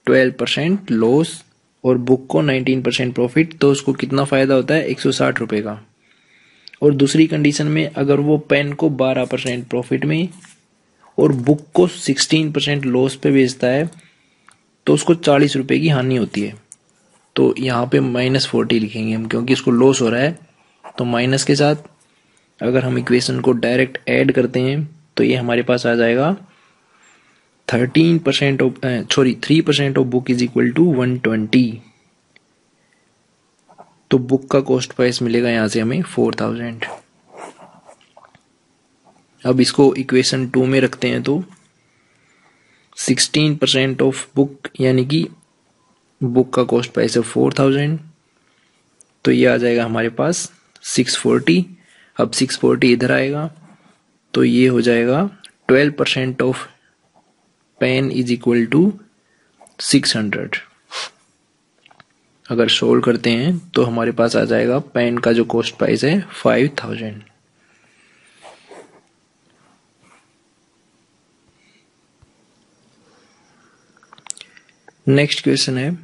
12% लॉस और बुक को 19% प्रॉफिट, तो उसको कितना फायदा होता है 160 रुपये का। और दूसरी कंडीशन में अगर वो पेन को 12% प्रॉफिट में और बुक को 16% लॉस पे बेचता है तो उसको 40 रुपये की हानि होती है। तो यहाँ पे -40 लिखेंगे हम, क्योंकि इसको लॉस हो रहा है। तो माइनस के साथ अगर हम इक्वेशन को डायरेक्ट ऐड करते हैं तो ये हमारे पास आ जाएगा 3% of book is equal to 120। तो बुक का कॉस्ट प्राइस मिलेगा यहाँ से हमें 4000। अब इसको इक्वेशन 2 में रखते हैं तो 16% ऑफ बुक, यानी कि बुक का कॉस्ट प्राइस है 4000, तो ये आ जाएगा हमारे पास 640। अब 640 इधर आएगा तो ये हो जाएगा 12% of pen is equal to 600। अगर सोल्व करते हैं तो हमारे पास आ जाएगा पेन का जो कॉस्ट प्राइस है 5000। नेक्स्ट क्वेश्चन है,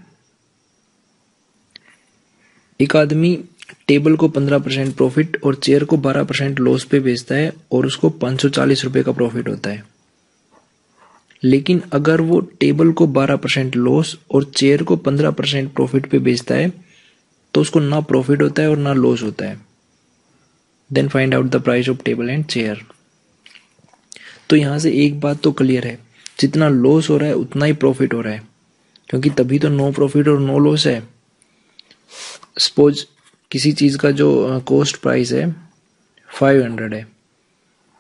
एक आदमी टेबल को 15% प्रॉफिट और चेयर को 12% लॉस पे बेचता है और उसको 540 रुपये का प्रॉफिट होता है। लेकिन अगर वो टेबल को 12% लॉस और चेयर को 15% प्रॉफिट पे बेचता है तो उसको ना प्रॉफिट होता है और ना लॉस होता है। Then find out the price of table and chair. तो यहाँ से एक बात तो क्लियर है, जितना लॉस हो रहा है उतना ही प्रॉफिट हो रहा है, क्योंकि तभी तो नो प्रॉफिट और नो लॉस है। सपोज किसी चीज़ का जो कॉस्ट प्राइस है 500 है,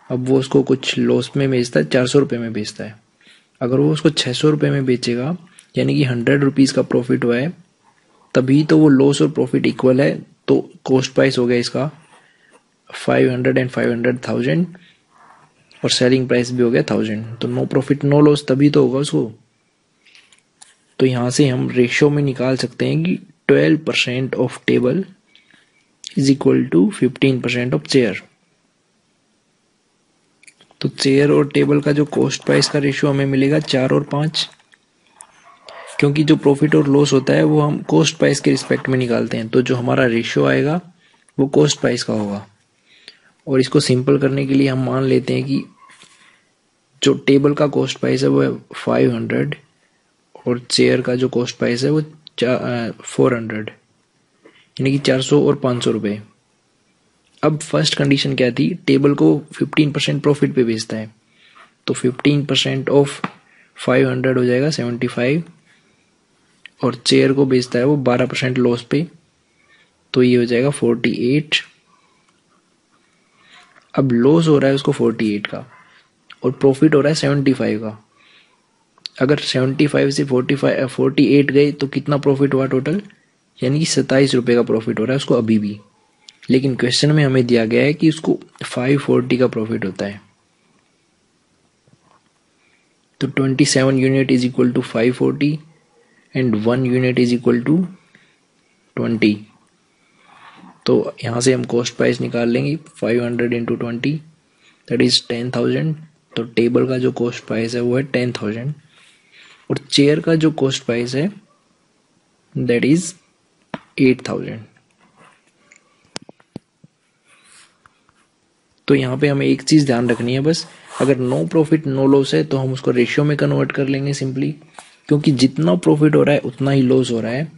अब वो उसको कुछ लॉस में बेचता है, 400 रुपये में बेचता है। अगर वो उसको 600 रुपये में बेचेगा, यानी कि 100 रुपीज़ का प्रॉफिट हुआ है, तभी तो वो लॉस और प्रॉफिट इक्वल है। तो कॉस्ट प्राइस हो गया इसका 500 एंड 500 1000 और सेलिंग प्राइस भी हो गया 1000। तो नो प्रॉफिट नो लॉस तभी तो होगा उसको। तो यहाँ से हम रेशियो में निकाल सकते हैं कि 12% of table is equal to 15% of chair. तो चेयर और टेबल का जो कॉस्ट प्राइस का रेशियो हमें मिलेगा 4 और 5, क्योंकि जो प्रॉफिट और लॉस होता है वो हम कॉस्ट प्राइस के रिस्पेक्ट में निकालते हैं। तो जो हमारा रेशियो आएगा वो कॉस्ट प्राइस का होगा। और इसको सिंपल करने के लिए हम मान लेते हैं कि जो टेबल का कॉस्ट प्राइस है वो है 500 और चेयर का जो कॉस्ट प्राइस है वो 400, यानी कि 400 और 500 रुपये। अब फर्स्ट कंडीशन क्या थी, टेबल को 15% प्रॉफिट पे बेचता है, तो 15% ऑफ 500 हो जाएगा 75, और चेयर को बेचता है वो 12% लॉस पे, तो ये हो जाएगा 48। अब लॉस हो रहा है उसको 48 का और प्रॉफिट हो रहा है 75 का। अगर 75 से 48 गए तो कितना प्रॉफिट हुआ टोटल, यानी कि 27 रुपये का प्रॉफिट हो रहा है उसको अभी भी। लेकिन क्वेश्चन में हमें दिया गया है कि उसको 540 का प्रॉफिट होता है। तो 27 unit is equal to 540 and 1 unit is equal to 20। तो यहाँ से हम कॉस्ट प्राइस निकाल लेंगे 500 इंटू 20, दैट इज 10,000। तो टेबल का जो कॉस्ट प्राइस है वो है 10,000 और चेयर का जो कॉस्ट प्राइस है दैट इज 8,000। तो यहाँ पे हमें एक चीज़ ध्यान रखनी है बस, अगर नो प्रॉफिट नो लॉस है तो हम उसको रेशियो में कन्वर्ट कर लेंगे सिंपली, क्योंकि जितना प्रॉफिट हो रहा है उतना ही लॉस हो रहा है।